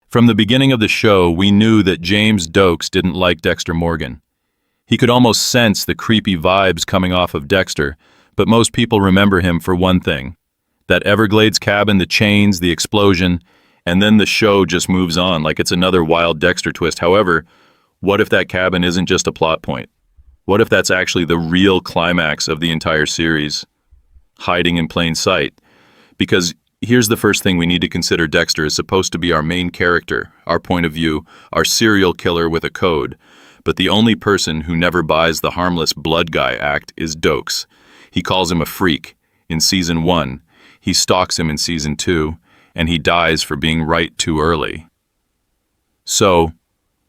From the beginning of the show, we knew that James Doakes didn't like Dexter Morgan. He could almost sense the creepy vibes coming off of Dexter, but most people remember him for one thing: that Everglades cabin, the chains, the explosion, and then the show just moves on like it's another wild Dexter twist. However, what if that cabin isn't just a plot point? What if that's actually the real climax of the entire series, hiding in plain sight? Because here's the first thing we need to consider: Dexter is supposed to be our main character, our point of view, our serial killer with a code. But the only person who never buys the harmless blood guy act is Doakes. He calls him a freak in Season 1, he stalks him in Season 2, and he dies for being right too early. So,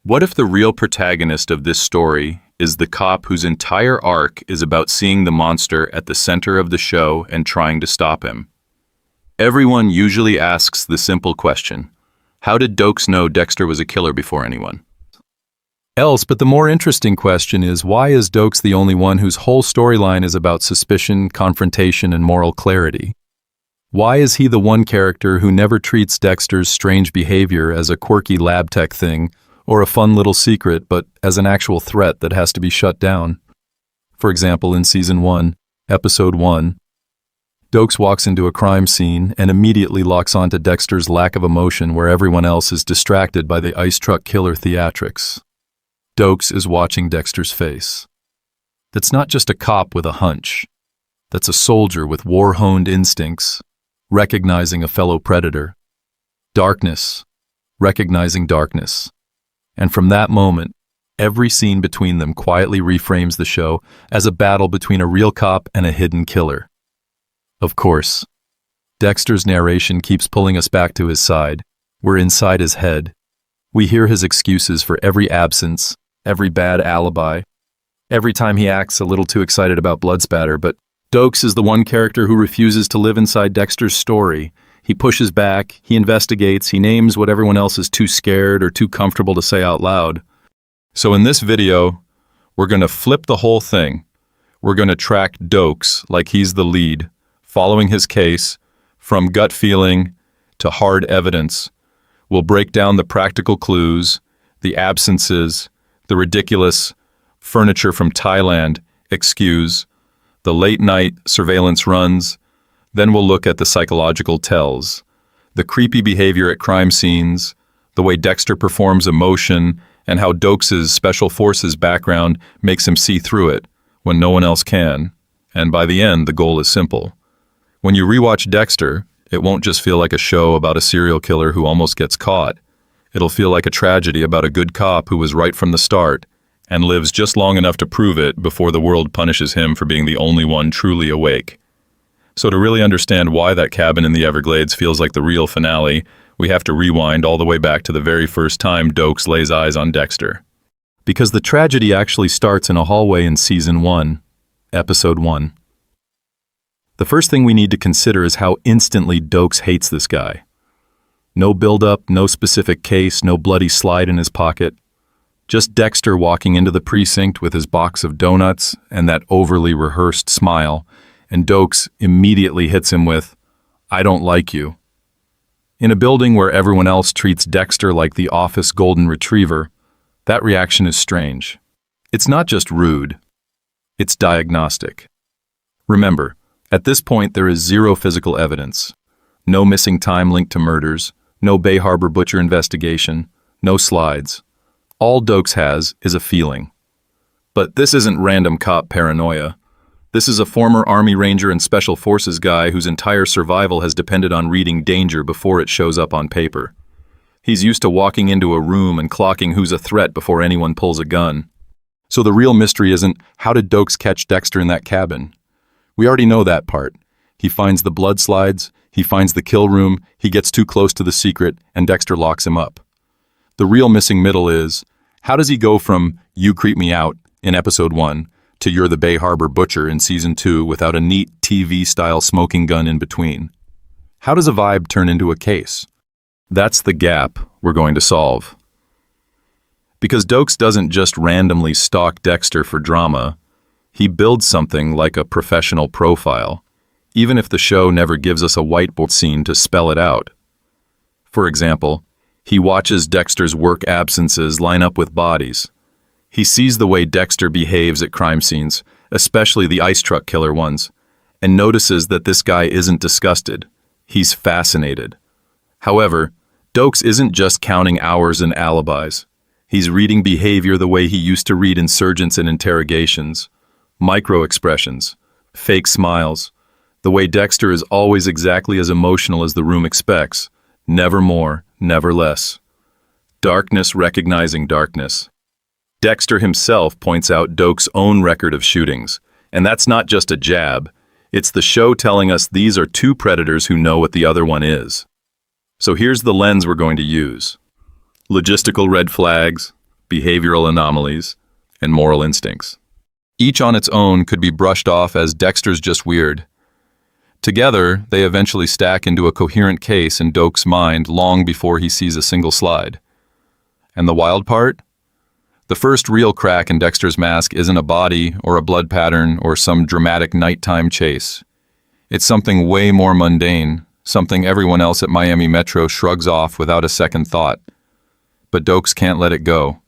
what if the real protagonist of this story is the cop whose entire arc is about seeing the monster at the center of the show and trying to stop him? Everyone usually asks the simple question: how did Doakes know Dexter was a killer before anyone else? But the more interesting question is, why is Doakes the only one whose whole storyline is about suspicion, confrontation, and moral clarity? Why is he the one character who never treats Dexter's strange behavior as a quirky lab tech thing or a fun little secret, but as an actual threat that has to be shut down? For example, in Season 1, Episode 1, Doakes walks into a crime scene and immediately locks onto Dexter's lack of emotion where everyone else is distracted by the ice truck killer theatrics. Doakes is watching Dexter's face. That's not just a cop with a hunch. That's a soldier with war-honed instincts, recognizing a fellow predator. Darkness, recognizing darkness. And from that moment, every scene between them quietly reframes the show as a battle between a real cop and a hidden killer. Of course, Dexter's narration keeps pulling us back to his side. We're inside his head. We hear his excuses for every absence, every bad alibi, every time he acts a little too excited about blood spatter. But Doakes is the one character who refuses to live inside Dexter's story. He pushes back, he investigates, he names what everyone else is too scared or too comfortable to say out loud. So in this video, we're going to flip the whole thing. We're going to track Doakes like he's the lead, following his case from gut feeling to hard evidence. We'll break down the practical clues, the absences, the ridiculous furniture from Thailand excuse, the late-night surveillance runs. Then we'll look at the psychological tells, the creepy behavior at crime scenes, the way Dexter performs emotion, and how Doakes' Special Forces background makes him see through it when no one else can. And by the end, the goal is simple. When you rewatch Dexter, it won't just feel like a show about a serial killer who almost gets caught. It'll feel like a tragedy about a good cop who was right from the start and lives just long enough to prove it before the world punishes him for being the only one truly awake. So to really understand why that cabin in the Everglades feels like the real finale, we have to rewind all the way back to the very first time Doakes lays eyes on Dexter. Because the tragedy actually starts in a hallway in Season 1, Episode 1. The first thing we need to consider is how instantly Doakes hates this guy. No build-up, no specific case, no bloody slide in his pocket. Just Dexter walking into the precinct with his box of donuts and that overly rehearsed smile, and Doakes immediately hits him with, "I don't like you." In a building where everyone else treats Dexter like the office golden retriever, that reaction is strange. It's not just rude, it's diagnostic. Remember, at this point there is zero physical evidence. No missing time linked to murders, no Bay Harbor butcher investigation, no slides. All Doakes has is a feeling. But this isn't random cop paranoia. This is a former Army Ranger and Special Forces guy whose entire survival has depended on reading danger before it shows up on paper. He's used to walking into a room and clocking who's a threat before anyone pulls a gun. So the real mystery isn't, how did Doakes catch Dexter in that cabin? We already know that part. He finds the blood slides, he finds the kill room, he gets too close to the secret, and Dexter locks him up. The real missing middle is, how does he go from "you creep me out" in Episode 1 to "you're the Bay Harbor butcher" in Season 2 without a neat TV-style smoking gun in between? How does a vibe turn into a case? That's the gap we're going to solve. Because Doakes doesn't just randomly stalk Dexter for drama, he builds something like a professional profile, even if the show never gives us a whiteboard scene to spell it out. For example, He watches Dexter's work absences line up with bodies. He sees the way Dexter behaves at crime scenes, especially the ice truck killer ones, and notices that this guy isn't disgusted. He's fascinated. However, Doakes isn't just counting hours and alibis. He's reading behavior the way he used to read insurgents in interrogations. Micro-expressions, fake smiles, the way Dexter is always exactly as emotional as the room expects, never more, never less. Darkness recognizing darkness. Dexter himself points out Doakes' own record of shootings, and that's not just a jab, it's the show telling us these are two predators who know what the other one is. So here's the lens we're going to use. Logistical red flags, behavioral anomalies, and moral instincts. Each on its own could be brushed off as Dexter's just weird. Together, they eventually stack into a coherent case in Doakes' mind long before he sees a single slide. And the wild part? The first real crack in Dexter's mask isn't a body or a blood pattern or some dramatic nighttime chase. It's something way more mundane, something everyone else at Miami Metro shrugs off without a second thought. But Doakes can't let it go.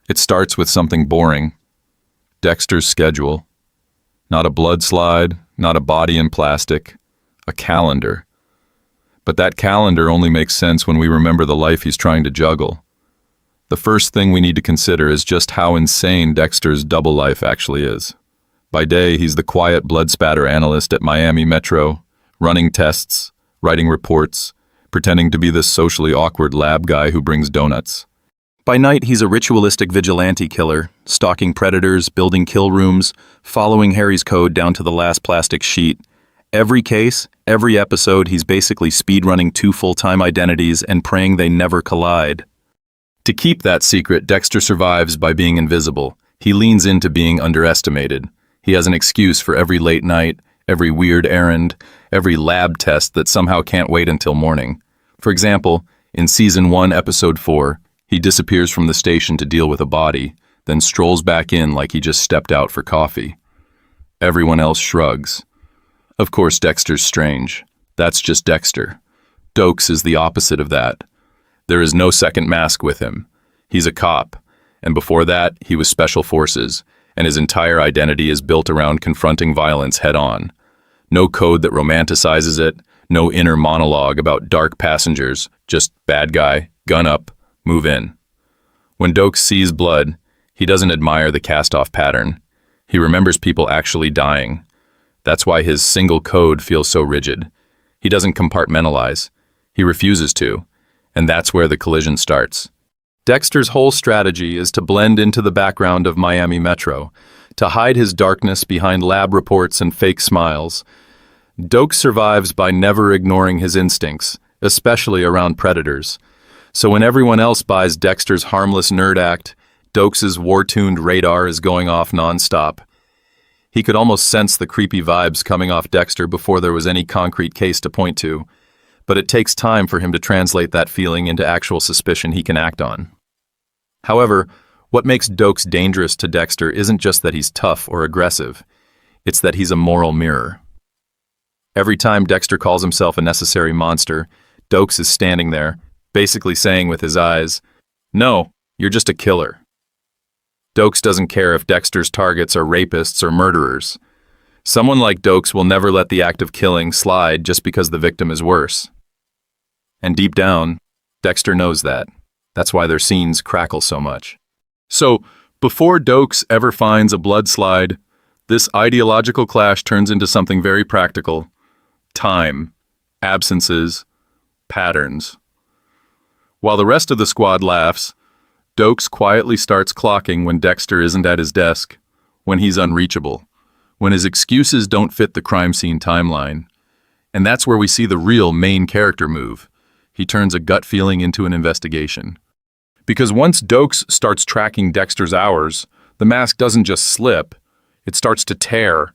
It starts with something boring. Dexter's schedule. Not a blood slide, not a body in plastic, a calendar. But that calendar only makes sense when we remember the life he's trying to juggle. The first thing we need to consider is just how insane Dexter's double life actually is. By day, he's the quiet blood spatter analyst at Miami Metro, running tests, writing reports, pretending to be this socially awkward lab guy who brings donuts. By night, he's a ritualistic vigilante killer, stalking predators, building kill rooms, following Harry's code down to the last plastic sheet. Every case, every episode, he's basically speedrunning two full-time identities and praying they never collide. To keep that secret, Dexter survives by being invisible. He leans into being underestimated. He has an excuse for every late night, every weird errand, every lab test that somehow can't wait until morning. For example, in Season 1, Episode 4, he disappears from the station to deal with a body, then strolls back in like he just stepped out for coffee. Everyone else shrugs. Of course, Dexter's strange. That's just Dexter. Doakes is the opposite of that. There is no second mask with him. He's a cop, and before that, he was Special Forces, and his entire identity is built around confronting violence head-on. No code that romanticizes it, no inner monologue about dark passengers, just bad guy, gun up, move in. When Doakes sees blood, he doesn't admire the cast-off pattern. He remembers people actually dying. That's why his single code feels so rigid. He doesn't compartmentalize. He refuses to. And that's where the collision starts. Dexter's whole strategy is to blend into the background of Miami Metro, to hide his darkness behind lab reports and fake smiles. Doakes survives by never ignoring his instincts, especially around predators. So when everyone else buys Dexter's harmless nerd act, Doakes' war-tuned radar is going off nonstop. He could almost sense the creepy vibes coming off Dexter before there was any concrete case to point to. But it takes time for him to translate that feeling into actual suspicion he can act on. However, what makes Doakes dangerous to Dexter isn't just that he's tough or aggressive, it's that he's a moral mirror. Every time Dexter calls himself a necessary monster, Doakes is standing there, basically saying with his eyes, "No, you're just a killer." Doakes doesn't care if Dexter's targets are rapists or murderers. Someone like Doakes will never let the act of killing slide just because the victim is worse. And deep down, Dexter knows that. That's why their scenes crackle so much. So, before Doakes ever finds a blood slide, this ideological clash turns into something very practical. Time, absences, patterns. While the rest of the squad laughs, Doakes quietly starts clocking when Dexter isn't at his desk, when he's unreachable, when his excuses don't fit the crime scene timeline. And that's where we see the real main character move. He turns a gut feeling into an investigation. Because once Doakes starts tracking Dexter's hours, the mask doesn't just slip, it starts to tear.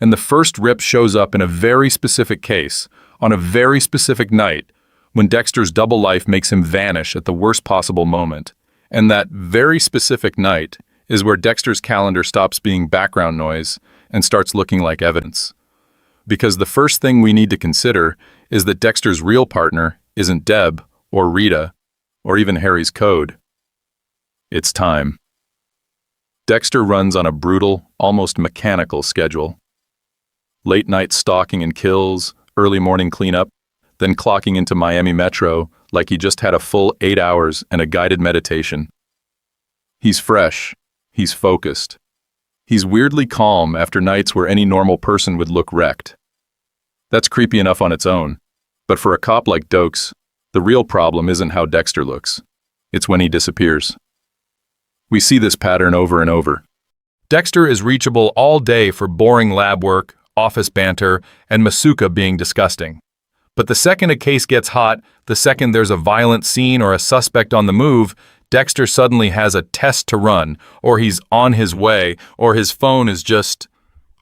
And the first rip shows up in a very specific case, on a very specific night, when Dexter's double life makes him vanish at the worst possible moment. And that very specific night is where Dexter's calendar stops being background noise and starts looking like evidence. Because the first thing we need to consider is that Dexter's real partner isn't Deb or Rita, or even Harry's code. It's time. Dexter runs on a brutal, almost mechanical schedule. Late night stalking and kills, early morning cleanup, then clocking into Miami Metro like he just had a full 8 hours and a guided meditation. He's fresh. He's focused. He's weirdly calm after nights where any normal person would look wrecked. That's creepy enough on its own. But for a cop like Doakes, the real problem isn't how Dexter looks. It's when he disappears. We see this pattern over and over. Dexter is reachable all day for boring lab work, office banter, and Masuka being disgusting. But the second a case gets hot, the second there's a violent scene or a suspect on the move, Dexter suddenly has a test to run, or he's on his way, or his phone is just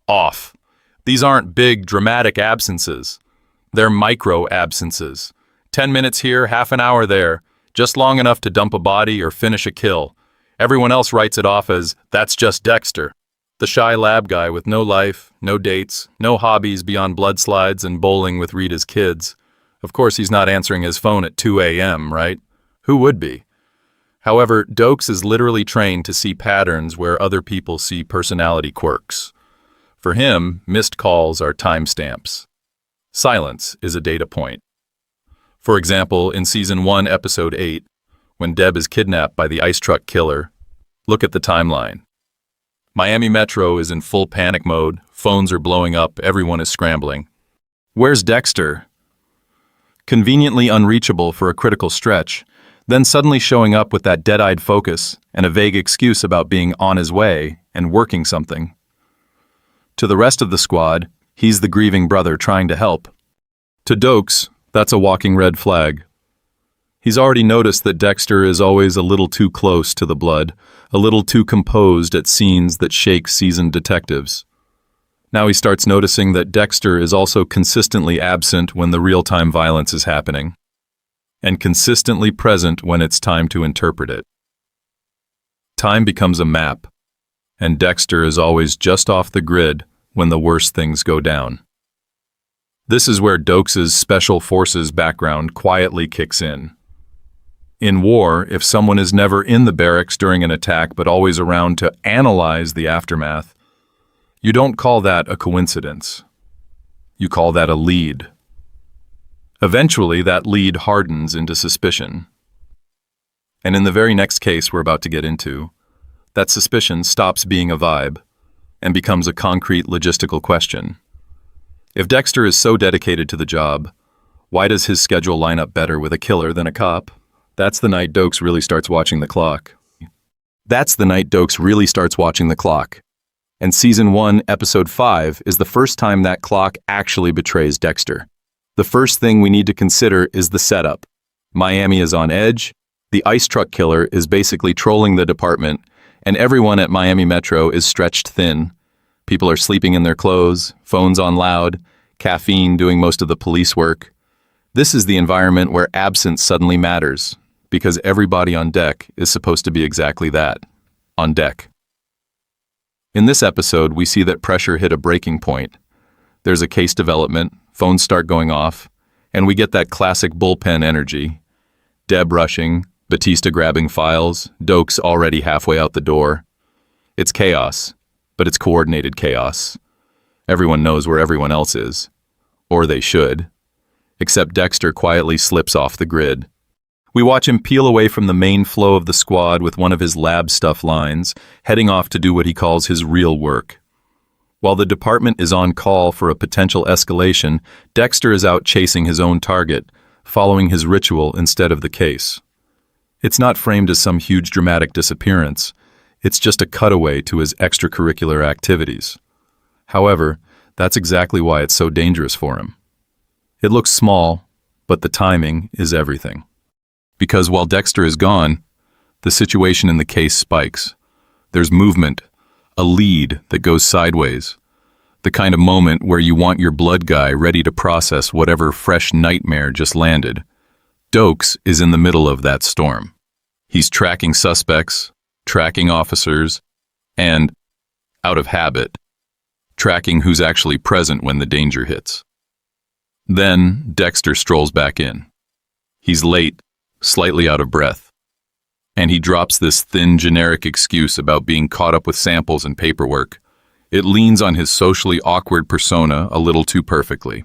off. These aren't big, dramatic absences. They're micro absences. 10 minutes here, half an hour there, just long enough to dump a body or finish a kill. Everyone else writes it off as, that's just Dexter. The shy lab guy with no life, no dates, no hobbies beyond blood slides and bowling with Rita's kids. Of course he's not answering his phone at 2 a.m., right? Who would be? However, Doakes is literally trained to see patterns where other people see personality quirks. For him, missed calls are timestamps. Silence is a data point. For example, in Season 1, Episode 8, when Deb is kidnapped by the ice truck killer, look at the timeline. Miami Metro is in full panic mode, phones are blowing up, everyone is scrambling. Where's Dexter? Conveniently unreachable for a critical stretch, then suddenly showing up with that dead-eyed focus and a vague excuse about being on his way and working something. To the rest of the squad, he's the grieving brother trying to help. To Doakes, that's a walking red flag. He's already noticed that Dexter is always a little too close to the blood, a little too composed at scenes that shake seasoned detectives. Now he starts noticing that Dexter is also consistently absent when the real-time violence is happening, and consistently present when it's time to interpret it. Time becomes a map, and Dexter is always just off the grid when the worst things go down. This is where Doakes' Special Forces background quietly kicks in. In war, if someone is never in the barracks during an attack but always around to analyze the aftermath, you don't call that a coincidence. You call that a lead. Eventually, that lead hardens into suspicion. And in the very next case we're about to get into, that suspicion stops being a vibe and becomes a concrete logistical question. If Dexter is so dedicated to the job, why does his schedule line up better with a killer than a cop? That's the night Doakes really starts watching the clock. And Season 1, Episode 5 is the first time that clock actually betrays Dexter. The first thing we need to consider is the setup. Miami is on edge, the ice truck killer is basically trolling the department, and everyone at Miami Metro is stretched thin. People are sleeping in their clothes, phones on loud, caffeine doing most of the police work. This is the environment where absence suddenly matters, because everybody on deck is supposed to be exactly that, on deck. In this episode, we see that pressure hit a breaking point. There's a case development, phones start going off, and we get that classic bullpen energy. Deb rushing, Batista grabbing files, Doakes already halfway out the door. It's chaos, but it's coordinated chaos. Everyone knows where everyone else is. Or they should. Except Dexter quietly slips off the grid. We watch him peel away from the main flow of the squad with one of his lab stuff lines, heading off to do what he calls his real work. While the department is on call for a potential escalation, Dexter is out chasing his own target, following his ritual instead of the case. It's not framed as some huge dramatic disappearance. It's just a cutaway to his extracurricular activities. However, that's exactly why it's so dangerous for him. It looks small, but the timing is everything. Because while Dexter is gone, the situation in the case spikes. There's movement, a lead that goes sideways. The kind of moment where you want your blood guy ready to process whatever fresh nightmare just landed. Doakes is in the middle of that storm. He's tracking suspects, tracking officers, and, out of habit, tracking who's actually present when the danger hits. Then Dexter strolls back in. He's late, slightly out of breath. And he drops this thin, generic excuse about being caught up with samples and paperwork. It leans on his socially awkward persona a little too perfectly.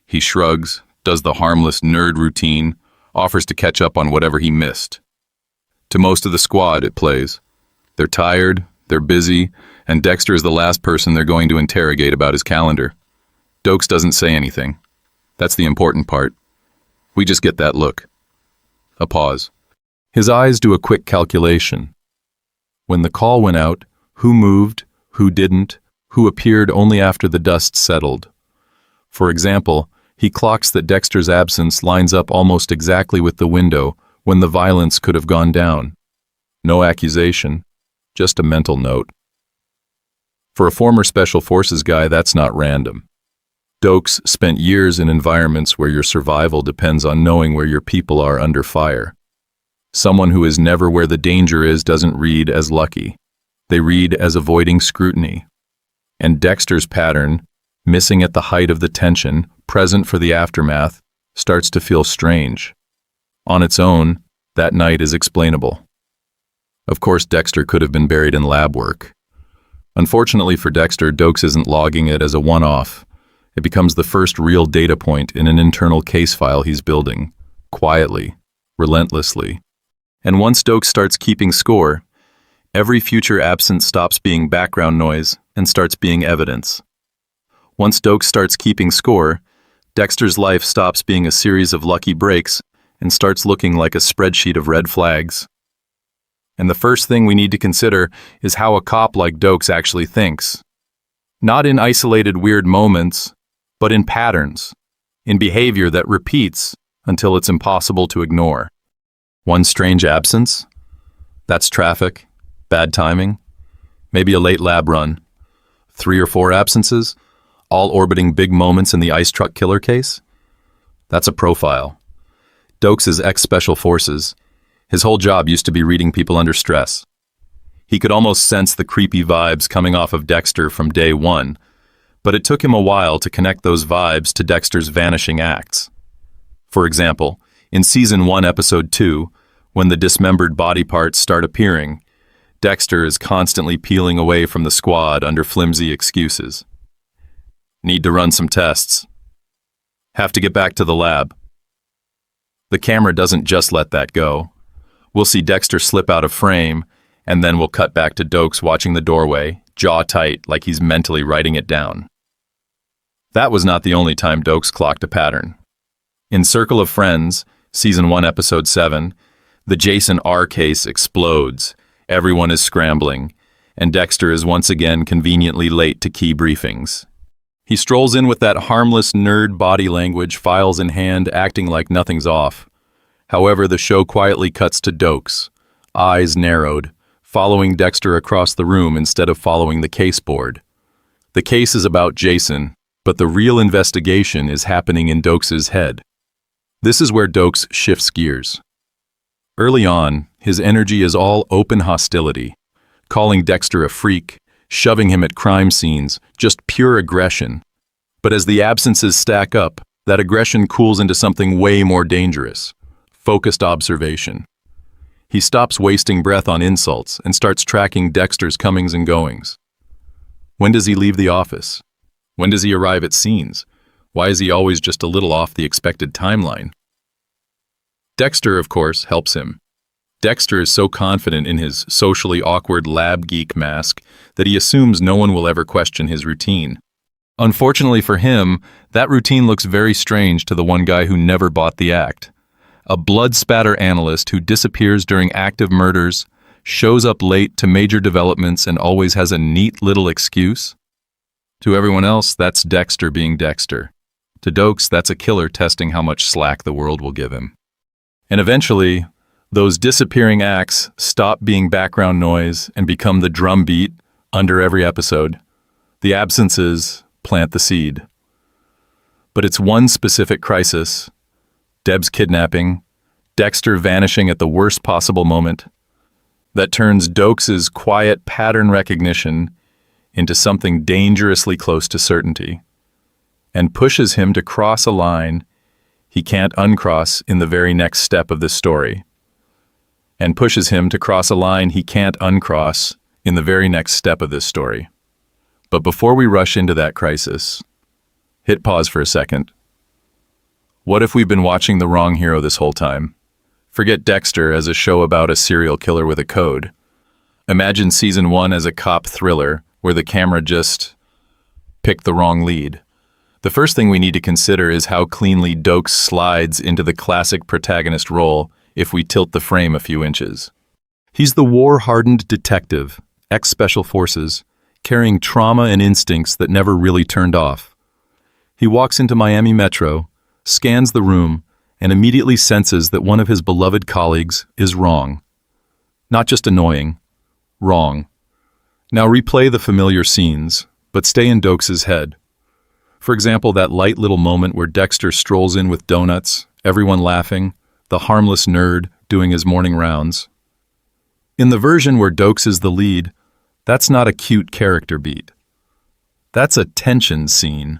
He shrugs, does the harmless nerd routine, offers to catch up on whatever he missed. To most of the squad, it plays. They're tired, they're busy, and Dexter is the last person they're going to interrogate about his calendar. Doakes doesn't say anything. That's the important part. We just get that look. A pause. His eyes do a quick calculation. When the call went out, who moved, who didn't, who appeared only after the dust settled. For example, he clocks that Dexter's absence lines up almost exactly with the window when the violence could have gone down. No accusation, just a mental note. For a former Special Forces guy, that's not random. Doakes spent years in environments where your survival depends on knowing where your people are under fire. Someone who is never where the danger is doesn't read as lucky. They read as avoiding scrutiny. And Dexter's pattern, missing at the height of the tension, present for the aftermath, starts to feel strange. On its own, that night is explainable. Of course, Dexter could have been buried in lab work. Unfortunately for Dexter, Doakes isn't logging it as a one-off. It becomes the first real data point in an internal case file he's building, quietly, relentlessly. And once Doakes starts keeping score, every future absence stops being background noise and starts being evidence. Once Doakes starts keeping score, Dexter's life stops being a series of lucky breaks and starts looking like a spreadsheet of red flags. And the first thing we need to consider is how a cop like Doakes actually thinks. Not in isolated weird moments, but in patterns, in behavior that repeats until it's impossible to ignore. One strange absence? That's traffic, bad timing, maybe a late lab run. 3 or 4 absences, all orbiting big moments in the ice truck killer case? That's a profile. Doakes is ex-Special Forces. His whole job used to be reading people under stress. He could almost sense the creepy vibes coming off of Dexter from day one, but it took him a while to connect those vibes to Dexter's vanishing acts. For example, in Season 1, Episode 2, when the dismembered body parts start appearing, Dexter is constantly peeling away from the squad under flimsy excuses. Need to run some tests. Have to get back to the lab. The camera doesn't just let that go. We'll see Dexter slip out of frame, and then we'll cut back to Doakes watching the doorway, jaw tight like he's mentally writing it down. That was not the only time Doakes clocked a pattern. In Circle of Friends, Season 1, Episode 7, the Jason R. case explodes. Everyone is scrambling, and Dexter is once again conveniently late to key briefings. He strolls in with that harmless nerd body language, files in hand, acting like nothing's off. However, the show quietly cuts to Doakes, eyes narrowed, following Dexter across the room instead of following the case board. The case is about Jason, but the real investigation is happening in Doakes' head. This is where Doakes shifts gears. Early on, his energy is all open hostility, calling Dexter a freak, shoving him at crime scenes, just pure aggression. But as the absences stack up, that aggression cools into something way more dangerous: focused observation. He stops wasting breath on insults and starts tracking Dexter's comings and goings. When does he leave the office? When does he arrive at scenes? Why is he always just a little off the expected timeline? Dexter, of course, helps him. Dexter is so confident in his socially awkward lab geek mask that he assumes no one will ever question his routine. Unfortunately for him, that routine looks very strange to the one guy who never bought the act. A blood spatter analyst who disappears during active murders, shows up late to major developments, and always has a neat little excuse. To everyone else, that's Dexter being Dexter. To Doakes, that's a killer testing how much slack the world will give him. And eventually, those disappearing acts stop being background noise and become the drumbeat under every episode. The absences plant the seed. But it's one specific crisis, Deb's kidnapping, Dexter vanishing at the worst possible moment, that turns Doakes' quiet pattern recognition into something dangerously close to certainty, and pushes him to cross a line he can't uncross in the very next step of this story, and pushes him to cross a line he can't uncross in the very next step of this story. But before we rush into that crisis, hit pause for a second. What if we've been watching the wrong hero this whole time? Forget Dexter as a show about a serial killer with a code. Imagine season 1 as a cop thriller where the camera just picked the wrong lead. The first thing we need to consider is how cleanly Doakes slides into the classic protagonist role if we tilt the frame a few inches. He's the war-hardened detective, ex-special forces, carrying trauma and instincts that never really turned off. He walks into Miami Metro, scans the room, and immediately senses that one of his beloved colleagues is wrong. Not just annoying, wrong. Now replay the familiar scenes, but stay in Doakes' head. For example, that light little moment where Dexter strolls in with donuts, everyone laughing, the harmless nerd doing his morning rounds. In the version where Doakes is the lead, that's not a cute character beat. That's a tension scene.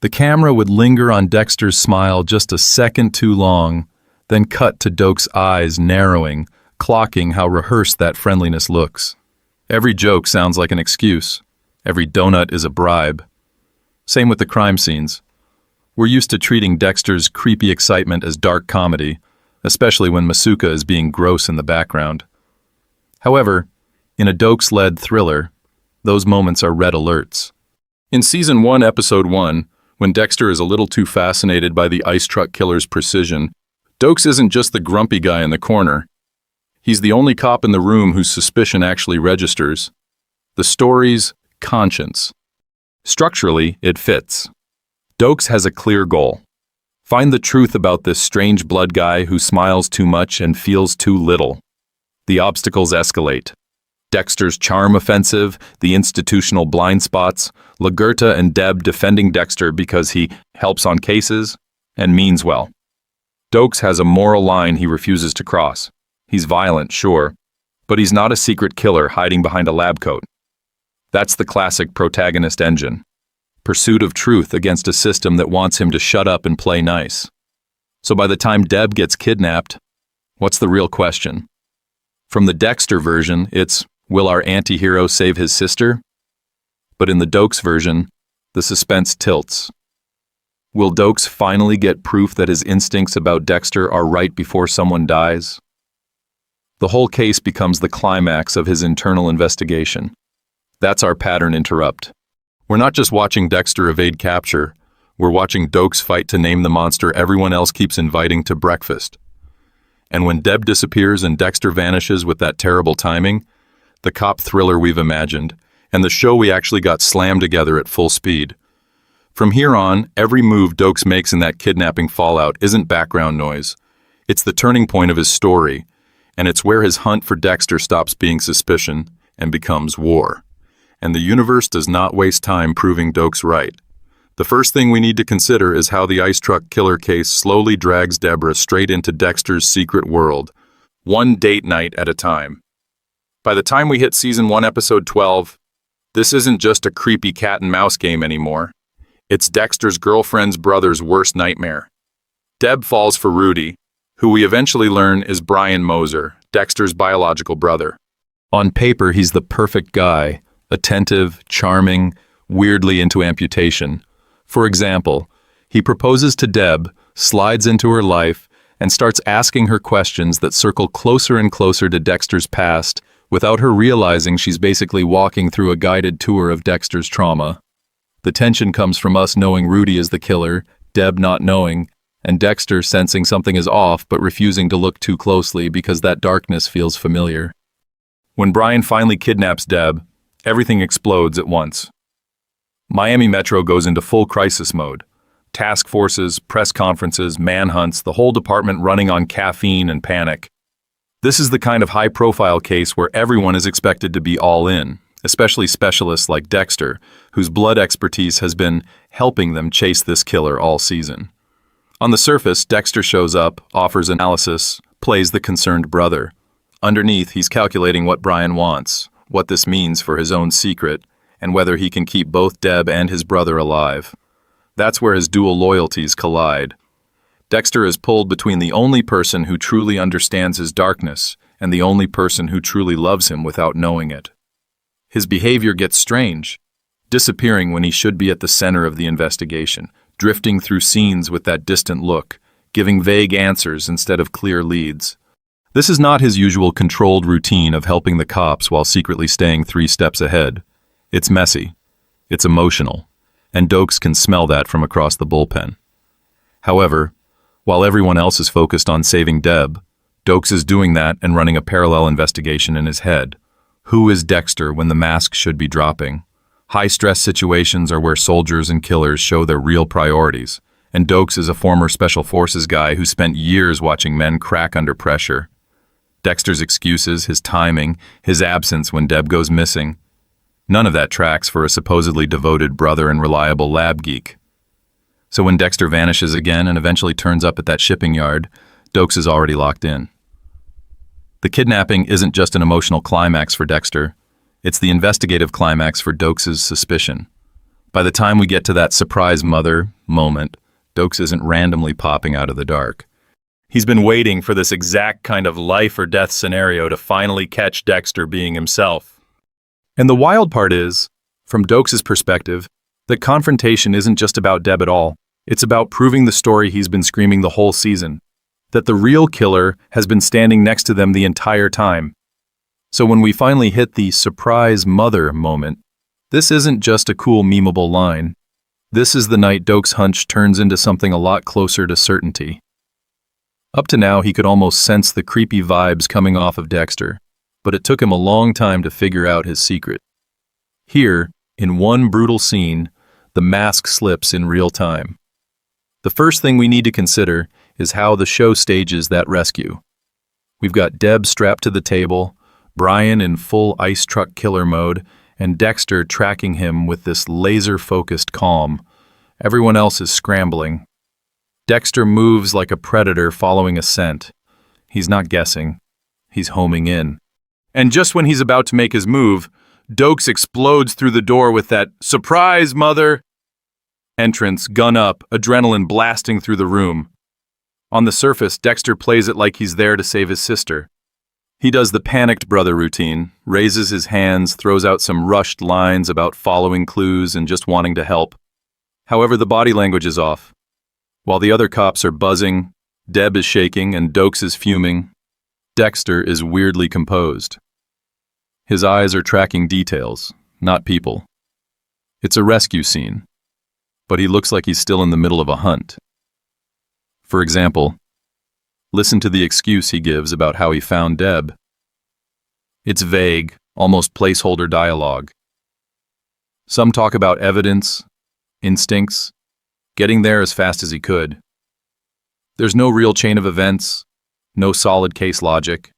The camera would linger on Dexter's smile just a second too long, then cut to Doakes' eyes narrowing, clocking how rehearsed that friendliness looks. Every joke sounds like an excuse. Every donut is a bribe. Same with the crime scenes. We're used to treating Dexter's creepy excitement as dark comedy, especially when Masuka is being gross in the background. However, in a Doakes-led thriller, those moments are red alerts. In Season 1, Episode 1, when Dexter is a little too fascinated by the ice truck killer's precision, Doakes isn't just the grumpy guy in the corner. He's the only cop in the room whose suspicion actually registers. The story's conscience. Structurally, it fits. Doakes has a clear goal. Find the truth about this strange blood guy who smiles too much and feels too little. The obstacles escalate. Dexter's charm offensive, the institutional blind spots, Lagerta and Deb defending Dexter because he helps on cases and means well. Doakes has a moral line he refuses to cross. He's violent, sure, but he's not a secret killer hiding behind a lab coat. That's the classic protagonist engine. Pursuit of truth against a system that wants him to shut up and play nice. So by the time Deb gets kidnapped, what's the real question? From the Dexter version, it's, will our anti-hero save his sister? But in the Doakes version, the suspense tilts. Will Doakes finally get proof that his instincts about Dexter are right before someone dies? The whole case becomes the climax of his internal investigation. That's our pattern interrupt. We're not just watching Dexter evade capture, we're watching Doakes fight to name the monster everyone else keeps inviting to breakfast. And when Deb disappears and Dexter vanishes with that terrible timing, the cop thriller we've imagined, and the show we actually got slammed together at full speed. From here on, every move Doakes makes in that kidnapping fallout isn't background noise. It's the turning point of his story, and it's where his hunt for Dexter stops being suspicion and becomes war. And the universe does not waste time proving Doakes right. The first thing we need to consider is how the ice truck killer case slowly drags Deborah straight into Dexter's secret world, one date night at a time. By the time we hit Season 1, Episode 12, this isn't just a creepy cat and mouse game anymore. It's Dexter's girlfriend's brother's worst nightmare. Deb falls for Rudy, who we eventually learn is Brian Moser, Dexter's biological brother. On paper, he's the perfect guy. Attentive, charming, weirdly into amputation. For example, he proposes to Deb, slides into her life, and starts asking her questions that circle closer and closer to Dexter's past without her realizing she's basically walking through a guided tour of Dexter's trauma. The tension comes from us knowing Rudy is the killer, Deb not knowing, and Dexter sensing something is off but refusing to look too closely because that darkness feels familiar. When Brian finally kidnaps Deb, everything explodes at once. Miami Metro goes into full crisis mode. Task forces, press conferences, manhunts, the whole department running on caffeine and panic. This is the kind of high-profile case where everyone is expected to be all in, especially specialists like Dexter, whose blood expertise has been helping them chase this killer all season. On the surface, Dexter shows up, offers analysis, plays the concerned brother. Underneath, he's calculating what Brian wants, what this means for his own secret, and whether he can keep both Deb and his brother alive. That's where his dual loyalties collide. Dexter is pulled between the only person who truly understands his darkness and the only person who truly loves him without knowing it. His behavior gets strange, disappearing when he should be at the center of the investigation, drifting through scenes with that distant look, giving vague answers instead of clear leads. This is not his usual controlled routine of helping the cops while secretly staying 3 steps ahead. It's messy. It's emotional. And Doakes can smell that from across the bullpen. However, while everyone else is focused on saving Deb, Doakes is doing that and running a parallel investigation in his head. Who is Dexter when the mask should be dropping? High-stress situations are where soldiers and killers show their real priorities, and Doakes is a former Special Forces guy who spent years watching men crack under pressure. Dexter's excuses, his timing, his absence when Deb goes missing. None of that tracks for a supposedly devoted brother and reliable lab geek. So when Dexter vanishes again and eventually turns up at that shipping yard, Doakes is already locked in. The kidnapping isn't just an emotional climax for Dexter. It's the investigative climax for Doakes' suspicion. By the time we get to that surprise mother moment, Doakes isn't randomly popping out of the dark. He's been waiting for this exact kind of life or death scenario to finally catch Dexter being himself. And the wild part is, from Doakes' perspective, that confrontation isn't just about Deb at all. It's about proving the story he's been screaming the whole season, that the real killer has been standing next to them the entire time. So when we finally hit the surprise mother moment, this isn't just a cool memeable line. This is the night Doakes' hunch turns into something a lot closer to certainty. Up to now, he could almost sense the creepy vibes coming off of Dexter, but it took him a long time to figure out his secret. Here, in one brutal scene, the mask slips in real time. The first thing we need to consider is how the show stages that rescue. We've got Deb strapped to the table, Brian in full ice truck killer mode, and Dexter tracking him with this laser-focused calm. Everyone else is scrambling. Dexter moves like a predator following a scent. He's not guessing. He's homing in. And just when he's about to make his move, Doakes explodes through the door with that "Surprise, mother!" entrance, gun up, adrenaline blasting through the room. On the surface, Dexter plays it like he's there to save his sister. He does the panicked brother routine, raises his hands, throws out some rushed lines about following clues and just wanting to help. However, the body language is off. While the other cops are buzzing, Deb is shaking, and Doakes is fuming, Dexter is weirdly composed. His eyes are tracking details, not people. It's a rescue scene, but he looks like he's still in the middle of a hunt. For example, listen to the excuse he gives about how he found Deb. It's vague, almost placeholder dialogue. Some talk about evidence, instincts, getting there as fast as he could. There's no real chain of events, no solid case logic.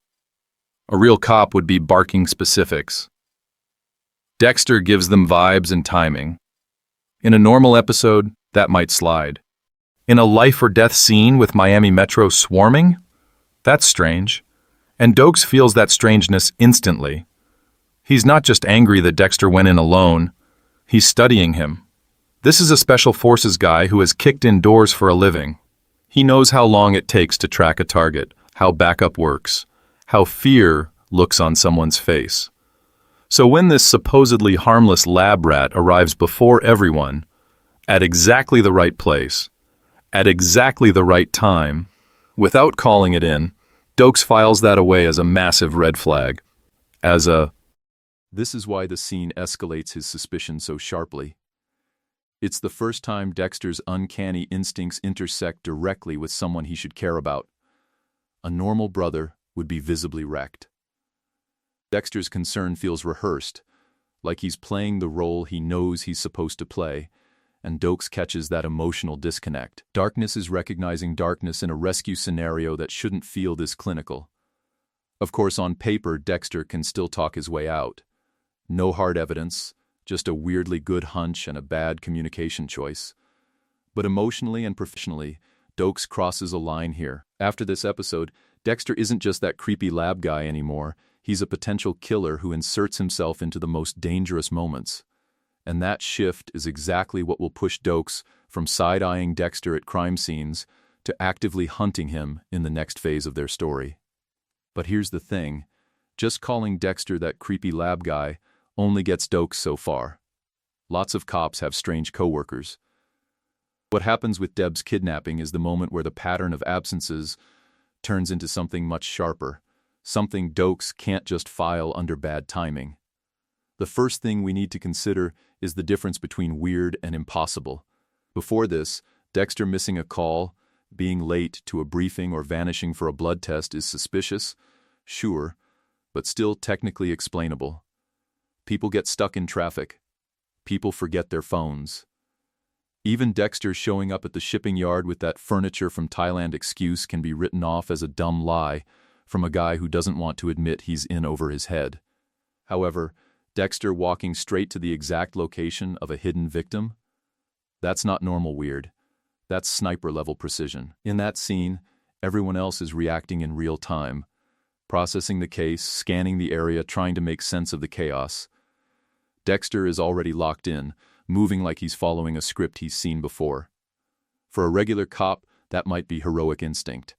A real cop would be barking specifics. Dexter gives them vibes and timing. In a normal episode, that might slide. In a life or death scene with Miami Metro swarming? That's strange. And Doakes feels that strangeness instantly. He's not just angry that Dexter went in alone. He's studying him. This is a Special Forces guy who has kicked in doors for a living. He knows how long it takes to track a target, how backup works, how fear looks on someone's face. So when this supposedly harmless lab rat arrives before everyone, at exactly the right place, at exactly the right time, without calling it in, Doakes files that away as a massive red flag. This is why the scene escalates his suspicion so sharply. It's the first time Dexter's uncanny instincts intersect directly with someone he should care about. A normal brother would be visibly wrecked. Dexter's concern feels rehearsed, like he's playing the role he knows he's supposed to play, and Doakes catches that emotional disconnect. Darkness is recognizing darkness in a rescue scenario that shouldn't feel this clinical. Of course, on paper, Dexter can still talk his way out. No hard evidence, just a weirdly good hunch and a bad communication choice. But emotionally and professionally, Doakes crosses a line here. After this episode, Dexter isn't just that creepy lab guy anymore. He's a potential killer who inserts himself into the most dangerous moments. And that shift is exactly what will push Doakes from side-eyeing Dexter at crime scenes to actively hunting him in the next phase of their story. But here's the thing, just calling Dexter that creepy lab guy only gets Doakes so far. Lots of cops have strange coworkers. What happens with Deb's kidnapping is the moment where the pattern of absences turns into something much sharper, something Doakes can't just file under bad timing. The first thing we need to consider is the difference between weird and impossible. Before this, Dexter missing a call, being late to a briefing or vanishing for a blood test is suspicious, sure, but still technically explainable. People get stuck in traffic. People forget their phones. Even Dexter showing up at the shipping yard with that furniture from Thailand excuse can be written off as a dumb lie from a guy who doesn't want to admit he's in over his head. However, Dexter walking straight to the exact location of a hidden victim? That's not normal weird. That's sniper-level precision. In that scene, everyone else is reacting in real time, processing the case, scanning the area, trying to make sense of the chaos. Dexter is already locked in, moving like he's following a script he's seen before. For a regular cop, that might be heroic instinct.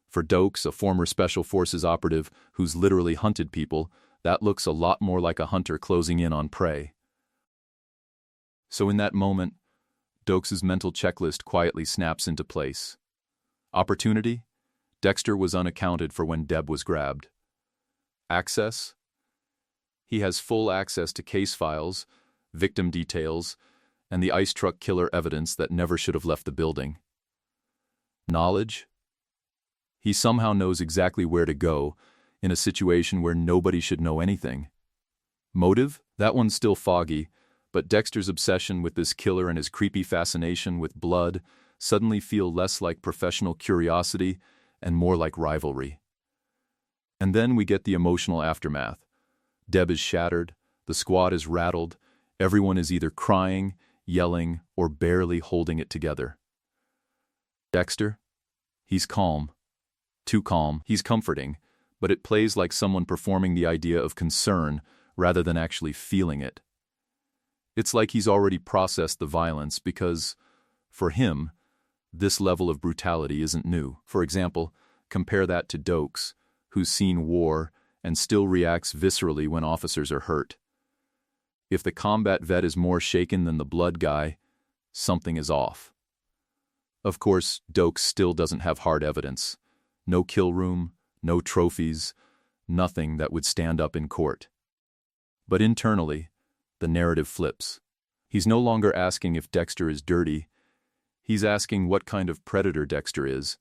For Doakes, a former Special Forces operative who's literally hunted people, that looks a lot more like a hunter closing in on prey. So in that moment, Doakes' mental checklist quietly snaps into place. Opportunity? Dexter was unaccounted for when Deb was grabbed. Access? He has full access to case files, victim details, and the ice truck killer evidence that never should have left the building. Knowledge? He somehow knows exactly where to go in a situation where nobody should know anything. Motive? That one's still foggy, but Dexter's obsession with this killer and his creepy fascination with blood suddenly feel less like professional curiosity and more like rivalry. And then we get the emotional aftermath. Deb is shattered, the squad is rattled, everyone is either crying, yelling, or barely holding it together. Dexter? He's calm. Too calm. He's comforting, but it plays like someone performing the idea of concern rather than actually feeling it. It's like he's already processed the violence because, for him, this level of brutality isn't new. For example, compare that to Doakes, who's seen war and still reacts viscerally when officers are hurt. If the combat vet is more shaken than the blood guy, something is off. Of course, Doakes still doesn't have hard evidence. No kill room, no trophies, nothing that would stand up in court. But internally, the narrative flips. He's no longer asking if Dexter is dirty. He's asking what kind of predator Dexter is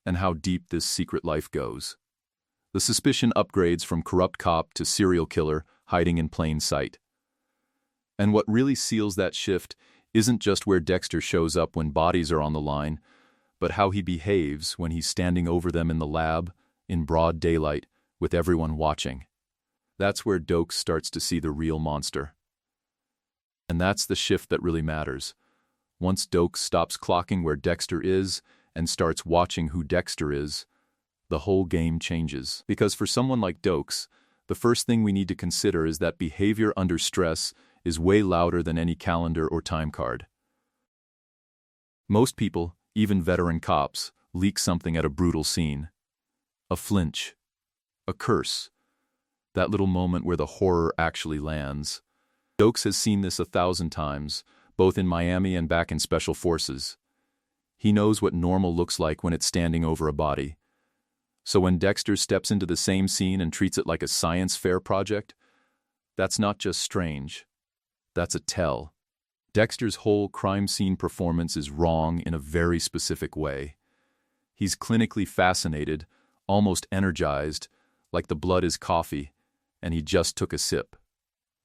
and how deep this secret life goes. The suspicion upgrades from corrupt cop to serial killer hiding in plain sight. And what really seals that shift isn't just where Dexter shows up when bodies are on the line, but how he behaves when he's standing over them in the lab, in broad daylight, with everyone watching. That's where Doakes starts to see the real monster. And that's the shift that really matters. Once Doakes stops clocking where Dexter is and starts watching who Dexter is, the whole game changes. Because for someone like Doakes, the first thing we need to consider is that behavior under stress is way louder than any calendar or time card. Most people, even veteran cops, leak something at a brutal scene. A flinch. A curse. That little moment where the horror actually lands. Doakes has seen this 1,000 times, both in Miami and back in Special Forces. He knows what normal looks like when it's standing over a body. So when Dexter steps into the same scene and treats it like a science fair project, that's not just strange. That's a tell. Dexter's whole crime scene performance is wrong in a very specific way. He's clinically fascinated, almost energized, like the blood is coffee, and he just took a sip.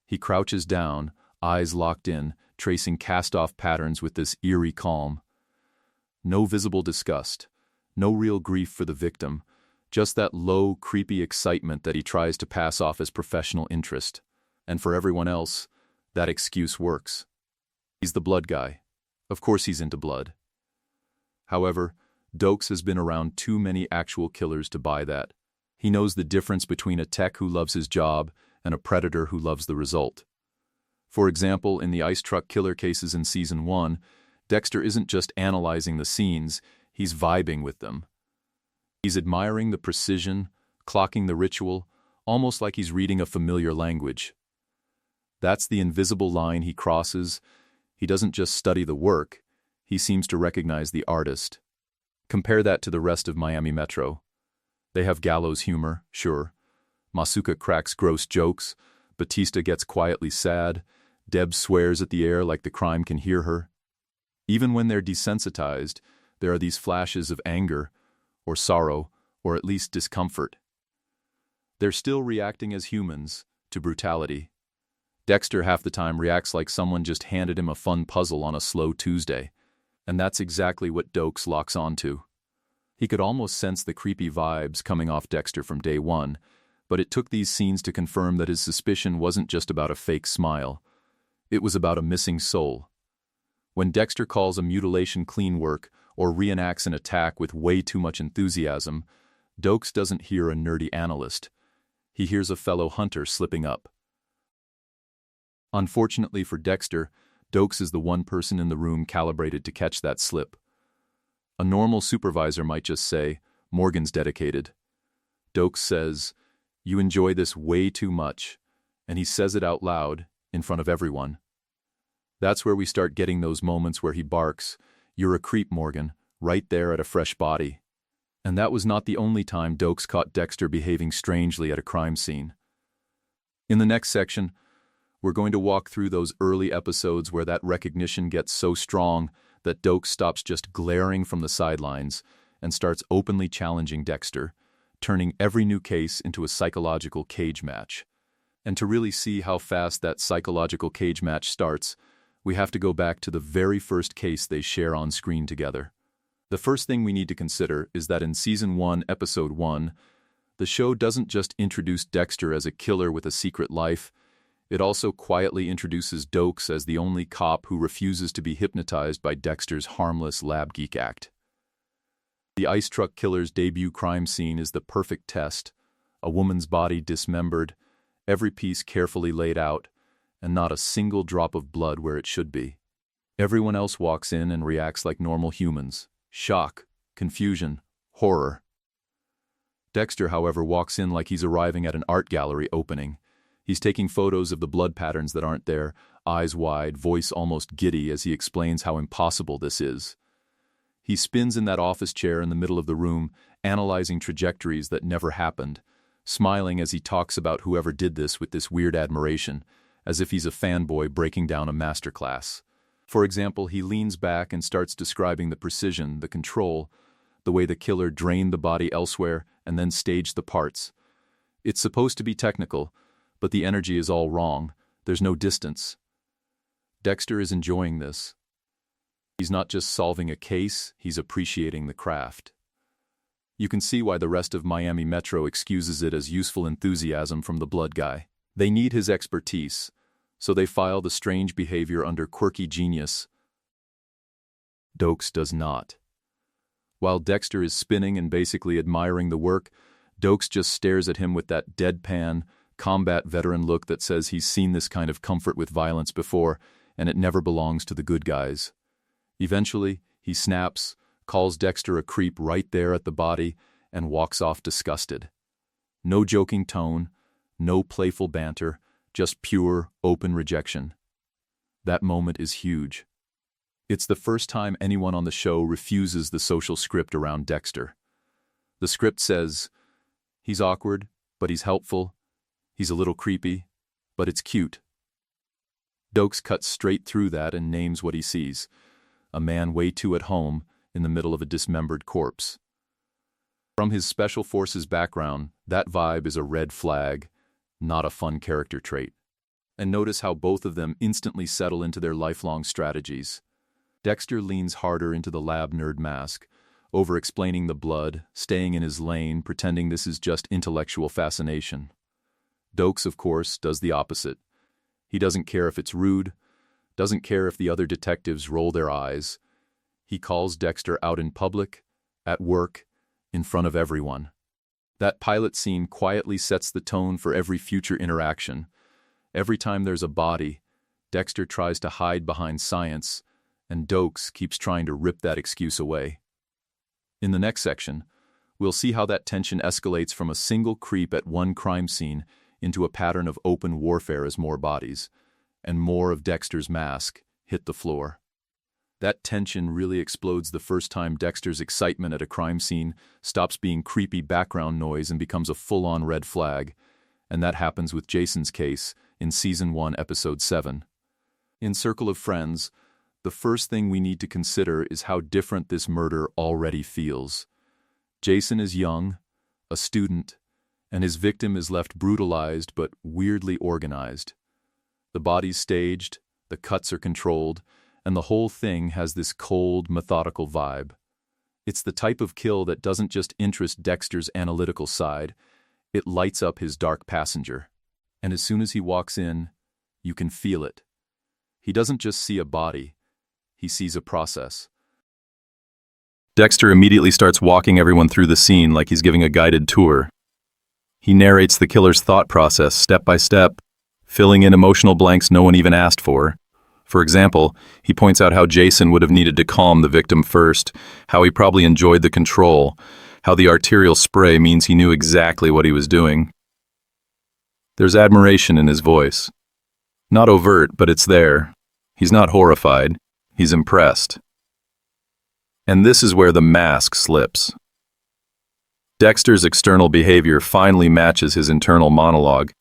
He crouches down, eyes locked in, tracing cast-off patterns with this eerie calm. No visible disgust, no real grief for the victim, just that low, creepy excitement that he tries to pass off as professional interest. And for everyone else, that excuse works. He's the blood guy. Of course he's into blood. However, Doakes has been around too many actual killers to buy that. He knows the difference between a tech who loves his job and a predator who loves the result. For example, in the ice truck killer cases in Season 1, Dexter isn't just analyzing the scenes, He's vibing with them. He's admiring the precision, clocking the ritual, almost like he's reading a familiar language. That's the invisible line he crosses. He doesn't just study the work, he seems to recognize the artist. Compare that to the rest of Miami Metro. They have gallows humor, sure. Masuka cracks gross jokes, Batista gets quietly sad, Deb swears at the air like the crime can hear her. Even when they're desensitized, there are these flashes of anger, or sorrow, or at least discomfort. They're still reacting as humans to brutality. Dexter half the time reacts like someone just handed him a fun puzzle on a slow Tuesday. And that's exactly what Doakes locks onto. He could almost sense the creepy vibes coming off Dexter from day one, but it took these scenes to confirm that his suspicion wasn't just about a fake smile. It was about a missing soul. When Dexter calls a mutilation clean work or reenacts an attack with way too much enthusiasm, Doakes doesn't hear a nerdy analyst. He hears a fellow hunter slipping up. Unfortunately for Dexter, Doakes is the one person in the room calibrated to catch that slip. A normal supervisor might just say, "Morgan's dedicated." Doakes says, "You enjoy this way too much," and he says it out loud, in front of everyone. That's where we start getting those moments where he barks, "You're a creep, Morgan," right there at a fresh body. And that was not the only time Doakes caught Dexter behaving strangely at a crime scene. In the next section, we're going to walk through those early episodes where that recognition gets so strong that Doakes stops just glaring from the sidelines and starts openly challenging Dexter, turning every new case into a psychological cage match. And to really see how fast that psychological cage match starts, we have to go back to the very first case they share on screen together. The first thing we need to consider is that in Season 1, Episode 1, the show doesn't just introduce Dexter as a killer with a secret life, it also quietly introduces Doakes as the only cop who refuses to be hypnotized by Dexter's harmless lab geek act. The ice truck killer's debut crime scene is the perfect test, a woman's body dismembered, every piece carefully laid out, and not a single drop of blood where it should be. Everyone else walks in and reacts like normal humans. Shock, confusion, horror. Dexter, however, walks in like he's arriving at an art gallery opening. He's taking photos of the blood patterns that aren't there, eyes wide, voice almost giddy as he explains how impossible this is. He spins in that office chair in the middle of the room, analyzing trajectories that never happened, smiling as he talks about whoever did this with this weird admiration, as if he's a fanboy breaking down a masterclass. For example, he leans back and starts describing the precision, the control, the way the killer drained the body elsewhere and then staged the parts. It's supposed to be technical, but the energy is all wrong. There's no distance. Dexter is enjoying this. He's not just solving a case, he's appreciating the craft. You can see why the rest of Miami Metro excuses it as useful enthusiasm from the blood guy. They need his expertise, so they file the strange behavior under quirky genius. Doakes does not. While Dexter is spinning and basically admiring the work, Doakes just stares at him with that deadpan, combat veteran look that says he's seen this kind of comfort with violence before, and it never belongs to the good guys. Eventually, he snaps, calls Dexter a creep right there at the body, and walks off disgusted. No joking tone, no playful banter, just pure, open rejection. That moment is huge. It's the first time anyone on the show refuses the social script around Dexter. The script says, he's awkward, but he's helpful. He's a little creepy, but it's cute. Doakes cuts straight through that and names what he sees. A man way too at home in the middle of a dismembered corpse. From his special forces background, that vibe is a red flag, not a fun character trait. And notice how both of them instantly settle into their lifelong strategies. Dexter leans harder into the lab nerd mask, over-explaining the blood, staying in his lane, pretending this is just intellectual fascination. Doakes, of course, does the opposite. He doesn't care if it's rude, doesn't care if the other detectives roll their eyes. He calls Dexter out in public, at work, in front of everyone. That pilot scene quietly sets the tone for every future interaction. Every time there's a body, Dexter tries to hide behind science, and Doakes keeps trying to rip that excuse away. In the next section, we'll see how that tension escalates from a single creep at one crime scene into a pattern of open warfare as more bodies, and more of Dexter's mask, hit the floor. That tension really explodes the first time Dexter's excitement at a crime scene stops being creepy background noise and becomes a full-on red flag, and that happens with Jason's case in Season 1, Episode 7. In Circle of Friends, the first thing we need to consider is how different this murder already feels. Jason is young, a student, and his victim is left brutalized but weirdly organized. The body's staged, the cuts are controlled, and the whole thing has this cold, methodical vibe. It's the type of kill that doesn't just interest Dexter's analytical side, it lights up his dark passenger. And as soon as he walks in, you can feel it. He doesn't just see a body, he sees a process. Dexter immediately starts walking everyone through the scene like he's giving a guided tour. He narrates the killer's thought process step by step, filling in emotional blanks no one even asked for. For example, he points out how Jason would have needed to calm the victim first, how he probably enjoyed the control, how the arterial spray means he knew exactly what he was doing. There's admiration in his voice. Not overt, but it's there. He's not horrified. He's impressed. And this is where the mask slips. Dexter's external behavior finally matches his internal monologue.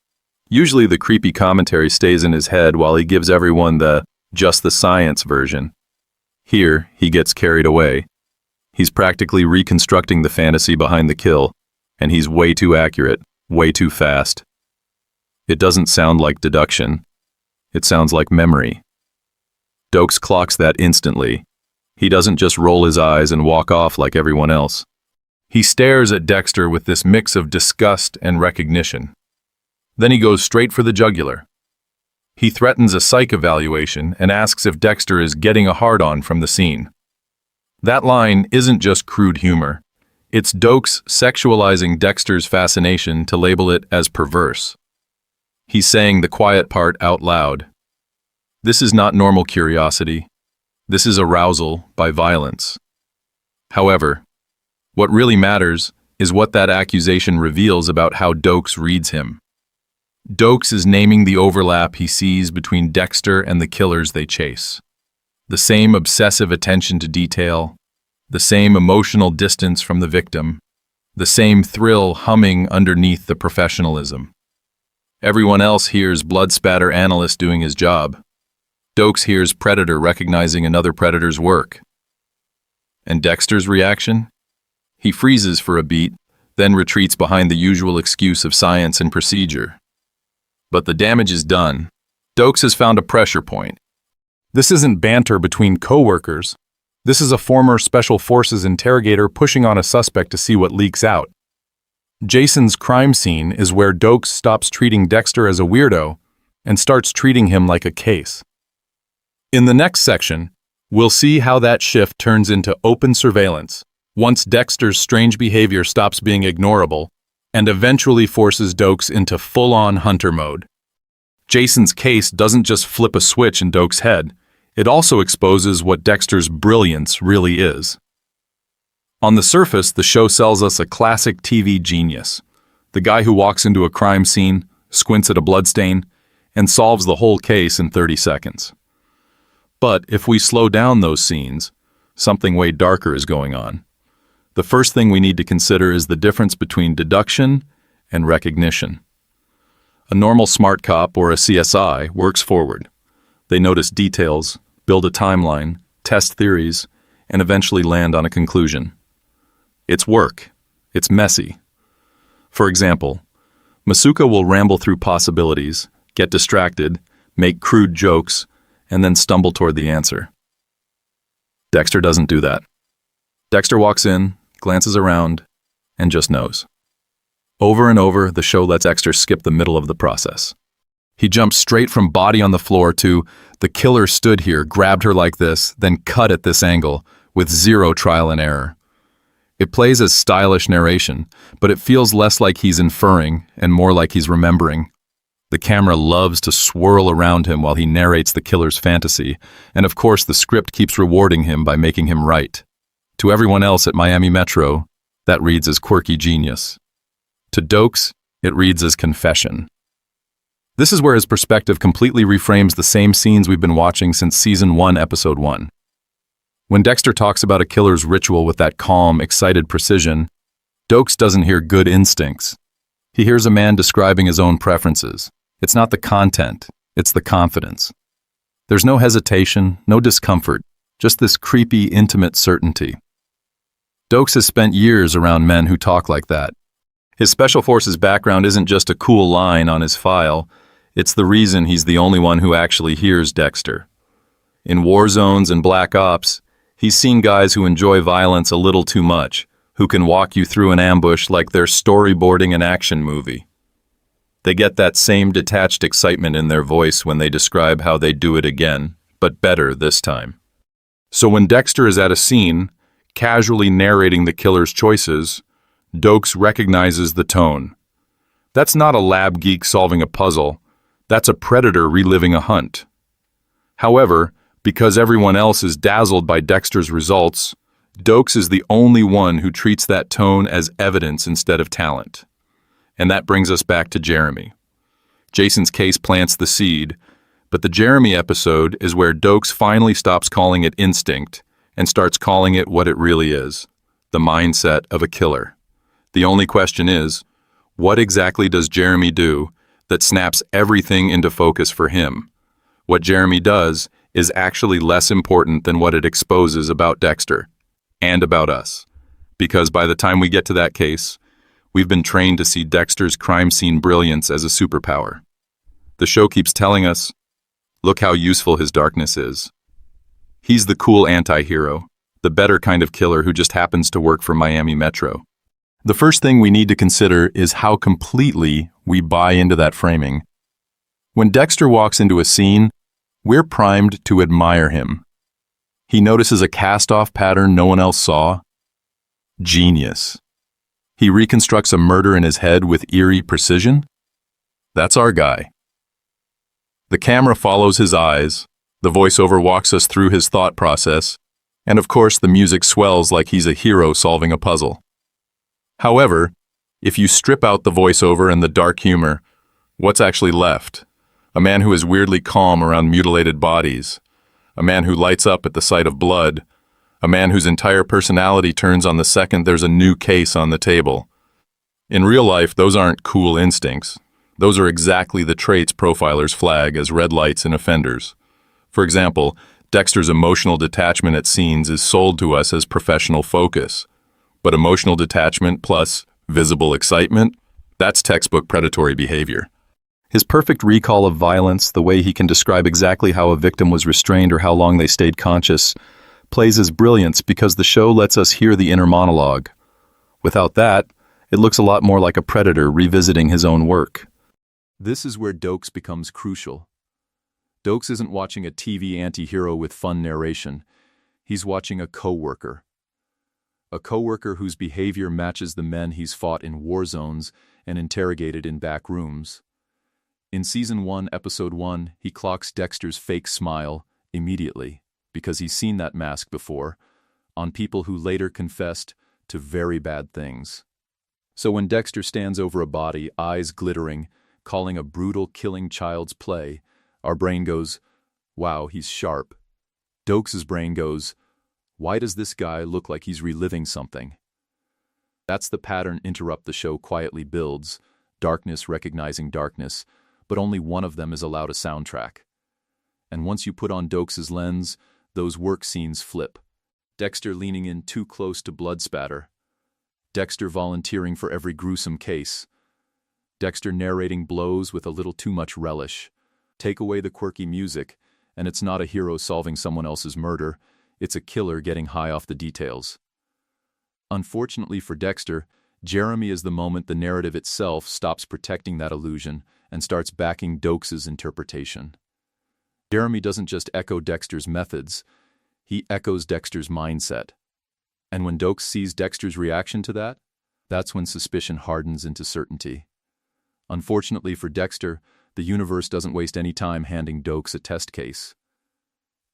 Usually the creepy commentary stays in his head while he gives everyone the just the science version. Here, he gets carried away. He's practically reconstructing the fantasy behind the kill, and he's way too accurate, way too fast. It doesn't sound like deduction. It sounds like memory. Doakes clocks that instantly. He doesn't just roll his eyes and walk off like everyone else. He stares at Dexter with this mix of disgust and recognition. Then he goes straight for the jugular. He threatens a psych evaluation and asks if Dexter is getting a hard-on from the scene. That line isn't just crude humor. It's Doakes sexualizing Dexter's fascination to label it as perverse. He's saying the quiet part out loud. This is not normal curiosity. This is arousal by violence. However, what really matters is what that accusation reveals about how Doakes reads him. Doakes is naming the overlap he sees between Dexter and the killers they chase. The same obsessive attention to detail, the same emotional distance from the victim, the same thrill humming underneath the professionalism. Everyone else hears blood spatter analyst doing his job. Doakes hears predator recognizing another predator's work. And Dexter's reaction? He freezes for a beat, then retreats behind the usual excuse of science and procedure. But the damage is done. Doakes has found a pressure point. This isn't banter between co-workers. This is a former Special Forces interrogator pushing on a suspect to see what leaks out. Jason's crime scene is where Doakes stops treating Dexter as a weirdo and starts treating him like a case. In the next section, we'll see how that shift turns into open surveillance once Dexter's strange behavior stops being ignorable and eventually forces Doakes into full-on hunter mode. Jason's case doesn't just flip a switch in Doakes' head, it also exposes what Dexter's brilliance really is. On the surface, the show sells us a classic TV genius, the guy who walks into a crime scene, squints at a bloodstain, and solves the whole case in 30 seconds. But if we slow down those scenes, something way darker is going on. The first thing we need to consider is the difference between deduction and recognition. A normal smart cop or a CSI works forward. They notice details, build a timeline, test theories, and eventually land on a conclusion. It's work. It's messy. For example, Masuka will ramble through possibilities, get distracted, make crude jokes, and then stumble toward the answer. Dexter doesn't do that. Dexter walks in, glances around, and just knows. Over and over, the show lets Dexter skip the middle of the process. He jumps straight from body on the floor to the killer stood here, grabbed her like this, then cut at this angle, with zero trial and error. It plays as stylish narration, but it feels less like he's inferring and more like he's remembering. The camera loves to swirl around him while he narrates the killer's fantasy, and of course the script keeps rewarding him by making him right. To everyone else at Miami Metro, that reads as quirky genius. To Doakes, it reads as confession. This is where his perspective completely reframes the same scenes we've been watching since Season 1, Episode 1. When Dexter talks about a killer's ritual with that calm, excited precision, Doakes doesn't hear good instincts. He hears a man describing his own preferences. It's not the content, it's the confidence. There's no hesitation, no discomfort, just this creepy, intimate certainty. Doakes has spent years around men who talk like that. His Special Forces background isn't just a cool line on his file, it's the reason he's the only one who actually hears Dexter. In war zones and black ops, he's seen guys who enjoy violence a little too much, who can walk you through an ambush like they're storyboarding an action movie. They get that same detached excitement in their voice when they describe how they do it again, but better this time. So when Dexter is at a scene, casually narrating the killer's choices, Doakes recognizes the tone. That's not a lab geek solving a puzzle, that's a predator reliving a hunt. However, because everyone else is dazzled by Dexter's results, Doakes is the only one who treats that tone as evidence instead of talent. And that brings us back to Jeremy. Jason's case plants the seed, but the Jeremy episode is where Doakes finally stops calling it instinct and starts calling it what it really is, the mindset of a killer. The only question is, what exactly does Jeremy do that snaps everything into focus for him? What Jeremy does is actually less important than what it exposes about Dexter and about us, because by the time we get to that case, we've been trained to see Dexter's crime scene brilliance as a superpower. The show keeps telling us, look how useful his darkness is. He's the cool anti-hero, the better kind of killer who just happens to work for Miami Metro. The first thing we need to consider is how completely we buy into that framing. When Dexter walks into a scene, we're primed to admire him. He notices a cast-off pattern no one else saw. Genius. He reconstructs a murder in his head with eerie precision. That's our guy. The camera follows his eyes, the voiceover walks us through his thought process, and of course the music swells like he's a hero solving a puzzle. However, if you strip out the voiceover and the dark humor, what's actually left? A man who is weirdly calm around mutilated bodies, a man who lights up at the sight of blood, a man whose entire personality turns on the second there's a new case on the table. In real life, those aren't cool instincts. Those are exactly the traits profilers flag as red lights in offenders. For example, Dexter's emotional detachment at scenes is sold to us as professional focus. But emotional detachment plus visible excitement, that's textbook predatory behavior. His perfect recall of violence, the way he can describe exactly how a victim was restrained or how long they stayed conscious, plays as brilliance because the show lets us hear the inner monologue. Without that, it looks a lot more like a predator revisiting his own work. This is where Doakes becomes crucial. Doakes isn't watching a TV anti-hero with fun narration. He's watching a coworker. A coworker whose behavior matches the men he's fought in war zones and interrogated in back rooms. In Season 1, Episode 1, he clocks Dexter's fake smile immediately, because he's seen that mask before, on people who later confessed to very bad things. So when Dexter stands over a body, eyes glittering, calling a brutal killing child's play, our brain goes, wow, he's sharp. Doakes' brain goes, why does this guy look like he's reliving something? That's the pattern interrupt the show quietly builds, darkness recognizing darkness, but only one of them is allowed a soundtrack. And once you put on Doakes' lens, those work scenes flip. Dexter leaning in too close to blood spatter. Dexter volunteering for every gruesome case. Dexter narrating blows with a little too much relish. Take away the quirky music, and it's not a hero solving someone else's murder, it's a killer getting high off the details. Unfortunately for Dexter, Jeremy is the moment the narrative itself stops protecting that illusion and starts backing Doakes' interpretation. Jeremy doesn't just echo Dexter's methods, he echoes Dexter's mindset. And when Doakes sees Dexter's reaction to that, that's when suspicion hardens into certainty. Unfortunately for Dexter, the universe doesn't waste any time handing Doakes a test case.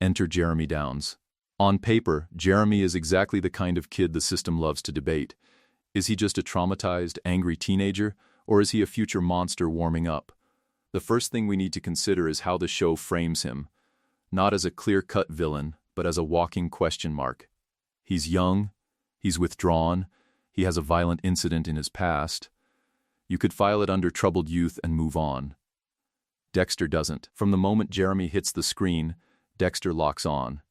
Enter Jeremy Downs, On paper, Jeremy is exactly the kind of kid the system loves to debate. Is he just a traumatized, angry teenager, or is he a future monster warming up? The first thing we need to consider is how the show frames him, not as a clear-cut villain, but as a walking question mark. He's young, he's withdrawn, he has a violent incident in his past. You could file it under troubled youth and move on. Dexter doesn't. From the moment Jeremy hits the screen, Dexter locks on.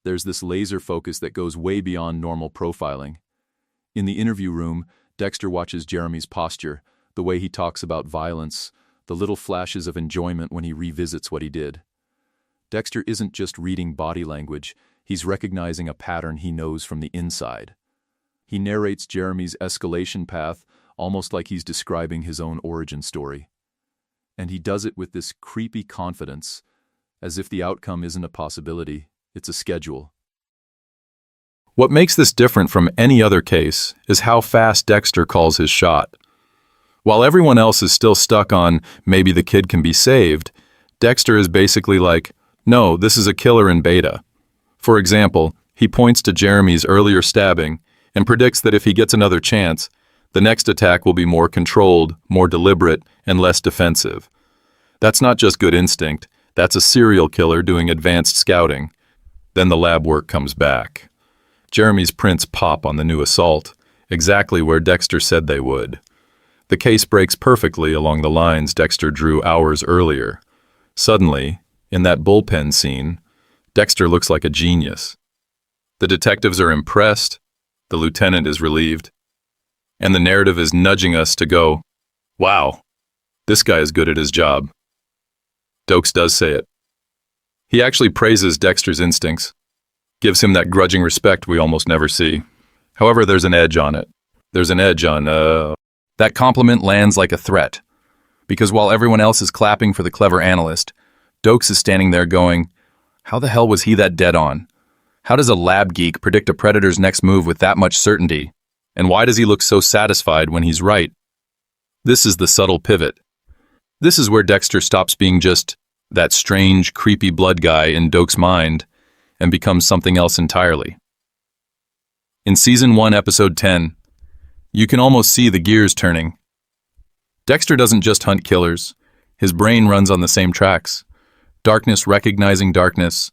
There's this laser focus that goes way beyond normal profiling. In the interview room, Dexter watches Jeremy's posture, the way he talks about violence, the little flashes of enjoyment when he revisits what he did. Dexter isn't just reading body language, he's recognizing a pattern he knows from the inside. He narrates Jeremy's escalation path almost like he's describing his own origin story. And he does it with this creepy confidence, as if the outcome isn't a possibility, it's a schedule. What makes this different from any other case is how fast Dexter calls his shot. While everyone else is still stuck on maybe the kid can be saved, Dexter is basically like, no, this is a killer in beta. For example, he points to Jeremy's earlier stabbing and predicts that if he gets another chance, the next attack will be more controlled, more deliberate, and less defensive. That's not just good instinct, that's a serial killer doing advanced scouting. Then the lab work comes back. Jeremy's prints pop on the new assault, exactly where Dexter said they would. The case breaks perfectly along the lines Dexter drew hours earlier. Suddenly, in that bullpen scene, Dexter looks like a genius. The detectives are impressed, the lieutenant is relieved, and the narrative is nudging us to go, wow, this guy is good at his job. Doakes does say it. He actually praises Dexter's instincts, gives him that grudging respect we almost never see. However, there's an edge on it. That compliment lands like a threat, because while everyone else is clapping for the clever analyst, Doakes is standing there going, how the hell was he that dead on? How does a lab geek predict a predator's next move with that much certainty? And why does he look so satisfied when he's right? This is the subtle pivot. This is where Dexter stops being just that strange, creepy blood guy in Doakes' mind and becomes something else entirely. In Season 1, Episode 10, you can almost see the gears turning. Dexter doesn't just hunt killers. His brain runs on the same tracks. Darkness recognizing darkness,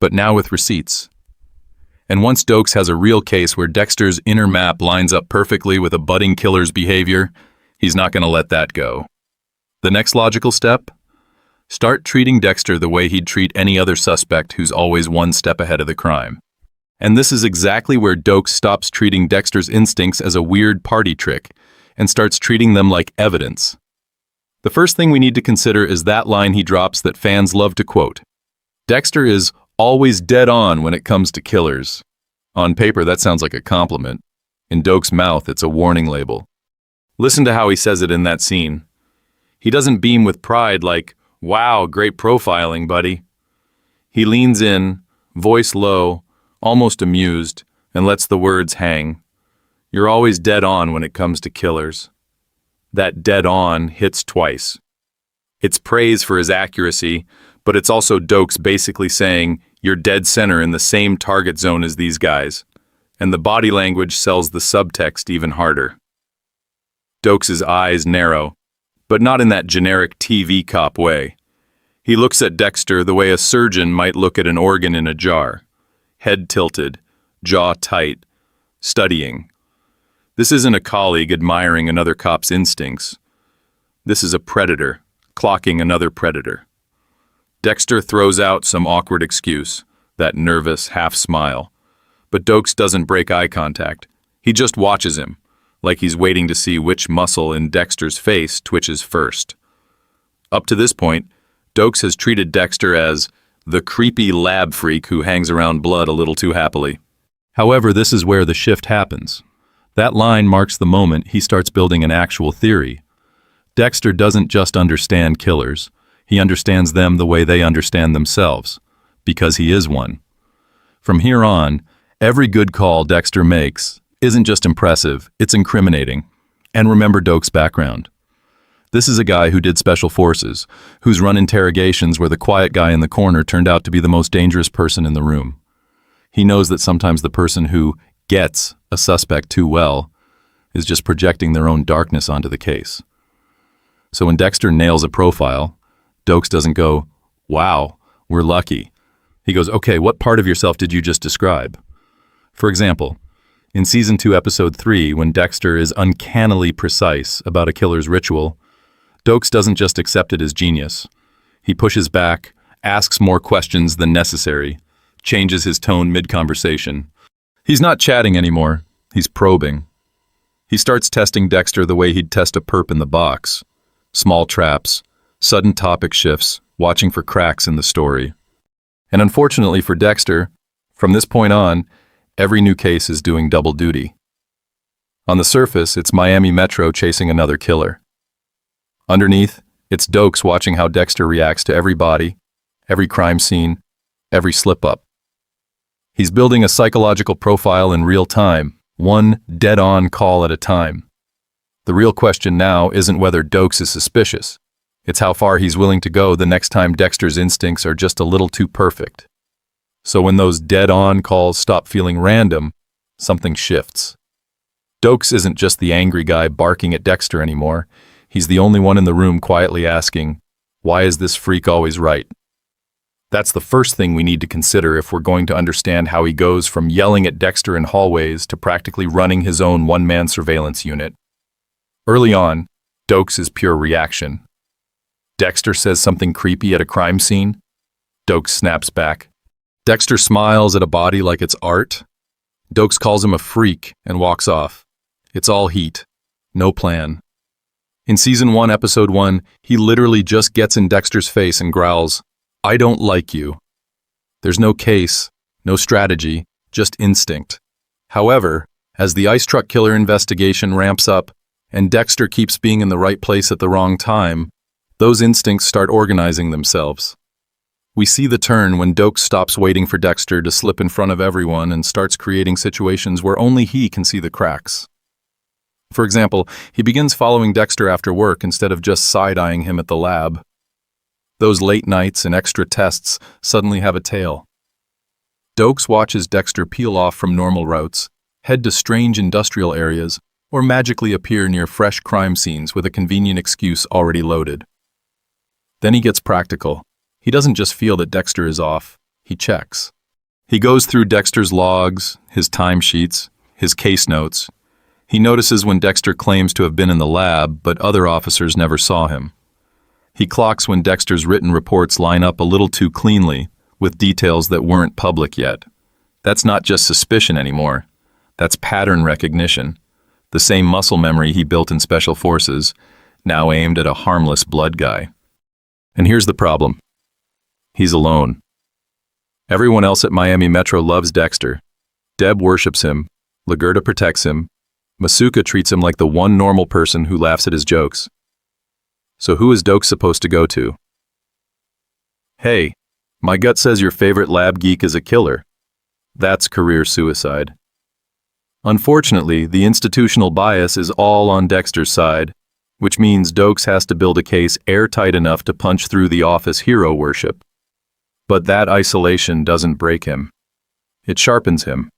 but now with receipts. And once Doakes has a real case where Dexter's inner map lines up perfectly with a budding killer's behavior, he's not going to let that go. The next logical step? Start treating Dexter the way he'd treat any other suspect who's always one step ahead of the crime. And this is exactly where Doakes stops treating Dexter's instincts as a weird party trick and starts treating them like evidence. The first thing we need to consider is that line he drops that fans love to quote. Dexter is always dead on when it comes to killers. On paper, that sounds like a compliment. In Doakes' mouth, it's a warning label. Listen to how he says it in that scene. He doesn't beam with pride like, wow, great profiling, buddy. He leans in, voice low, almost amused, and lets the words hang. You're always dead on when it comes to killers. That dead on hits twice. It's praise for his accuracy, but it's also Doakes basically saying, you're dead center in the same target zone as these guys. And the body language sells the subtext even harder. Doakes' eyes narrow, but not in that generic TV cop way. He looks at Dexter the way a surgeon might look at an organ in a jar. Head tilted, jaw tight, studying. This isn't a colleague admiring another cop's instincts. This is a predator, clocking another predator. Dexter throws out some awkward excuse, that nervous half-smile. But Doakes doesn't break eye contact. He just watches him, like he's waiting to see which muscle in Dexter's face twitches first. Up to this point, Doakes has treated Dexter as the creepy lab freak who hangs around blood a little too happily. However, this is where the shift happens. That line marks the moment he starts building an actual theory. Dexter doesn't just understand killers. He understands them the way they understand themselves, because he is one. From here on, every good call Dexter makes isn't just impressive, it's incriminating. And remember Doakes' background. This is a guy who did special forces, who's run interrogations where the quiet guy in the corner turned out to be the most dangerous person in the room. He knows that sometimes the person who gets a suspect too well is just projecting their own darkness onto the case. So when Dexter nails a profile, Doakes doesn't go, "Wow, we're lucky." He goes, "Okay, what part of yourself did you just describe?" For example, in Season 2, Episode 3, when Dexter is uncannily precise about a killer's ritual, Doakes doesn't just accept it as genius. He pushes back, asks more questions than necessary, changes his tone mid-conversation. He's not chatting anymore, he's probing. He starts testing Dexter the way he'd test a perp in the box. Small traps, sudden topic shifts, watching for cracks in the story. And unfortunately for Dexter, from this point on, every new case is doing double duty. On the surface, it's Miami Metro chasing another killer. Underneath, it's Doakes watching how Dexter reacts to every body, every crime scene, every slip-up. He's building a psychological profile in real time, one dead-on call at a time. The real question now isn't whether Doakes is suspicious. It's how far he's willing to go the next time Dexter's instincts are just a little too perfect. So when those dead-on calls stop feeling random, something shifts. Doakes isn't just the angry guy barking at Dexter anymore. He's the only one in the room quietly asking, "Why is this freak always right?" That's the first thing we need to consider if we're going to understand how he goes from yelling at Dexter in hallways to practically running his own one-man surveillance unit. Early on, Doakes is pure reaction. Dexter says something creepy at a crime scene. Doakes snaps back. Dexter smiles at a body like it's art. Doakes calls him a freak and walks off. It's all heat. No plan. In Season 1, Episode 1, he literally just gets in Dexter's face and growls, "I don't like you." There's no case, no strategy, just instinct. However, as the ice truck killer investigation ramps up and Dexter keeps being in the right place at the wrong time, those instincts start organizing themselves. We see the turn when Doakes stops waiting for Dexter to slip in front of everyone and starts creating situations where only he can see the cracks. For example, he begins following Dexter after work instead of just side-eyeing him at the lab. Those late nights and extra tests suddenly have a tail. Doakes watches Dexter peel off from normal routes, head to strange industrial areas, or magically appear near fresh crime scenes with a convenient excuse already loaded. Then he gets practical. He doesn't just feel that Dexter is off, he checks. He goes through Dexter's logs, his timesheets, his case notes. He notices when Dexter claims to have been in the lab, but other officers never saw him. He clocks when Dexter's written reports line up a little too cleanly, with details that weren't public yet. That's not just suspicion anymore. That's pattern recognition. The same muscle memory he built in Special Forces, now aimed at a harmless blood guy. And here's the problem. He's alone. Everyone else at Miami Metro loves Dexter. Deb worships him. Lagerta protects him. Masuka treats him like the one normal person who laughs at his jokes. So who is Doakes supposed to go to? Hey, my gut says your favorite lab geek is a killer. That's career suicide. Unfortunately, the institutional bias is all on Dexter's side, which means Doakes has to build a case airtight enough to punch through the office hero worship. But that isolation doesn't break him. It sharpens him.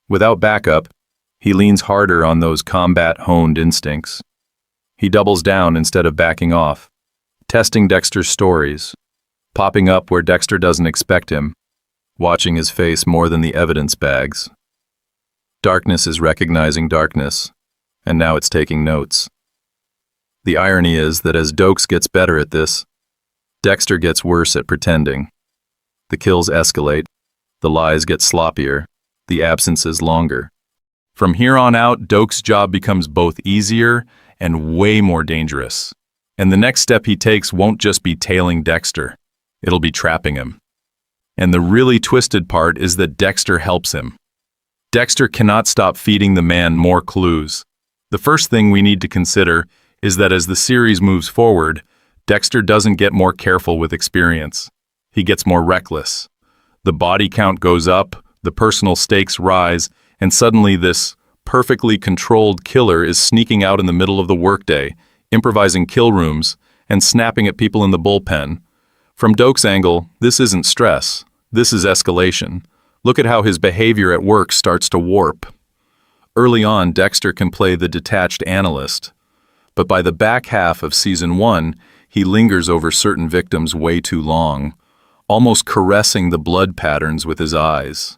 Without backup, he leans harder on those combat-honed instincts. He doubles down instead of backing off, testing Dexter's stories, popping up where Dexter doesn't expect him, watching his face more than the evidence bags. Darkness is recognizing darkness, and now it's taking notes. The irony is that as Doakes gets better at this, Dexter gets worse at pretending. The kills escalate, the lies get sloppier, the absences longer. From here on out, Doakes' job becomes both easier and way more dangerous. And the next step he takes won't just be tailing Dexter, it'll be trapping him. And the really twisted part is that Dexter helps him. Dexter cannot stop feeding the man more clues. The first thing we need to consider is that as the series moves forward, Dexter doesn't get more careful with experience. He gets more reckless. The body count goes up, the personal stakes rise, and suddenly this perfectly controlled killer is sneaking out in the middle of the workday, improvising kill rooms, and snapping at people in the bullpen. From Doakes' angle, this isn't stress. This is escalation. Look at how his behavior at work starts to warp. Early on, Dexter can play the detached analyst, but by the back half of season 1, he lingers over certain victims way too long, almost caressing the blood patterns with his eyes.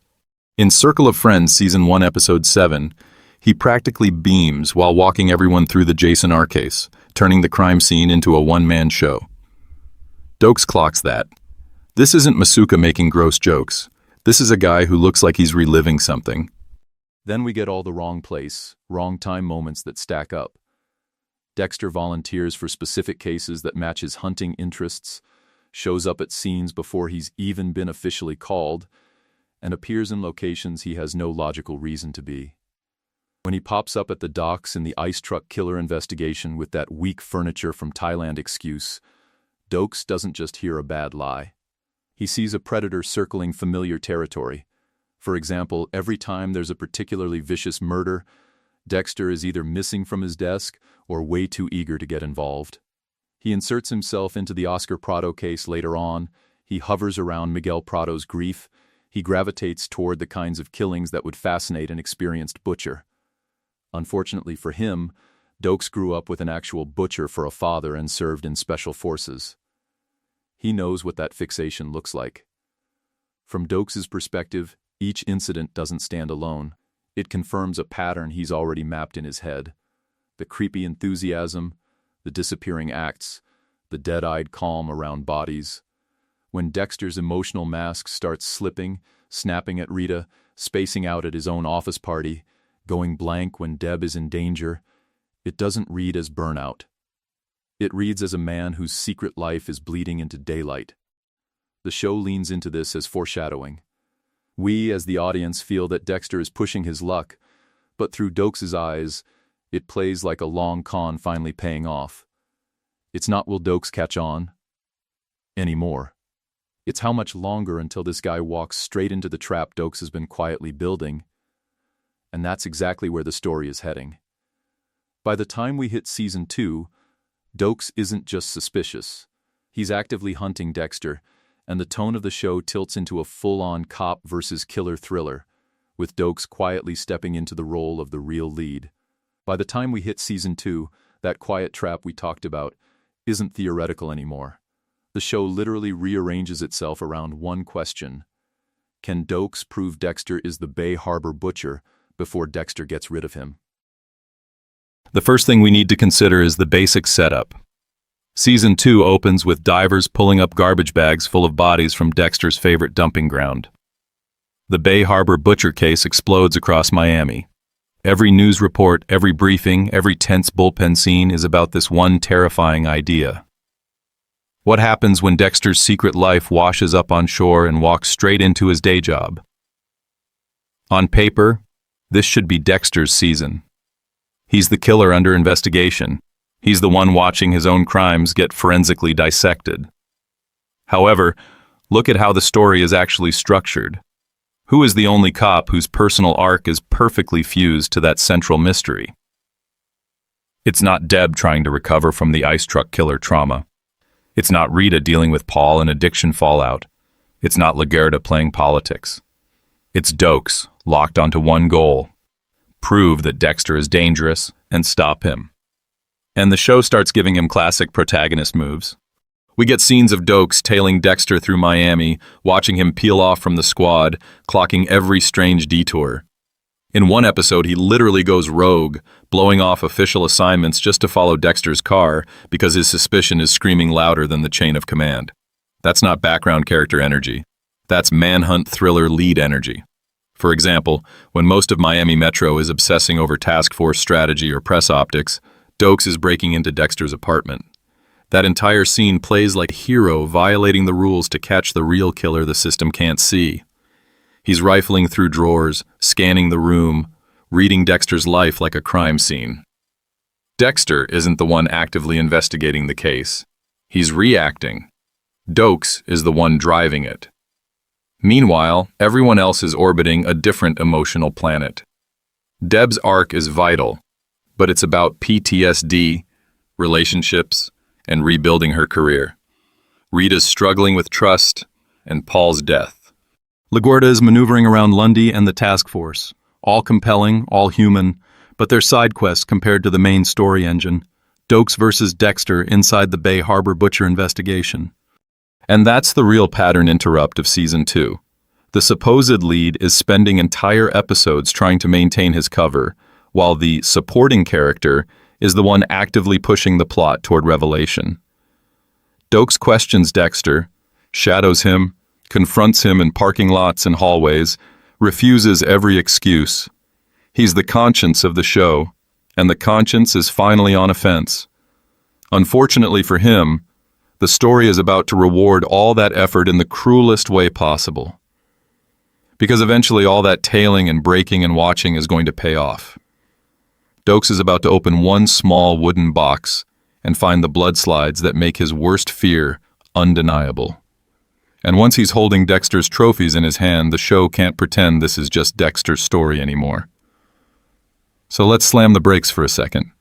In Circle of Friends season 1 episode 7, he practically beams while walking everyone through the Jason R case, turning the crime scene into a one-man show. Doakes clocks that. This isn't Masuka making gross jokes. This is a guy who looks like he's reliving something. Then we get all the wrong place, wrong time moments that stack up. Dexter volunteers for specific cases that match his hunting interests, shows up at scenes before he's even been officially called, and appears in locations he has no logical reason to be. When he pops up at the docks in the ice truck killer investigation with that weak furniture from Thailand excuse, Doakes doesn't just hear a bad lie. He sees a predator circling familiar territory. For example, every time there's a particularly vicious murder, Dexter is either missing from his desk or way too eager to get involved. He inserts himself into the Oscar Prado case later on. He hovers around Miguel Prado's grief. He gravitates toward the kinds of killings that would fascinate an experienced butcher. Unfortunately for him, Doakes grew up with an actual butcher for a father and served in special forces. He knows what that fixation looks like. From Doakes' perspective, each incident doesn't stand alone. It confirms a pattern he's already mapped in his head. The creepy enthusiasm, the disappearing acts, the dead-eyed calm around bodies. When Dexter's emotional mask starts slipping, snapping at Rita, spacing out at his own office party, going blank when Deb is in danger, it doesn't read as burnout. It reads as a man whose secret life is bleeding into daylight. The show leans into this as foreshadowing. We, as the audience, feel that Dexter is pushing his luck, but through Doakes' eyes, it plays like a long con finally paying off. It's not will Doakes catch on anymore. It's how much longer until this guy walks straight into the trap Doakes has been quietly building. And that's exactly where the story is heading. By the time we hit season 2, Doakes isn't just suspicious. He's actively hunting Dexter, and the tone of the show tilts into a full-on cop versus killer thriller, with Doakes quietly stepping into the role of the real lead. By the time we hit season 2, that quiet trap we talked about isn't theoretical anymore. The show literally rearranges itself around one question. Can Doakes prove Dexter is the Bay Harbor butcher before Dexter gets rid of him? The first thing we need to consider is the basic setup. Season 2 opens with divers pulling up garbage bags full of bodies from Dexter's favorite dumping ground. The Bay Harbor butcher case explodes across Miami. Every news report, every briefing, every tense bullpen scene is about this one terrifying idea. What happens when Dexter's secret life washes up on shore and walks straight into his day job? On paper, this should be Dexter's season. He's the killer under investigation. He's the one watching his own crimes get forensically dissected. However, look at how the story is actually structured. Who is the only cop whose personal arc is perfectly fused to that central mystery? It's not Deb trying to recover from the ice truck killer trauma. It's not Rita dealing with Paul and addiction fallout. It's not LaGuerta playing politics. It's Doakes, locked onto one goal: prove that Dexter is dangerous and stop him. And the show starts giving him classic protagonist moves. We get scenes of Doakes tailing Dexter through Miami, watching him peel off from the squad, clocking every strange detour. In one episode, he literally goes rogue, blowing off official assignments just to follow Dexter's car because his suspicion is screaming louder than the chain of command. That's not background character energy. That's manhunt thriller lead energy. For example, when most of Miami Metro is obsessing over task force strategy or press optics, Doakes is breaking into Dexter's apartment. That entire scene plays like a hero violating the rules to catch the real killer the system can't see. He's rifling through drawers, scanning the room, reading Dexter's life like a crime scene. Dexter isn't the one actively investigating the case. He's reacting. Doakes is the one driving it. Meanwhile, everyone else is orbiting a different emotional planet. Deb's arc is vital, but it's about PTSD, relationships, and rebuilding her career. Rita's struggling with trust, and Paul's death. LaGuardia is maneuvering around Lundy and the task force. All compelling, all human, but they're side quests compared to the main story engine. Doakes versus Dexter inside the Bay Harbor Butcher investigation. And that's the real pattern interrupt of Season 2. The supposed lead is spending entire episodes trying to maintain his cover, while the supporting character is the one actively pushing the plot toward revelation. Doakes questions Dexter, shadows him, confronts him in parking lots and hallways, refuses every excuse. He's the conscience of the show, and the conscience is finally on offense. Unfortunately for him, the story is about to reward all that effort in the cruelest way possible. Because eventually all that tailing and breaking and watching is going to pay off. Doakes is about to open one small wooden box and find the blood slides that make his worst fear undeniable. And once he's holding Dexter's trophies in his hand, the show can't pretend this is just Dexter's story anymore. So let's slam the brakes for a second.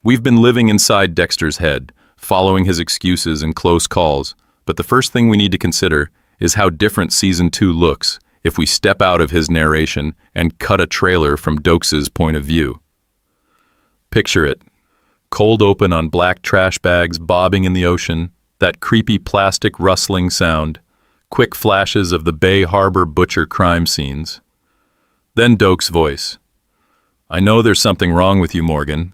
We've been living inside Dexter's head, following his excuses and close calls, but the first thing we need to consider is how different Season 2 looks if we step out of his narration and cut a trailer from Doakes' point of view. Picture it. Cold open on black trash bags bobbing in the ocean, that creepy plastic rustling sound, quick flashes of the Bay Harbor Butcher crime scenes. Then Doakes' voice. "I know there's something wrong with you, Morgan."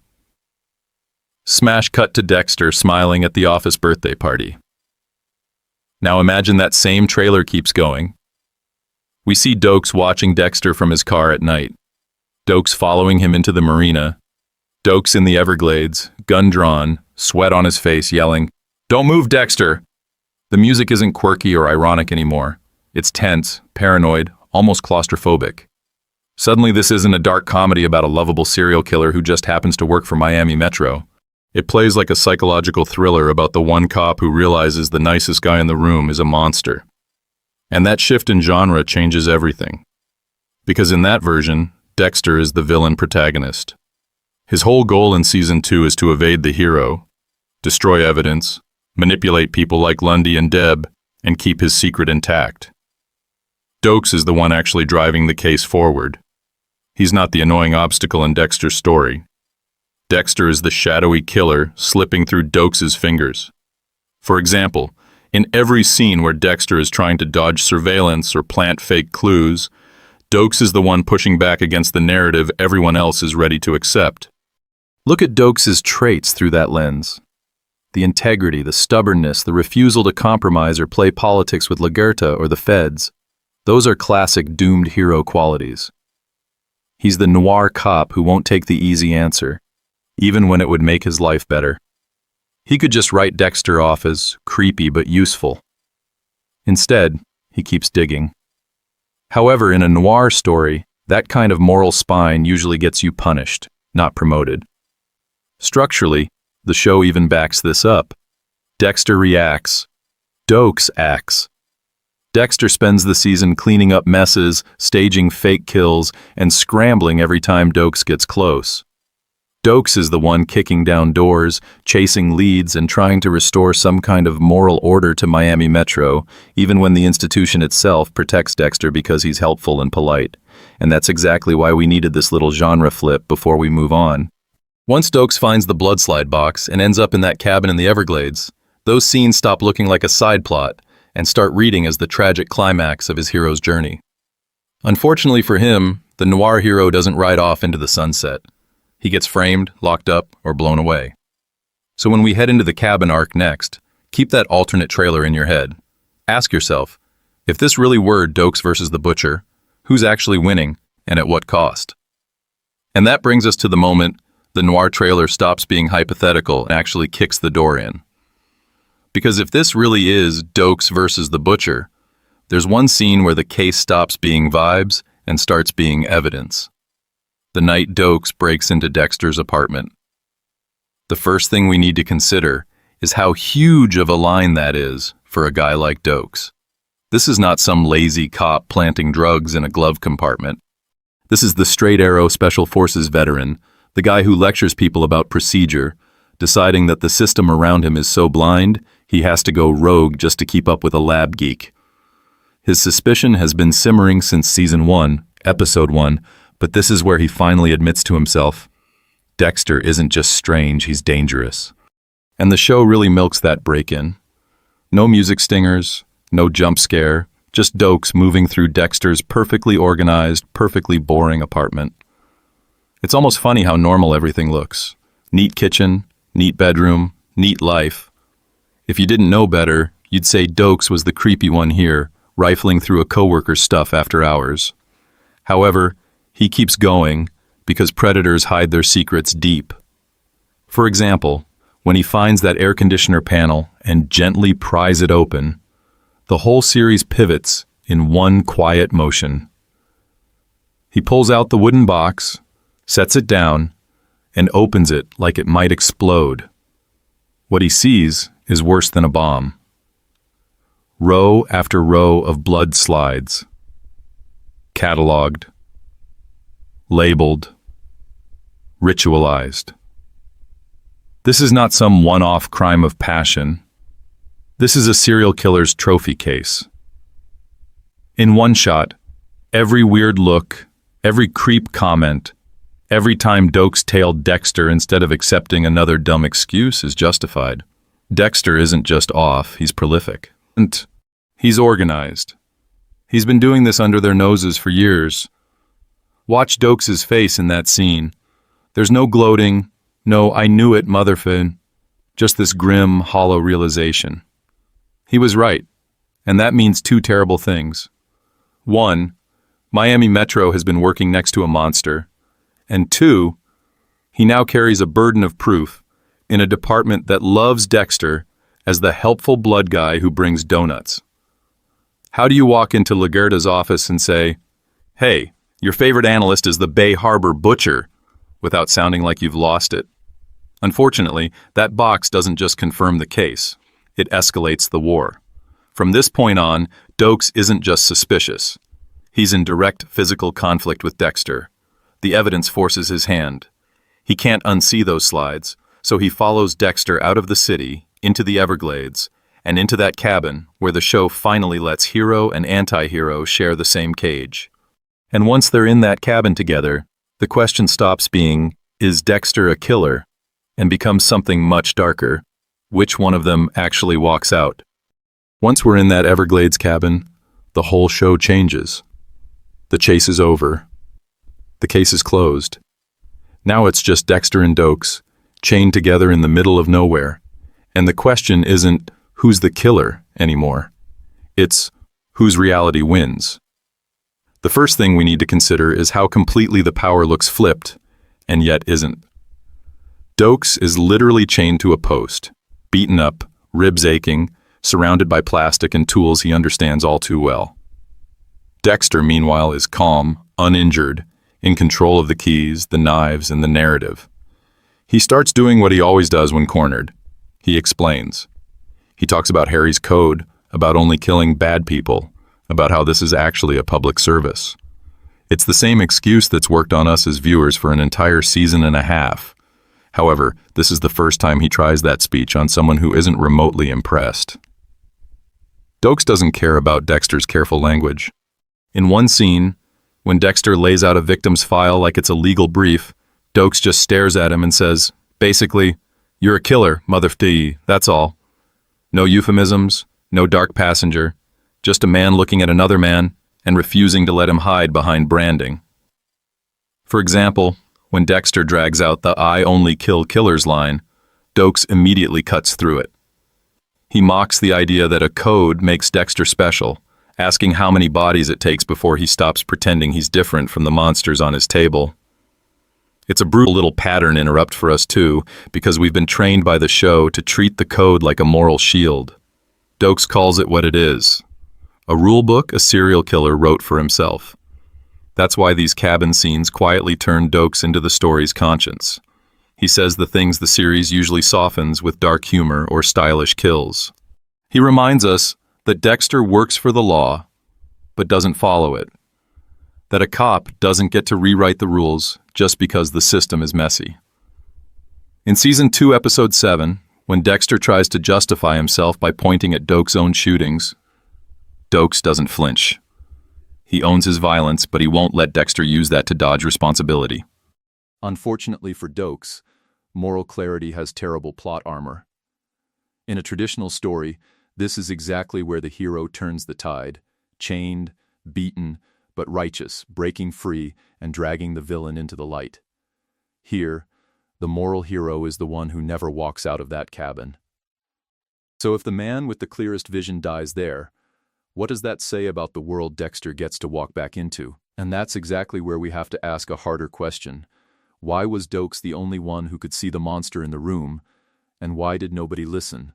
Smash cut to Dexter smiling at the office birthday party. Now imagine that same trailer keeps going. We see Doakes watching Dexter from his car at night. Doakes following him into the marina. Doakes in the Everglades, gun drawn, sweat on his face, yelling, "Don't move, Dexter!" The music isn't quirky or ironic anymore. It's tense, paranoid, almost claustrophobic. Suddenly this isn't a dark comedy about a lovable serial killer who just happens to work for Miami Metro. It plays like a psychological thriller about the one cop who realizes the nicest guy in the room is a monster. And that shift in genre changes everything. Because in that version, Dexter is the villain protagonist. His whole goal in Season 2 is to evade the hero, destroy evidence, manipulate people like Lundy and Deb, and keep his secret intact. Doakes is the one actually driving the case forward. He's not the annoying obstacle in Dexter's story. Dexter is the shadowy killer slipping through Doakes' fingers. For example, in every scene where Dexter is trying to dodge surveillance or plant fake clues, Doakes is the one pushing back against the narrative everyone else is ready to accept. Look at Doakes' traits through that lens. The integrity, the stubbornness, the refusal to compromise or play politics with LaGuardia or the feds. Those are classic doomed hero qualities. He's the noir cop who won't take the easy answer, even when it would make his life better. He could just write Dexter off as creepy but useful. Instead, he keeps digging. However, in a noir story, that kind of moral spine usually gets you punished, not promoted. Structurally, the show even backs this up. Dexter reacts. Doakes acts. Dexter spends the season cleaning up messes, staging fake kills, and scrambling every time Doakes gets close. Doakes is the one kicking down doors, chasing leads, and trying to restore some kind of moral order to Miami Metro, even when the institution itself protects Dexter because he's helpful and polite. And that's exactly why we needed this little genre flip before we move on. Once Doakes finds the bloodslide box and ends up in that cabin in the Everglades, those scenes stop looking like a side plot and start reading as the tragic climax of his hero's journey. Unfortunately for him, the noir hero doesn't ride off into the sunset. He gets framed, locked up, or blown away. So when we head into the cabin arc next, keep that alternate trailer in your head. Ask yourself, if this really were Doakes versus the Butcher, who's actually winning and at what cost? And that brings us to the moment the noir trailer stops being hypothetical and actually kicks the door in. Because if this really is Doakes versus the Butcher, there's one scene where the case stops being vibes and starts being evidence. The night Doakes breaks into Dexter's apartment. The first thing we need to consider is how huge of a line that is for a guy like Doakes. This is not some lazy cop planting drugs in a glove compartment. This is the straight arrow Special Forces veteran, the guy who lectures people about procedure, deciding that the system around him is so blind, he has to go rogue just to keep up with a lab geek. His suspicion has been simmering since Season 1, Episode 1, but this is where he finally admits to himself, Dexter isn't just strange, he's dangerous. And the show really milks that break-in. No music stingers, no jump scare, just Doakes moving through Dexter's perfectly organized, perfectly boring apartment. It's almost funny how normal everything looks. Neat kitchen, neat bedroom, neat life. If you didn't know better, you'd say Doakes was the creepy one here, rifling through a coworker's stuff after hours. However, he keeps going because predators hide their secrets deep. For example, when he finds that air conditioner panel and gently pries it open, the whole series pivots in one quiet motion. He pulls out the wooden box, sets it down, and opens it like it might explode. What he sees is worse than a bomb. Row after row of blood slides. Cataloged. Labeled. Ritualized. This is not some one-off crime of passion. This is a serial killer's trophy case. In one shot, every weird look, every creep comment, every time Doakes tailed Dexter instead of accepting another dumb excuse is justified. Dexter isn't just off, he's prolific. And he's organized. He's been doing this under their noses for years. Watch Doakes' face in that scene. There's no gloating, no I knew it motherfin, just this grim, hollow realization. He was right, and that means two terrible things. One, Miami Metro has been working next to a monster. And two, he now carries a burden of proof in a department that loves Dexter as the helpful blood guy who brings donuts. How do you walk into Lagerda's office and say, hey, your favorite analyst is the Bay Harbor Butcher, without sounding like you've lost it? Unfortunately, that box doesn't just confirm the case, it escalates the war. From this point on, Doakes isn't just suspicious. He's in direct physical conflict with Dexter. The evidence forces his hand. He can't unsee those slides, so he follows Dexter out of the city, into the Everglades, and into that cabin where the show finally lets hero and anti-hero share the same cage. And once they're in that cabin together, the question stops being, is Dexter a killer? And becomes something much darker. Which one of them actually walks out? Once we're in that Everglades cabin, the whole show changes. The chase is over. The case is closed. Now it's just Dexter and Doakes, chained together in the middle of nowhere. And the question isn't, who's the killer anymore? It's, whose reality wins? The first thing we need to consider is how completely the power looks flipped, and yet isn't. Doakes is literally chained to a post, beaten up, ribs aching, surrounded by plastic and tools he understands all too well. Dexter, meanwhile, is calm, uninjured, in control of the keys, the knives, and the narrative. He starts doing what he always does when cornered. He explains. He talks about Harry's code, about only killing bad people, about how this is actually a public service. It's the same excuse that's worked on us as viewers for an entire season and a half. However, this is the first time he tries that speech on someone who isn't remotely impressed. Doakes doesn't care about Dexter's careful language. In one scene, when Dexter lays out a victim's file like it's a legal brief, Doakes just stares at him and says, basically, you're a killer, mother-f***, that's all. No euphemisms, no dark passenger, just a man looking at another man and refusing to let him hide behind branding. For example, when Dexter drags out the I only kill killers line, Doakes immediately cuts through it. He mocks the idea that a code makes Dexter special, asking how many bodies it takes before he stops pretending he's different from the monsters on his table. It's a brutal little pattern interrupt for us too, because we've been trained by the show to treat the code like a moral shield. Doakes calls it what it is. A rule book a serial killer wrote for himself. That's why these cabin scenes quietly turn Doakes into the story's conscience. He says the things the series usually softens with dark humor or stylish kills. He reminds us that Dexter works for the law, but doesn't follow it. That a cop doesn't get to rewrite the rules just because the system is messy. In Season 2, Episode 7, when Dexter tries to justify himself by pointing at Doakes' own shootings, Doakes doesn't flinch. He owns his violence, but he won't let Dexter use that to dodge responsibility. Unfortunately for Doakes, moral clarity has terrible plot armor. In a traditional story, this is exactly where the hero turns the tide, chained, beaten, but righteous, breaking free and dragging the villain into the light. Here, the moral hero is the one who never walks out of that cabin. So if the man with the clearest vision dies there, what does that say about the world Dexter gets to walk back into? And that's exactly where we have to ask a harder question. Why was Doakes the only one who could see the monster in the room, and why did nobody listen?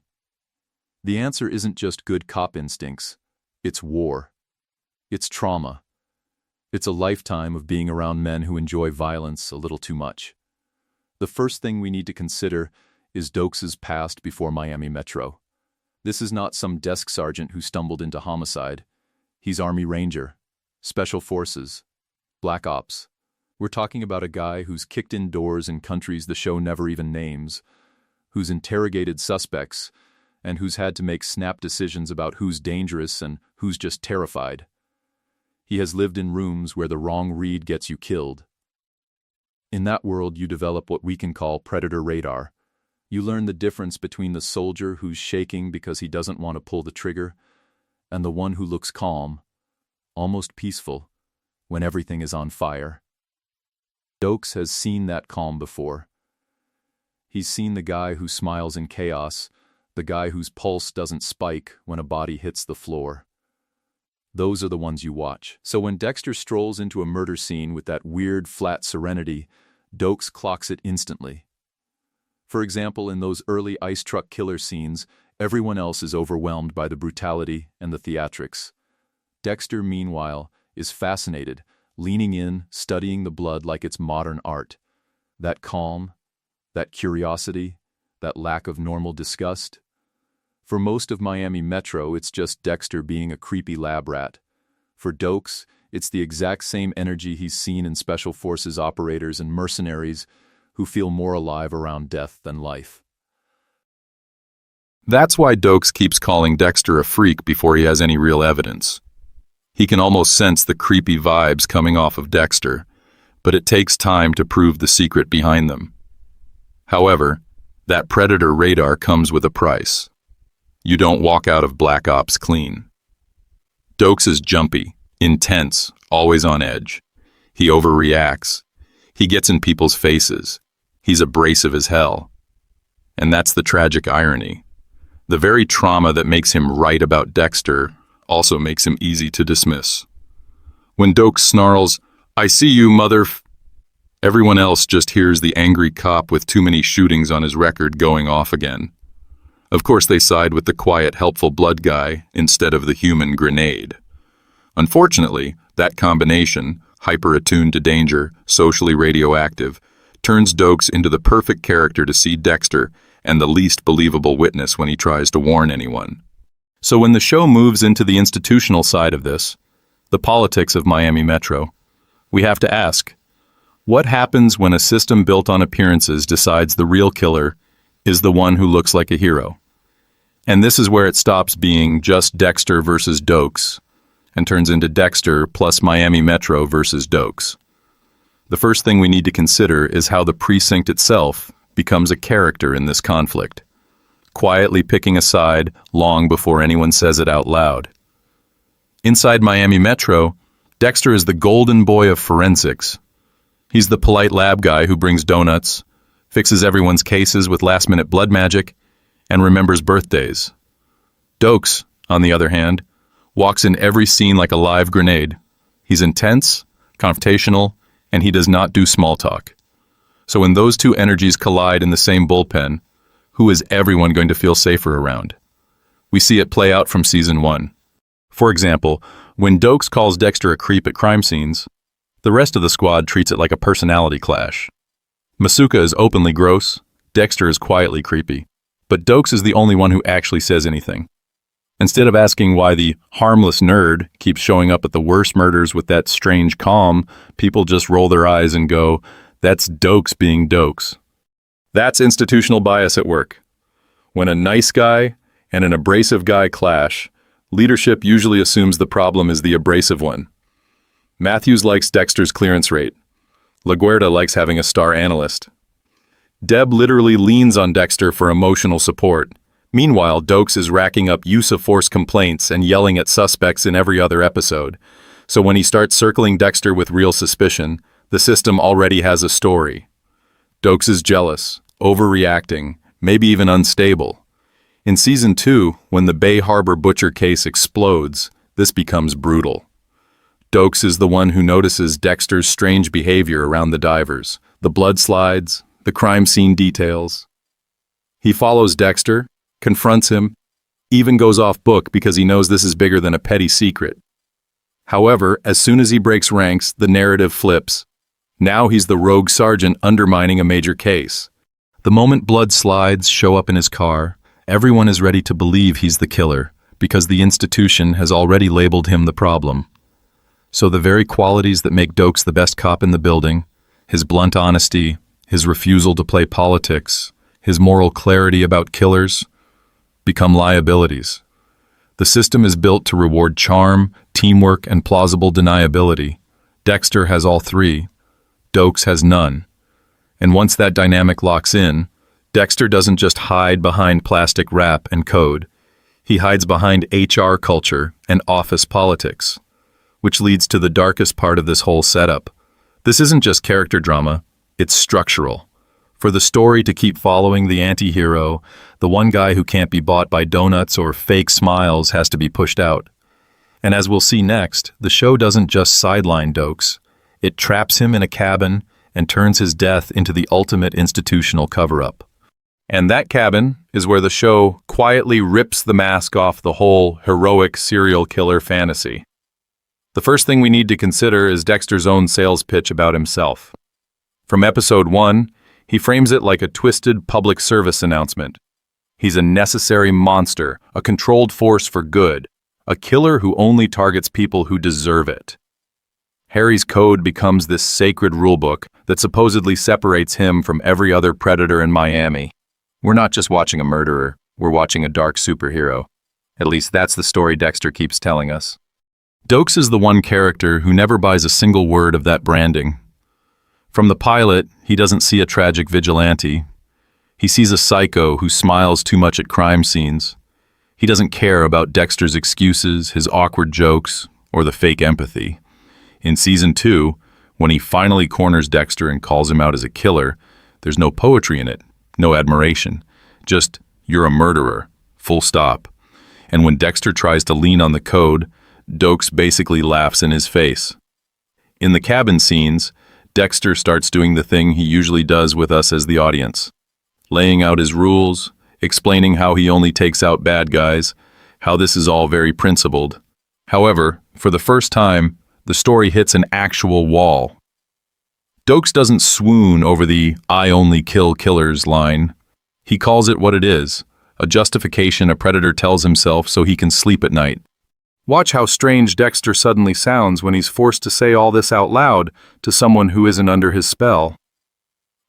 The answer isn't just good cop instincts. It's war. It's trauma. It's a lifetime of being around men who enjoy violence a little too much. The first thing we need to consider is Doakes' past before Miami Metro. This is not some desk sergeant who stumbled into homicide. He's Army Ranger, Special Forces, Black Ops. We're talking about a guy who's kicked in doors in countries the show never even names, who's interrogated suspects, and who's had to make snap decisions about who's dangerous and who's just terrified. He has lived in rooms where the wrong read gets you killed. In that world, you develop what we can call predator radar. You learn the difference between the soldier who's shaking because he doesn't want to pull the trigger and the one who looks calm, almost peaceful, when everything is on fire. Doakes has seen that calm before. He's seen the guy who smiles in chaos, the guy whose pulse doesn't spike when a body hits the floor. Those are the ones you watch. So when Dexter strolls into a murder scene with that weird, flat serenity, Doakes clocks it instantly. For example, in those early ice truck killer scenes, everyone else is overwhelmed by the brutality and the theatrics. Dexter, meanwhile, is fascinated, leaning in, studying the blood like it's modern art. That calm, that curiosity, that lack of normal disgust. For most of Miami Metro, it's just Dexter being a creepy lab rat. For Doakes, it's the exact same energy he's seen in Special Forces operators and mercenaries who feel more alive around death than life. That's why Doakes keeps calling Dexter a freak before he has any real evidence. He can almost sense the creepy vibes coming off of Dexter, but it takes time to prove the secret behind them. However, that predator radar comes with a price. You don't walk out of Black Ops clean. Doakes is jumpy, intense, always on edge. He overreacts. He gets in people's faces. He's abrasive as hell. And that's the tragic irony. The very trauma that makes him right about Dexter also makes him easy to dismiss. When Doakes snarls, "I see you, everyone else just hears the angry cop with too many shootings on his record going off again. Of course, they side with the quiet, helpful blood guy instead of the human grenade. Unfortunately, that combination, hyper-attuned to danger, socially radioactive, turns Doakes into the perfect character to see Dexter and the least believable witness when he tries to warn anyone. So when the show moves into the institutional side of this, the politics of Miami Metro, we have to ask, what happens when a system built on appearances decides the real killer is the one who looks like a hero? And this is where it stops being just Dexter versus Doakes and turns into Dexter plus Miami Metro versus Doakes. The first thing we need to consider is how the precinct itself becomes a character in this conflict, quietly picking a side long before anyone says it out loud. Inside Miami Metro, Dexter is the golden boy of forensics. He's the polite lab guy who brings donuts, fixes everyone's cases with last-minute blood magic, and remembers birthdays. Doakes, on the other hand, walks in every scene like a live grenade. He's intense, confrontational, and he does not do small talk. So when those two energies collide in the same bullpen, who is everyone going to feel safer around? We see it play out from Season 1. For example, when Doakes calls Dexter a creep at crime scenes, the rest of the squad treats it like a personality clash. Masuka is openly gross, Dexter is quietly creepy, but Doakes is the only one who actually says anything. Instead of asking why the harmless nerd keeps showing up at the worst murders with that strange calm, people just roll their eyes and go, "That's Doakes being Doakes." That's institutional bias at work. When a nice guy and an abrasive guy clash, Leadership usually assumes the problem is the abrasive one. Matthews likes Dexter's clearance rate. LaGuerta likes having a star analyst. Deb literally leans on Dexter for emotional support. Meanwhile, Doakes is racking up use-of-force complaints and yelling at suspects in every other episode. So when he starts circling Dexter with real suspicion, the system already has a story. Doakes is jealous, overreacting, maybe even unstable. In Season 2, when the Bay Harbor butcher case explodes, this becomes brutal. Doakes is the one who notices Dexter's strange behavior around the divers, the blood slides, the crime scene details. He follows Dexter, confronts him, even goes off book because he knows this is bigger than a petty secret. However, as soon as he breaks ranks, the narrative flips. Now he's the rogue sergeant undermining a major case. The moment blood slides show up in his car, everyone is ready to believe he's the killer because the institution has already labeled him the problem. So the very qualities that make Doakes the best cop in the building, his blunt honesty, his refusal to play politics, his moral clarity about killers, become liabilities. The system is built to reward charm, teamwork, and plausible deniability. Dexter has all three. Doakes has none. And once that dynamic locks in, Dexter doesn't just hide behind plastic wrap and code. He hides behind HR culture and office politics, which leads to the darkest part of this whole setup. This isn't just character drama, it's structural. For the story to keep following the anti-hero, the one guy who can't be bought by donuts or fake smiles has to be pushed out. And as we'll see next, the show doesn't just sideline Doakes. It traps him in a cabin and turns his death into the ultimate institutional cover-up. And that cabin is where the show quietly rips the mask off the whole heroic serial killer fantasy. The first thing we need to consider is Dexter's own sales pitch about himself. From episode 1, he frames it like a twisted public service announcement. He's a necessary monster, a controlled force for good, a killer who only targets people who deserve it. Harry's code becomes this sacred rulebook that supposedly separates him from every other predator in Miami. We're not just watching a murderer, we're watching a dark superhero. At least that's the story Dexter keeps telling us. Doakes is the one character who never buys a single word of that branding. From the pilot, he doesn't see a tragic vigilante. He sees a psycho who smiles too much at crime scenes. He doesn't care about Dexter's excuses, his awkward jokes, or the fake empathy. In Season 2, when he finally corners Dexter and calls him out as a killer, there's no poetry in it, no admiration. Just, you're a murderer, full stop. And when Dexter tries to lean on the code, Doakes basically laughs in his face. In the cabin scenes, Dexter starts doing the thing he usually does with us as the audience, laying out his rules, explaining how he only takes out bad guys, how this is all very principled. However, for the first time, the story hits an actual wall. Doakes doesn't swoon over the "I only kill killers" line. He calls it what it is, a justification a predator tells himself so he can sleep at night. Watch how strange Dexter suddenly sounds when he's forced to say all this out loud to someone who isn't under his spell.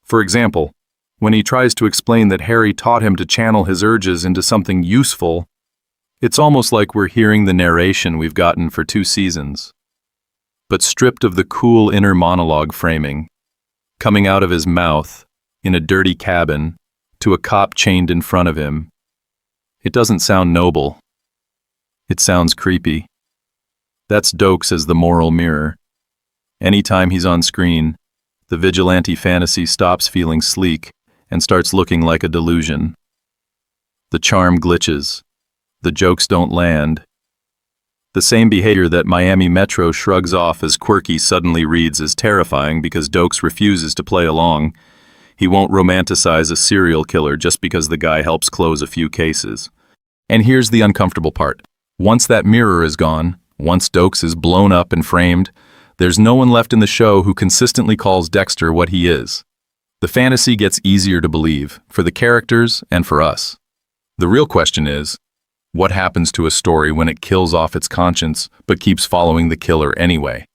For example, when he tries to explain that Harry taught him to channel his urges into something useful, it's almost like we're hearing the narration we've gotten for 2 seasons. But stripped of the cool inner monologue framing, coming out of his mouth, in a dirty cabin, to a cop chained in front of him, it doesn't sound noble. It sounds creepy. That's Doakes as the moral mirror. Anytime he's on screen, the vigilante fantasy stops feeling sleek and starts looking like a delusion. The charm glitches. The jokes don't land. The same behavior that Miami Metro shrugs off as quirky suddenly reads as terrifying because Doakes refuses to play along. He won't romanticize a serial killer just because the guy helps close a few cases. And here's the uncomfortable part. Once that mirror is gone, once Doakes is blown up and framed, there's no one left in the show who consistently calls Dexter what he is. The fantasy gets easier to believe, for the characters and for us. The real question is, what happens to a story when it kills off its conscience but keeps following the killer anyway?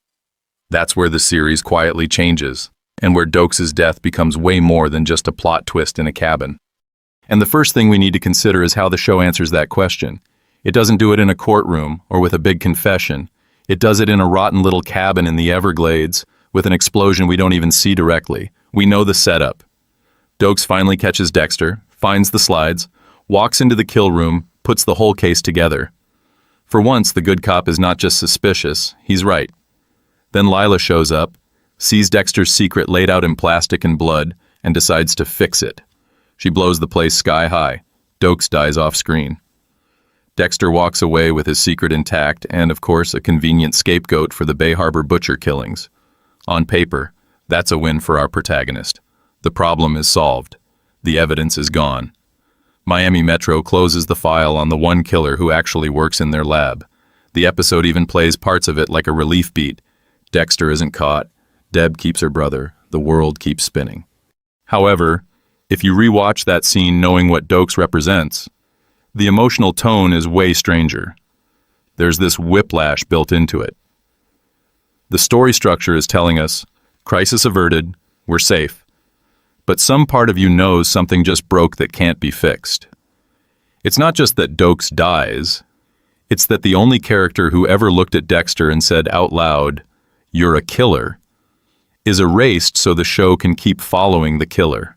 That's where the series quietly changes, and where Doakes' death becomes way more than just a plot twist in a cabin. And the first thing we need to consider is how the show answers that question. It doesn't do it in a courtroom or with a big confession. It does it in a rotten little cabin in the Everglades with an explosion we don't even see directly. We know the setup. Doakes finally catches Dexter, finds the slides, walks into the kill room, puts the whole case together. For once, the good cop is not just suspicious, he's right. Then Lila shows up, sees Dexter's secret laid out in plastic and blood, and decides to fix it. She blows the place sky high. Doakes dies off screen. Dexter walks away with his secret intact and, of course, a convenient scapegoat for the Bay Harbor butcher killings. On paper, that's a win for our protagonist. The problem is solved. The evidence is gone. Miami Metro closes the file on the one killer who actually works in their lab. The episode even plays parts of it like a relief beat. Dexter isn't caught. Deb keeps her brother. The world keeps spinning. However, if you rewatch that scene knowing what Doakes represents, the emotional tone is way stranger. There's this whiplash built into it. The story structure is telling us, crisis averted, we're safe. But some part of you knows something just broke that can't be fixed. It's not just that Doakes dies, it's that the only character who ever looked at Dexter and said out loud, "You're a killer," is erased so the show can keep following the killer.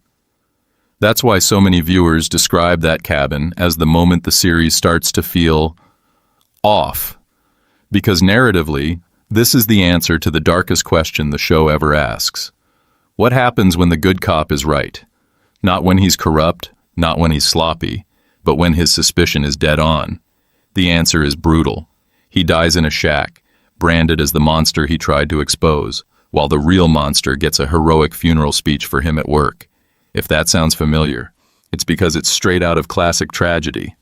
That's why so many viewers describe that cabin as the moment the series starts to feel off. Because narratively, this is the answer to the darkest question the show ever asks. What happens when the good cop is right? Not when he's corrupt, not when he's sloppy, but when his suspicion is dead on. The answer is brutal. He dies in a shack, branded as the monster he tried to expose, while the real monster gets a heroic funeral speech for him at work. If that sounds familiar, it's because it's straight out of classic tragedy.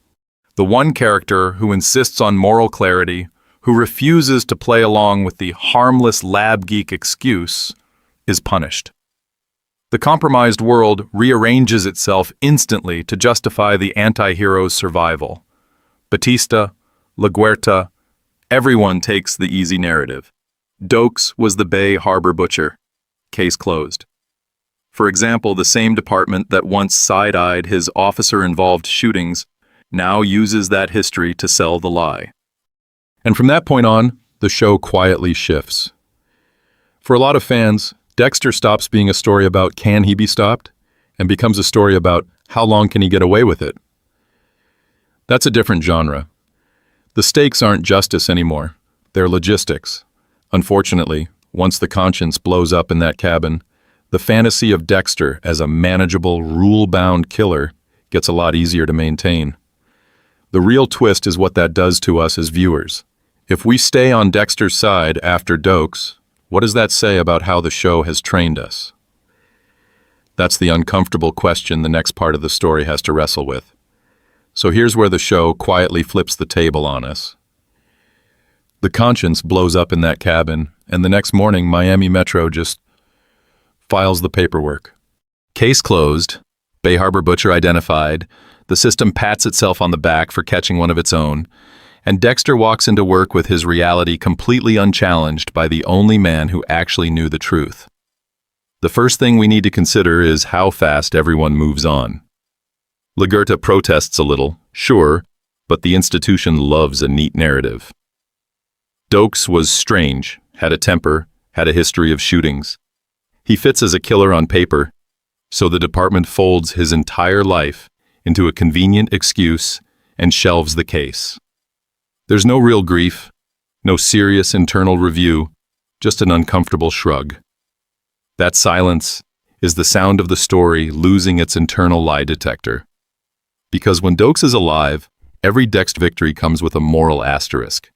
The one character who insists on moral clarity, who refuses to play along with the harmless lab geek excuse, is punished. The compromised world rearranges itself instantly to justify the anti-hero's survival. Batista, LaGuerta, everyone takes the easy narrative. Doakes was the Bay Harbor butcher. Case closed. For example, the same department that once side-eyed his officer-involved shootings now uses that history to sell the lie. And from that point on, the show quietly shifts. For a lot of fans, Dexter stops being a story about can he be stopped and becomes a story about how long can he get away with it. That's a different genre. The stakes aren't justice anymore, they're logistics. Unfortunately, once the conscience blows up in that cabin, the fantasy of Dexter as a manageable, rule-bound killer gets a lot easier to maintain. The real twist is what that does to us as viewers. If we stay on Dexter's side after Doakes, what does that say about how the show has trained us? That's the uncomfortable question the next part of the story has to wrestle with. So here's where the show quietly flips the table on us. The conscience blows up in that cabin, and the next morning Miami Metro just files the paperwork. Case closed, Bay Harbor butcher identified, the system pats itself on the back for catching one of its own, and Dexter walks into work with his reality completely unchallenged by the only man who actually knew the truth. The first thing we need to consider is how fast everyone moves on. LaGuerta protests a little, sure, but the institution loves a neat narrative. Doakes was strange, had a temper, had a history of shootings. He fits as a killer on paper, so the department folds his entire life into a convenient excuse and shelves the case. There's no real grief, no serious internal review, just an uncomfortable shrug. That silence is the sound of the story losing its internal lie detector. Because when Doakes is alive, every Dexter victory comes with a moral asterisk.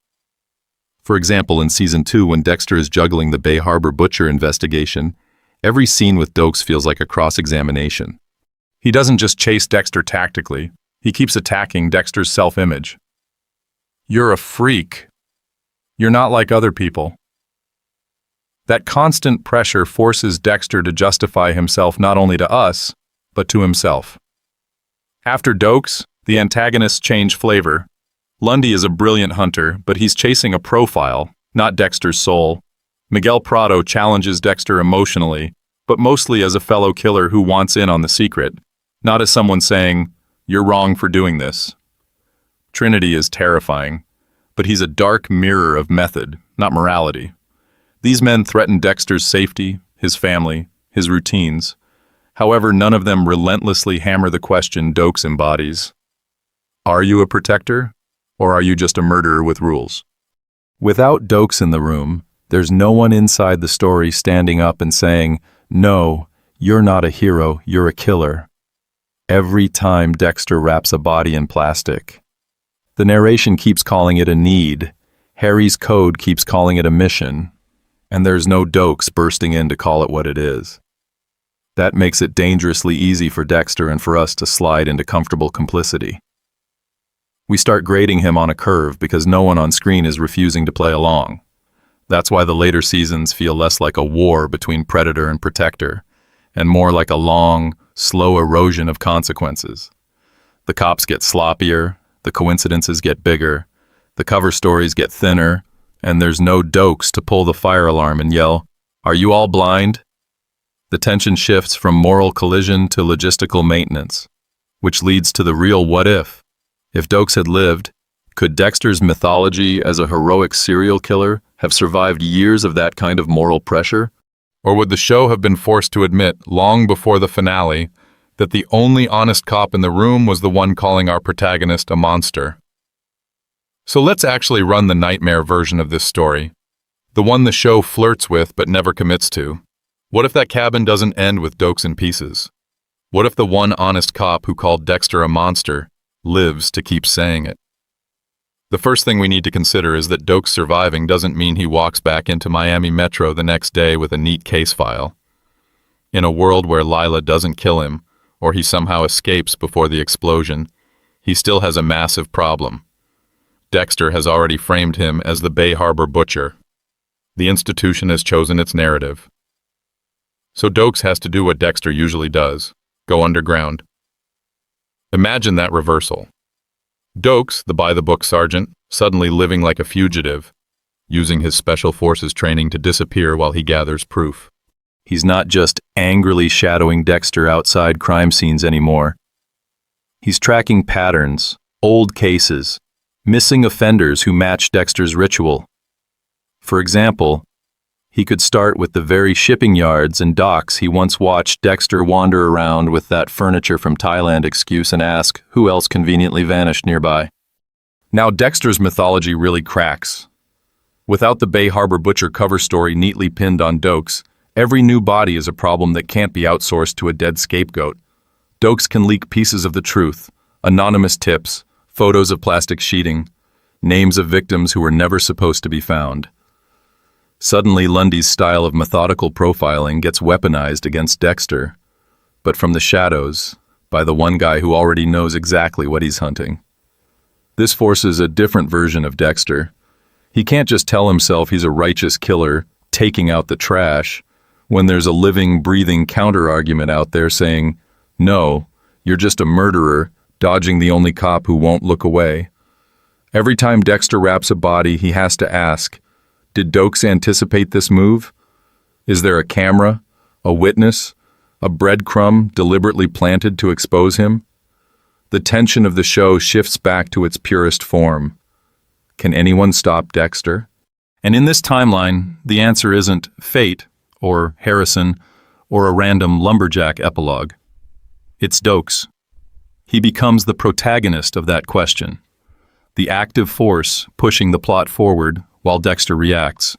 For example, in Season 2, when Dexter is juggling the Bay Harbor butcher investigation, every scene with Doakes feels like a cross-examination. He doesn't just chase Dexter tactically, he keeps attacking Dexter's self-image. You're a freak. You're not like other people. That constant pressure forces Dexter to justify himself not only to us, but to himself. After Doakes, the antagonists change flavor. Lundy is a brilliant hunter, but he's chasing a profile, not Dexter's soul. Miguel Prado challenges Dexter emotionally, but mostly as a fellow killer who wants in on the secret, not as someone saying, "You're wrong for doing this." Trinity is terrifying, but he's a dark mirror of method, not morality. These men threaten Dexter's safety, his family, his routines. However, none of them relentlessly hammer the question Doakes embodies. Are you a protector, or are you just a murderer with rules? Without Doakes in the room, there's no one inside the story standing up and saying, "No, you're not a hero, you're a killer." Every time Dexter wraps a body in plastic, the narration keeps calling it a need, Harry's code keeps calling it a mission, and there's no Doakes bursting in to call it what it is. That makes it dangerously easy for Dexter and for us to slide into comfortable complicity. We start grading him on a curve because no one on screen is refusing to play along. That's why the later seasons feel less like a war between predator and protector, and more like a long, slow erosion of consequences. The cops get sloppier, the coincidences get bigger, the cover stories get thinner, and there's no Doakes to pull the fire alarm and yell, "Are you all blind?" The tension shifts from moral collision to logistical maintenance, which leads to the real what if. If Doakes had lived, could Dexter's mythology as a heroic serial killer have survived years of that kind of moral pressure? Or would the show have been forced to admit, long before the finale, that the only honest cop in the room was the one calling our protagonist a monster? So let's actually run the nightmare version of this story, the one the show flirts with but never commits to. What if that cabin doesn't end with Doakes in pieces? What if the one honest cop who called Dexter a monster lives to keep saying it? The first thing we need to consider is that Doakes surviving doesn't mean he walks back into Miami Metro the next day with a neat case file. In a world where Lila doesn't kill him, or he somehow escapes before the explosion, he still has a massive problem. Dexter has already framed him as the Bay Harbor Butcher. The institution has chosen its narrative. So Doakes has to do what Dexter usually does, go underground. Imagine that reversal. Doakes, the by-the-book sergeant, suddenly living like a fugitive, using his special forces training to disappear while he gathers proof. He's not just angrily shadowing Dexter outside crime scenes anymore. He's tracking patterns, old cases, missing offenders who match Dexter's ritual. For example, he could start with the very shipping yards and docks he once watched Dexter wander around with that furniture from Thailand excuse and ask who else conveniently vanished nearby. Now Dexter's mythology really cracks. Without the Bay Harbor Butcher cover story neatly pinned on Doakes, every new body is a problem that can't be outsourced to a dead scapegoat. Doakes can leak pieces of the truth, anonymous tips, photos of plastic sheeting, names of victims who were never supposed to be found. Suddenly, Lundy's style of methodical profiling gets weaponized against Dexter, but from the shadows, by the one guy who already knows exactly what he's hunting. This forces a different version of Dexter. He can't just tell himself he's a righteous killer, taking out the trash, when there's a living, breathing counter-argument out there saying, "No, you're just a murderer, dodging the only cop who won't look away." Every time Dexter wraps a body, he has to ask, did Doakes anticipate this move? Is there a camera, a witness, a breadcrumb deliberately planted to expose him? The tension of the show shifts back to its purest form. Can anyone stop Dexter? And in this timeline, the answer isn't fate, or Harrison, or a random lumberjack epilogue. It's Doakes. He becomes the protagonist of that question, the active force pushing the plot forward while Dexter reacts.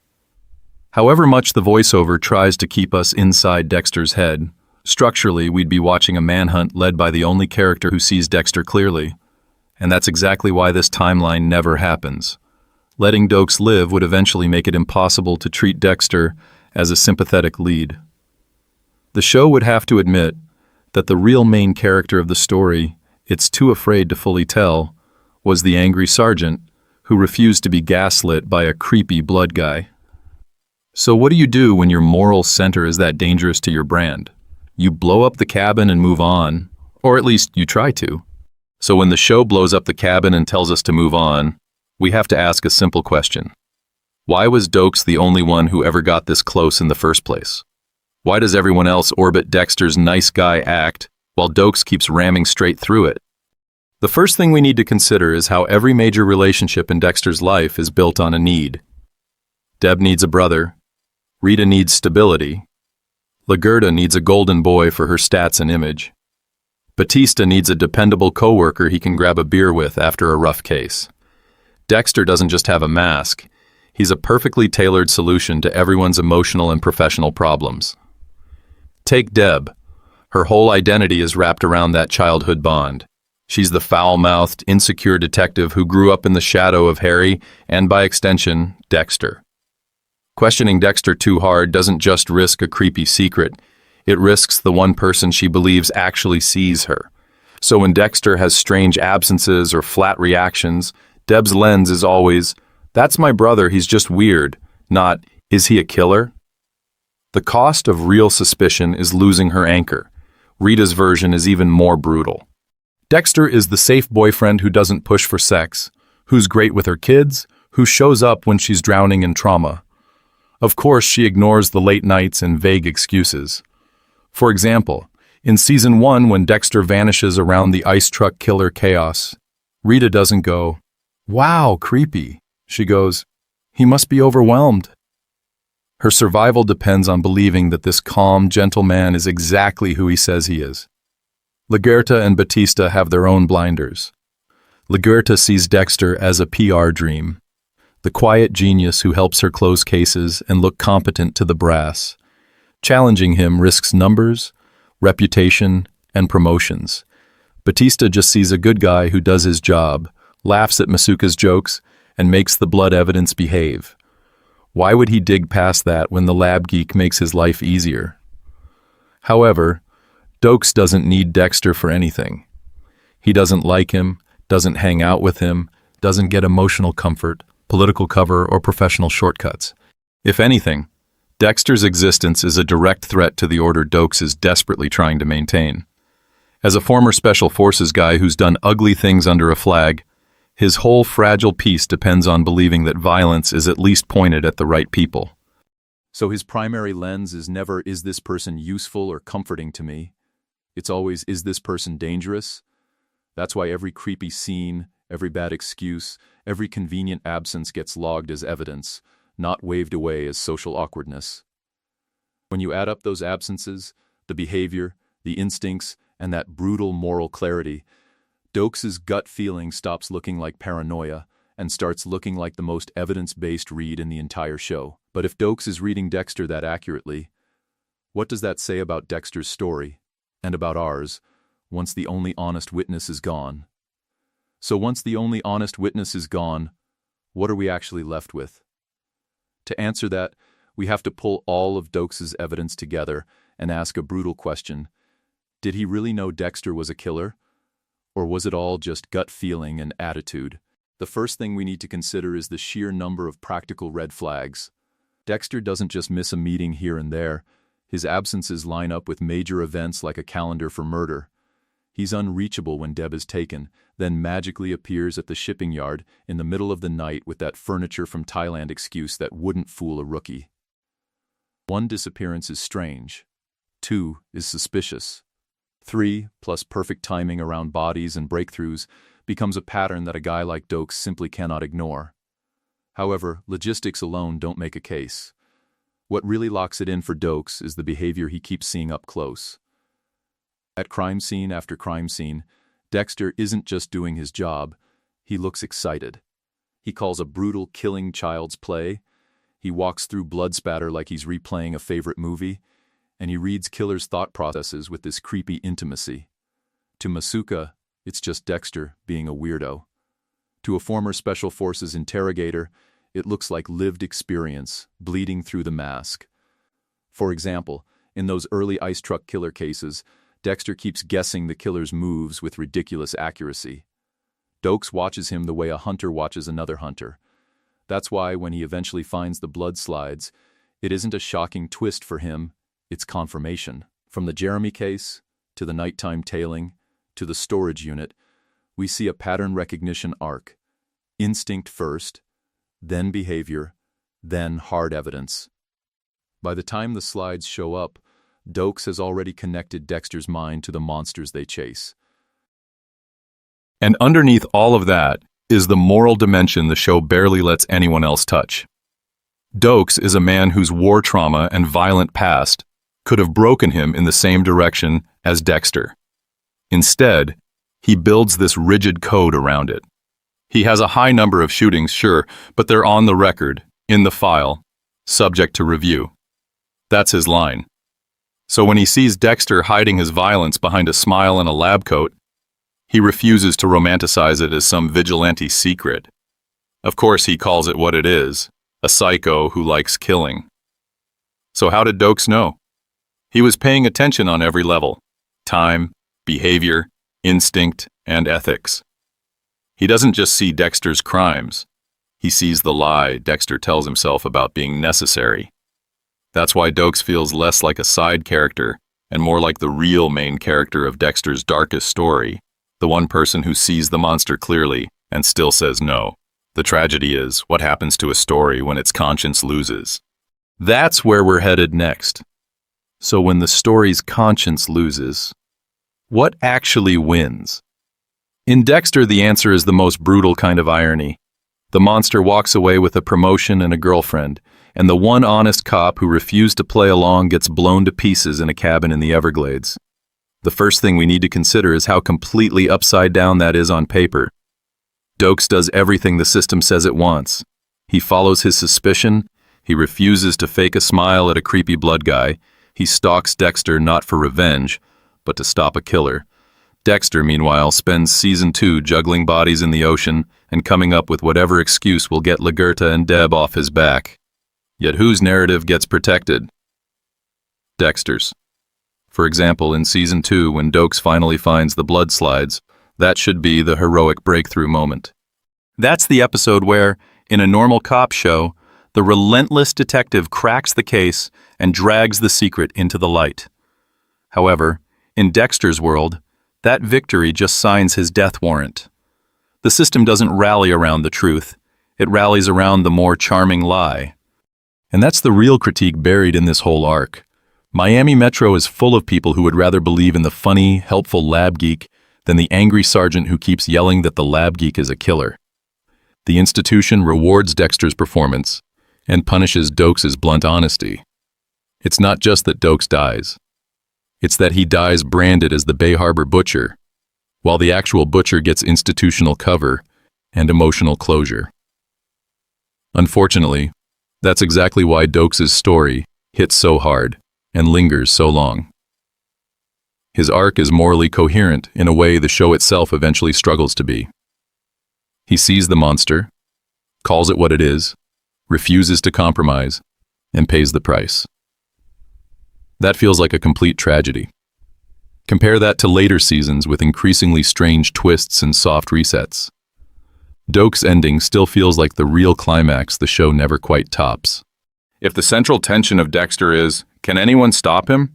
However much the voiceover tries to keep us inside Dexter's head, structurally we'd be watching a manhunt led by the only character who sees Dexter clearly. And that's exactly why this timeline never happens. Letting Doakes live would eventually make it impossible to treat Dexter as a sympathetic lead. The show would have to admit that the real main character of the story, it's too afraid to fully tell, was the angry sergeant who refused to be gaslit by a creepy blood guy. So what do you do when your moral center is that dangerous to your brand? You blow up the cabin and move on, or at least you try to. So when the show blows up the cabin and tells us to move on, we have to ask a simple question. Why was Doakes the only one who ever got this close in the first place? Why does everyone else orbit Dexter's nice guy act while Doakes keeps ramming straight through it? The first thing we need to consider is how every major relationship in Dexter's life is built on a need. Deb needs a brother. Rita needs stability. Lagerta needs a golden boy for her stats and image. Batista needs a dependable coworker he can grab a beer with after a rough case. Dexter doesn't just have a mask. He's a perfectly tailored solution to everyone's emotional and professional problems. Take Deb. Her whole identity is wrapped around that childhood bond. She's the foul-mouthed, insecure detective who grew up in the shadow of Harry and, by extension, Dexter. Questioning Dexter too hard doesn't just risk a creepy secret, it risks the one person she believes actually sees her. So when Dexter has strange absences or flat reactions, Deb's lens is always, "That's my brother, he's just weird," not, "Is he a killer?" The cost of real suspicion is losing her anchor. Rita's version is even more brutal. Dexter is the safe boyfriend who doesn't push for sex, who's great with her kids, who shows up when she's drowning in trauma. Of course, she ignores the late nights and vague excuses. For example, in Season 1 when Dexter vanishes around the ice truck killer chaos, Rita doesn't go, "Wow, creepy." She goes, "He must be overwhelmed." Her survival depends on believing that this calm, gentle man is exactly who he says he is. Lagerta and Batista have their own blinders. Lagerta sees Dexter as a PR dream, the quiet genius who helps her close cases and look competent to the brass. Challenging him risks numbers, reputation, and promotions. Batista just sees a good guy who does his job, laughs at Masuka's jokes, and makes the blood evidence behave. Why would he dig past that when the lab geek makes his life easier? However, Doakes doesn't need Dexter for anything. He doesn't like him, doesn't hang out with him, doesn't get emotional comfort, political cover, or professional shortcuts. If anything, Dexter's existence is a direct threat to the order Doakes is desperately trying to maintain. As a former Special Forces guy who's done ugly things under a flag, his whole fragile peace depends on believing that violence is at least pointed at the right people. So his primary lens is never, "Is this person useful or comforting to me?" It's always, "Is this person dangerous?" That's why every creepy scene, every bad excuse, every convenient absence gets logged as evidence, not waved away as social awkwardness. When you add up those absences, the behavior, the instincts, and that brutal moral clarity, Doakes' gut feeling stops looking like paranoia and starts looking like the most evidence-based read in the entire show. But if Doakes is reading Dexter that accurately, what does that say about Dexter's story, and about ours, once the only honest witness is gone? So once the only honest witness is gone, what are we actually left with? To answer that, we have to pull all of Doakes' evidence together and ask a brutal question. Did he really know Dexter was a killer? Or was it all just gut feeling and attitude? The first thing we need to consider is the sheer number of practical red flags. Dexter doesn't just miss a meeting here and there. His absences line up with major events like a calendar for murder. He's unreachable when Deb is taken, then magically appears at the shipping yard in the middle of the night with that furniture from Thailand excuse that wouldn't fool a rookie. 1 disappearance is strange. 2 is suspicious. 3, plus perfect timing around bodies and breakthroughs, becomes a pattern that a guy like Doakes simply cannot ignore. However, logistics alone don't make a case. What really locks it in for Doakes is the behavior he keeps seeing up close. At crime scene after crime scene, Dexter isn't just doing his job, he looks excited. He calls a brutal killing child's play, he walks through blood spatter like he's replaying a favorite movie, and he reads killers' thought processes with this creepy intimacy. To Masuka, it's just Dexter being a weirdo. To a former Special Forces interrogator, it looks like lived experience bleeding through the mask. For example, in those early ice truck killer cases, Dexter keeps guessing the killer's moves with ridiculous accuracy. Doakes watches him the way a hunter watches another hunter. That's why when he eventually finds the blood slides, it isn't a shocking twist for him, it's confirmation. From the Jeremy case, to the nighttime tailing, to the storage unit, we see a pattern recognition arc. Instinct first, then behavior, then hard evidence. By the time the slides show up, Doakes has already connected Dexter's mind to the monsters they chase. And underneath all of that is the moral dimension the show barely lets anyone else touch. Doakes is a man whose war trauma and violent past could have broken him in the same direction as Dexter. Instead, he builds this rigid code around it. He has a high number of shootings, sure, but they're on the record, in the file, subject to review. That's his line. So when he sees Dexter hiding his violence behind a smile and a lab coat, he refuses to romanticize it as some vigilante secret. Of course, he calls it what it is, a psycho who likes killing. So how did Doakes know? He was paying attention on every level: time, behavior, instinct, and ethics. He doesn't just see Dexter's crimes. He sees the lie Dexter tells himself about being necessary. That's why Doakes feels less like a side character and more like the real main character of Dexter's darkest story, the one person who sees the monster clearly and still says no. The tragedy is what happens to a story when its conscience loses. That's where we're headed next. So when the story's conscience loses, what actually wins? In Dexter, the answer is the most brutal kind of irony. The monster walks away with a promotion and a girlfriend, and the one honest cop who refused to play along gets blown to pieces in a cabin in the Everglades. The first thing we need to consider is how completely upside down that is on paper. Doakes does everything the system says it wants. He follows his suspicion. He refuses to fake a smile at a creepy blood guy. He stalks Dexter not for revenge, but to stop a killer. Dexter, meanwhile, spends season 2 juggling bodies in the ocean and coming up with whatever excuse will get Lagerta and Deb off his back. Yet whose narrative gets protected? Dexter's. For example, in season 2, when Doakes finally finds the blood slides, that should be the heroic breakthrough moment. That's the episode where, in a normal cop show, the relentless detective cracks the case and drags the secret into the light. However, in Dexter's world, that victory just signs his death warrant. The system doesn't rally around the truth. It rallies around the more charming lie. And that's the real critique buried in this whole arc. Miami Metro is full of people who would rather believe in the funny, helpful lab geek than the angry sergeant who keeps yelling that the lab geek is a killer. The institution rewards Dexter's performance and punishes Doakes' blunt honesty. It's not just that Doakes dies. It's that he dies branded as the Bay Harbor Butcher, while the actual butcher gets institutional cover and emotional closure. Unfortunately, that's exactly why Doakes' story hits so hard and lingers so long. His arc is morally coherent in a way the show itself eventually struggles to be. He sees the monster, calls it what it is, refuses to compromise, and pays the price. That feels like a complete tragedy. Compare that to later seasons with increasingly strange twists and soft resets. Doakes' ending still feels like the real climax the show never quite tops. If the central tension of Dexter is, can anyone stop him?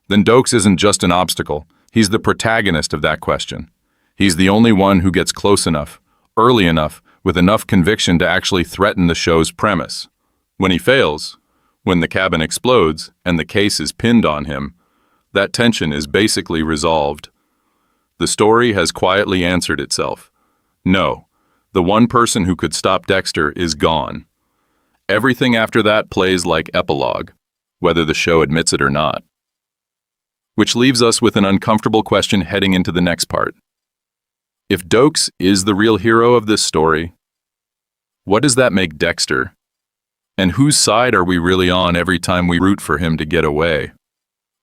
Then Doakes isn't just an obstacle. He's the protagonist of that question. He's the only one who gets close enough, early enough, with enough conviction to actually threaten the show's premise. When he fails, when the cabin explodes and the case is pinned on him, that tension is basically resolved. The story has quietly answered itself. No, the one person who could stop Dexter is gone. Everything after that plays like epilogue, whether the show admits it or not. Which leaves us with an uncomfortable question heading into the next part. If Doakes is the real hero of this story, what does that make Dexter? And whose side are we really on every time we root for him to get away?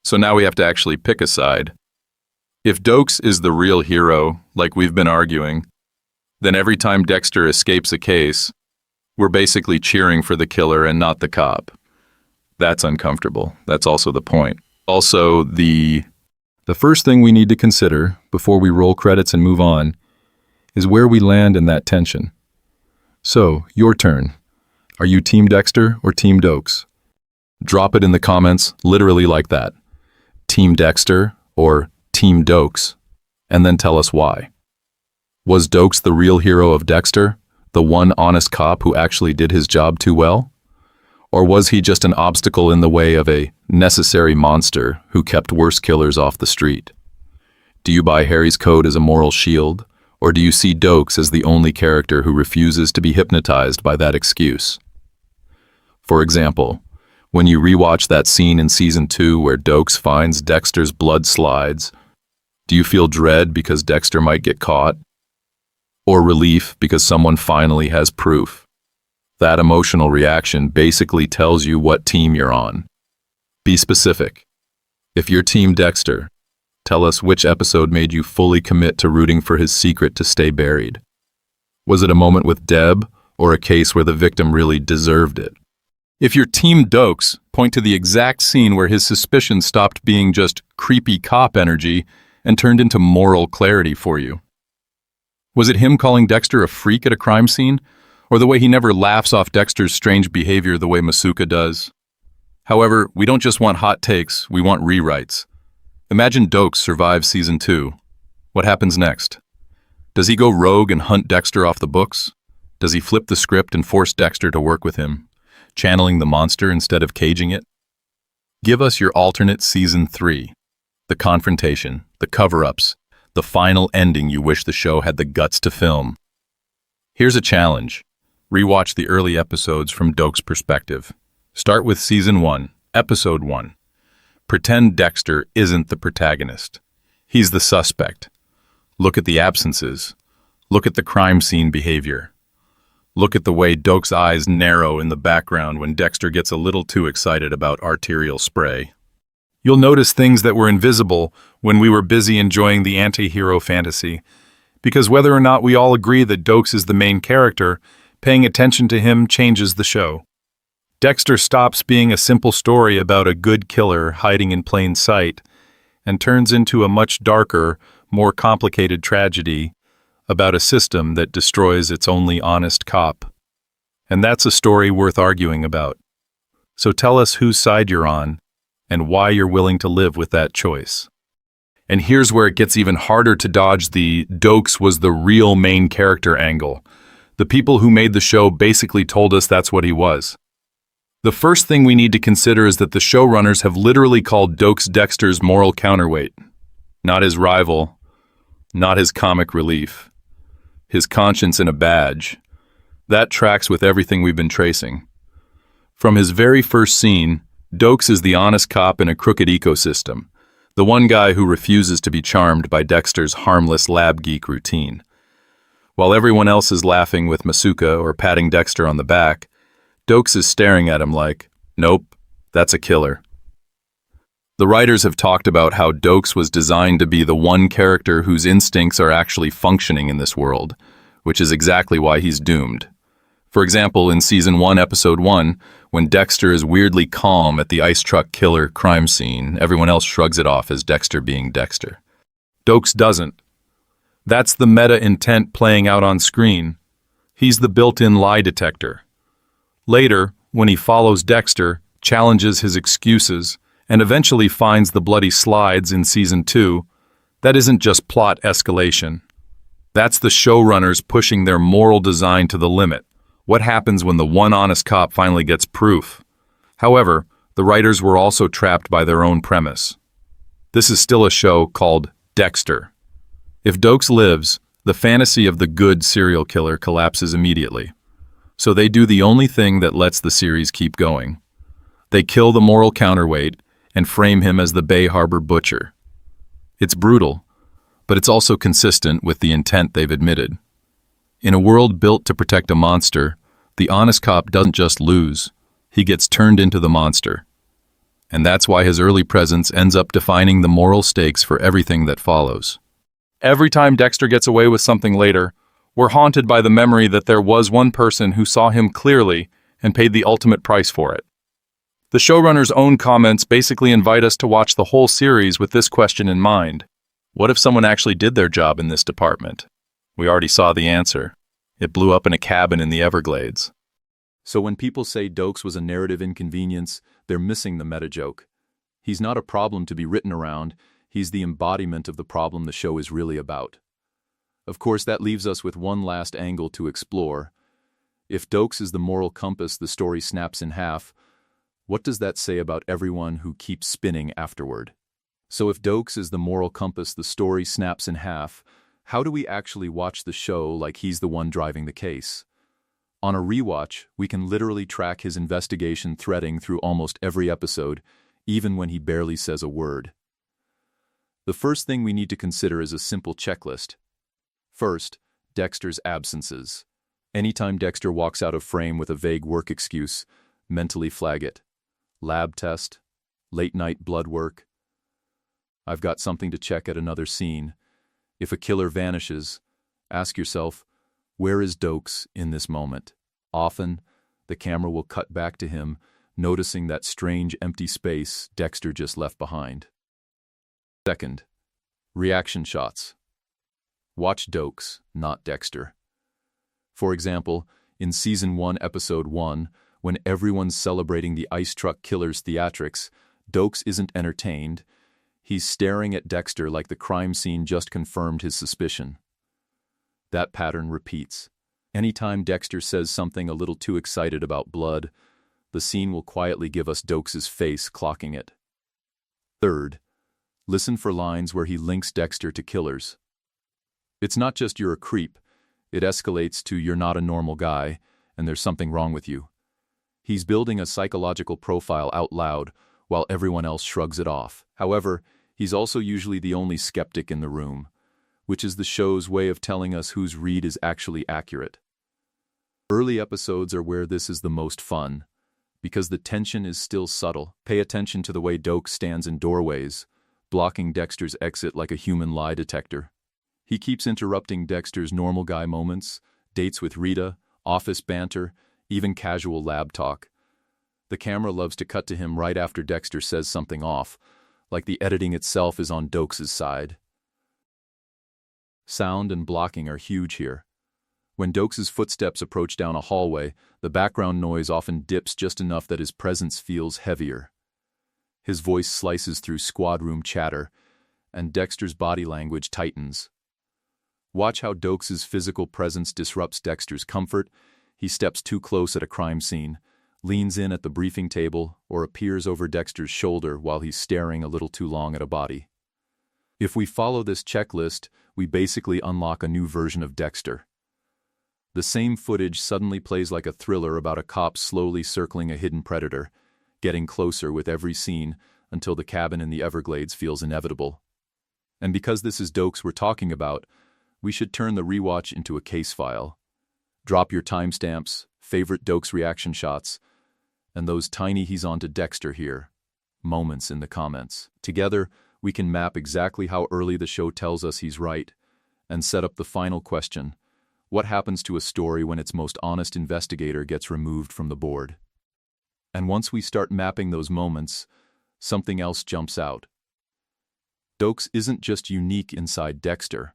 So now we have to actually pick a side. If Doakes is the real hero, like we've been arguing, then every time Dexter escapes a case, we're basically cheering for the killer and not the cop. That's uncomfortable. That's also the point. Also, the first thing we need to consider before we roll credits and move on is where we land in that tension. So, your turn. Are you Team Dexter or Team Doakes? Drop it in the comments, literally like that. Team Dexter or Team Doakes, and then tell us why. Was Doakes the real hero of Dexter, the one honest cop who actually did his job too well? Or was he just an obstacle in the way of a necessary monster who kept worse killers off the street? Do you buy Harry's code as a moral shield, Or do you see Doakes as the only character who refuses to be hypnotized by that excuse? For example, when you rewatch that scene in Season 2 where Doakes finds Dexter's blood slides, do you feel dread because Dexter might get caught? Or relief because someone finally has proof? That emotional reaction basically tells you what team you're on. Be specific. If you're Team Dexter, tell us which episode made you fully commit to rooting for his secret to stay buried. Was it a moment with Deb, or a case where the victim really deserved it? If you're Team Doakes, point to the exact scene where his suspicion stopped being just creepy cop energy and turned into moral clarity for you. Was it him calling Dexter a freak at a crime scene, or the way he never laughs off Dexter's strange behavior the way Masuka does? However, we don't just want hot takes, we want rewrites. Imagine Doakes survives Season 2. What happens next? Does he go rogue and hunt Dexter off the books? Does he flip the script and force Dexter to work with him, channeling the monster instead of caging it? Give us your alternate Season 3. The confrontation, the cover-ups, the final ending you wish the show had the guts to film. Here's a challenge. Rewatch the early episodes from Doakes' perspective. Start with Season 1, Episode 1. Pretend Dexter isn't the protagonist. He's the suspect. Look at the absences. Look at the crime scene behavior. Look at the way Doakes' eyes narrow in the background when Dexter gets a little too excited about arterial spray. You'll notice things that were invisible when we were busy enjoying the anti-hero fantasy, because whether or not we all agree that Doakes is the main character, paying attention to him changes the show. Dexter stops being a simple story about a good killer hiding in plain sight and turns into a much darker, more complicated tragedy about a system that destroys its only honest cop. And that's a story worth arguing about. So tell us whose side you're on and why you're willing to live with that choice. And here's where it gets even harder to dodge the Doakes was the real main character angle. The people who made the show basically told us that's what he was. The first thing we need to consider is that the showrunners have literally called Doakes Dexter's moral counterweight. Not his rival, not his comic relief, his conscience and a badge. That tracks with everything we've been tracing. From his very first scene, Doakes is the honest cop in a crooked ecosystem, the one guy who refuses to be charmed by Dexter's harmless lab geek routine. While everyone else is laughing with Masuka or patting Dexter on the back, Doakes is staring at him like, nope, that's a killer. The writers have talked about how Doakes was designed to be the one character whose instincts are actually functioning in this world, which is exactly why he's doomed. For example, in Season 1, Episode 1, when Dexter is weirdly calm at the ice truck killer crime scene, everyone else shrugs it off as Dexter being Dexter. Doakes doesn't. That's the meta intent playing out on screen. He's the built-in lie detector. Later, when he follows Dexter, challenges his excuses, and eventually finds the bloody slides in Season 2, that isn't just plot escalation. That's the showrunners pushing their moral design to the limit. What happens when the one honest cop finally gets proof? However, the writers were also trapped by their own premise. This is still a show called Dexter. If Doakes lives, the fantasy of the good serial killer collapses immediately. So they do the only thing that lets the series keep going. They kill the moral counterweight and frame him as the Bay Harbor butcher. It's brutal, but it's also consistent with the intent they've admitted. In a world built to protect a monster, the honest cop doesn't just lose, he gets turned into the monster. And that's why his early presence ends up defining the moral stakes for everything that follows. Every time Dexter gets away with something later, we're haunted by the memory that there was one person who saw him clearly and paid the ultimate price for it. The showrunner's own comments basically invite us to watch the whole series with this question in mind. What if someone actually did their job in this department? We already saw the answer. It blew up in a cabin in the Everglades. So when people say Doakes was a narrative inconvenience, they're missing the meta joke. He's not a problem to be written around, he's the embodiment of the problem the show is really about. Of course, that leaves us with one last angle to explore. If Doakes is the moral compass the story snaps in half, what does that say about everyone who keeps spinning afterward? So if Doakes is the moral compass the story snaps in half, how do we actually watch the show like he's the one driving the case? On a rewatch, we can literally track his investigation threading through almost every episode, even when he barely says a word. The first thing we need to consider is a simple checklist. First, Dexter's absences. Anytime Dexter walks out of frame with a vague work excuse, mentally flag it. Lab test, late-night blood work. I've got something to check at another scene. If a killer vanishes, ask yourself, where is Doakes in this moment? Often, the camera will cut back to him, noticing that strange empty space Dexter just left behind. Second, reaction shots. Watch Doakes, not Dexter. For example, in Season 1, Episode 1, when everyone's celebrating the ice truck killer's theatrics, Doakes isn't entertained. He's staring at Dexter like the crime scene just confirmed his suspicion. That pattern repeats. Anytime Dexter says something a little too excited about blood, the scene will quietly give us Doakes' face clocking it. Third, listen for lines where he links Dexter to killers. It's not just you're a creep, it escalates to you're not a normal guy, and there's something wrong with you. He's building a psychological profile out loud, while everyone else shrugs it off. However, he's also usually the only skeptic in the room, which is the show's way of telling us whose read is actually accurate. Early episodes are where this is the most fun, because the tension is still subtle. Pay attention to the way Doakes stands in doorways, blocking Dexter's exit like a human lie detector. He keeps interrupting Dexter's normal guy moments, dates with Rita, office banter, even casual lab talk. The camera loves to cut to him right after Dexter says something off, like the editing itself is on Doakes' side. Sound and blocking are huge here. When Doakes' footsteps approach down a hallway, the background noise often dips just enough that his presence feels heavier. His voice slices through squad room chatter, and Dexter's body language tightens. Watch how Doakes' physical presence disrupts Dexter's comfort. He steps too close at a crime scene, leans in at the briefing table, or appears over Dexter's shoulder while he's staring a little too long at a body. If we follow this checklist, we basically unlock a new version of Dexter. The same footage suddenly plays like a thriller about a cop slowly circling a hidden predator, getting closer with every scene until the cabin in the Everglades feels inevitable. And because this is Doakes we're talking about, we should turn the rewatch into a case file. Drop your timestamps, favorite Doakes reaction shots, and those tiny he's on to Dexter here moments in the comments. Together, we can map exactly how early the show tells us he's right, and set up the final question: what happens to a story when its most honest investigator gets removed from the board? And once we start mapping those moments, something else jumps out. Doakes isn't just unique inside Dexter.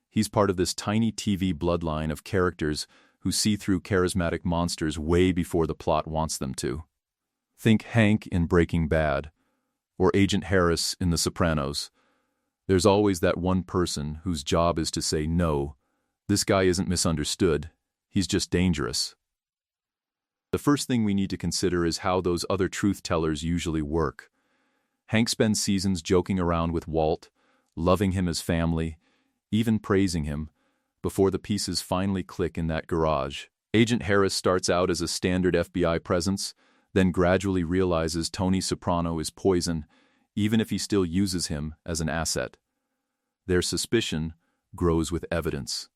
He's part of this tiny TV bloodline of characters who see through charismatic monsters way before the plot wants them to. Think Hank in Breaking Bad, or Agent Harris in The Sopranos. There's always that one person whose job is to say, no, this guy isn't misunderstood, he's just dangerous. The first thing we need to consider is how those other truth-tellers usually work. Hank spends seasons joking around with Walt, loving him as family, even praising him, before the pieces finally click in that garage. Agent Harris starts out as a standard FBI presence, then gradually realizes Tony Soprano is poison, even if he still uses him as an asset. Their suspicion grows with evidence.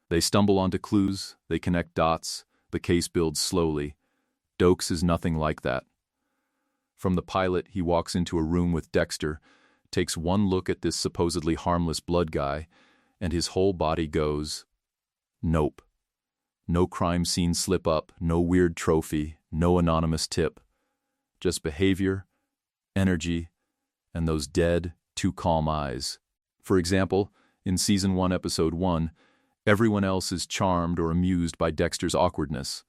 They stumble onto clues, they connect dots, the case builds slowly. Doakes is nothing like that. From the pilot, he walks into a room with Dexter, takes one look at this supposedly harmless blood guy, and his whole body goes, nope. No crime scene slip-up, no weird trophy, no anonymous tip. Just behavior, energy, and those dead, too calm eyes. For example, in Season 1, Episode 1, everyone else is charmed or amused by Dexter's awkwardness.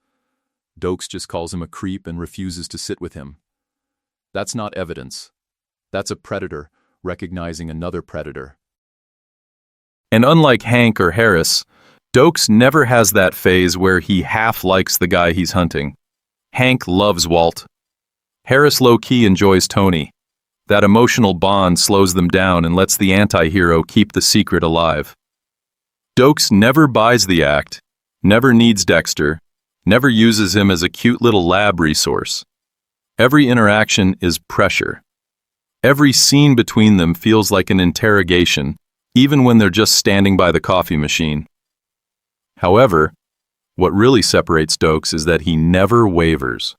Doakes just calls him a creep and refuses to sit with him. That's not evidence. That's a predator recognizing another predator. And unlike Hank or Harris, Doakes never has that phase where he half likes the guy he's hunting. Hank loves Walt. Harris low-key enjoys Tony. That emotional bond slows them down and lets the anti-hero keep the secret alive. Doakes never buys the act, never needs Dexter, never uses him as a cute little lab resource. Every interaction is pressure. Every scene between them feels like an interrogation, even when they're just standing by the coffee machine. However, what really separates Doakes is that he never wavers.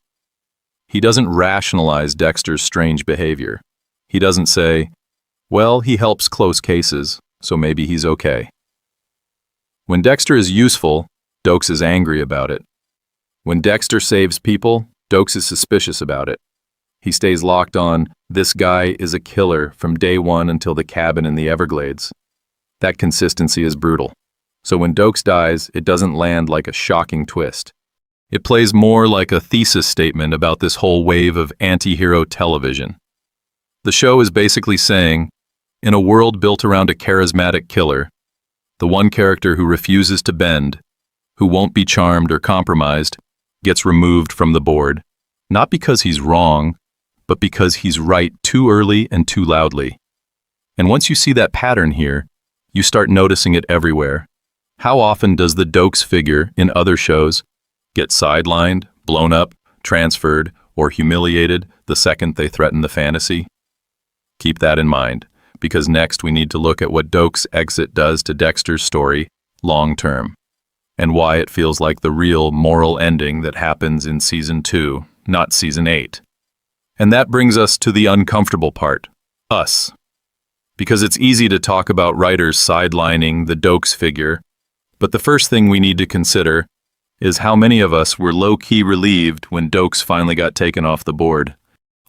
He doesn't rationalize Dexter's strange behavior. He doesn't say, well, he helps close cases, so maybe he's okay. When Dexter is useful, Doakes is angry about it. When Dexter saves people, Doakes is suspicious about it. He stays locked on, this guy is a killer from day one until the cabin in the Everglades. That consistency is brutal. So when Doakes dies, it doesn't land like a shocking twist. It plays more like a thesis statement about this whole wave of anti-hero television. The show is basically saying, in a world built around a charismatic killer, the one character who refuses to bend, who won't be charmed or compromised, gets removed from the board, not because he's wrong, but because he's right too early and too loudly. And once you see that pattern here, you start noticing it everywhere. How often does the Doakes figure in other shows get sidelined, blown up, transferred, or humiliated the second they threaten the fantasy? Keep that in mind, because next we need to look at what Doakes' exit does to Dexter's story long term, and why it feels like the real moral ending that happens in Season 2, not Season 8. And that brings us to the uncomfortable part, us. Because it's easy to talk about writers sidelining the Doakes figure, but the first thing we need to consider is how many of us were low-key relieved when Doakes finally got taken off the board.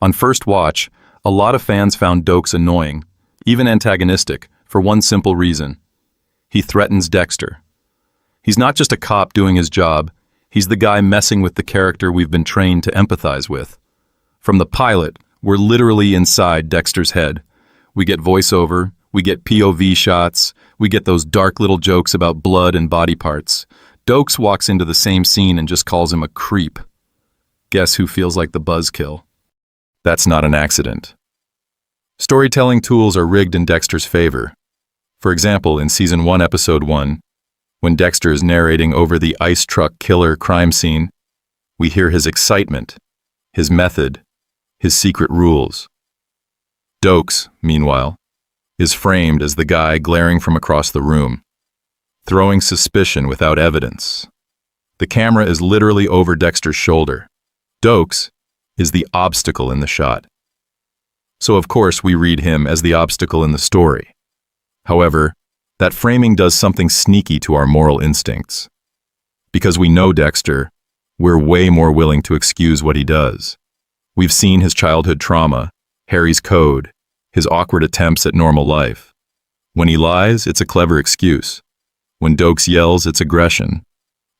On first watch, a lot of fans found Doakes annoying, even antagonistic, for one simple reason. He threatens Dexter. He's not just a cop doing his job, he's the guy messing with the character we've been trained to empathize with. From the pilot, we're literally inside Dexter's head. We get voiceover, we get POV shots, we get those dark little jokes about blood and body parts. Doakes walks into the same scene and just calls him a creep. Guess who feels like the buzzkill? That's not an accident. Storytelling tools are rigged in Dexter's favor. For example, in Season 1, Episode 1, when Dexter is narrating over the ice truck killer crime scene, we hear his excitement, his method, his secret rules. Doakes, meanwhile, is framed as the guy glaring from across the room, throwing suspicion without evidence. The camera is literally over Dexter's shoulder. Doakes is the obstacle in the shot. So of course we read him as the obstacle in the story. However, that framing does something sneaky to our moral instincts. Because we know Dexter, we're way more willing to excuse what he does. We've seen his childhood trauma, Harry's code, his awkward attempts at normal life. When he lies, it's a clever excuse. When Doakes yells, it's aggression.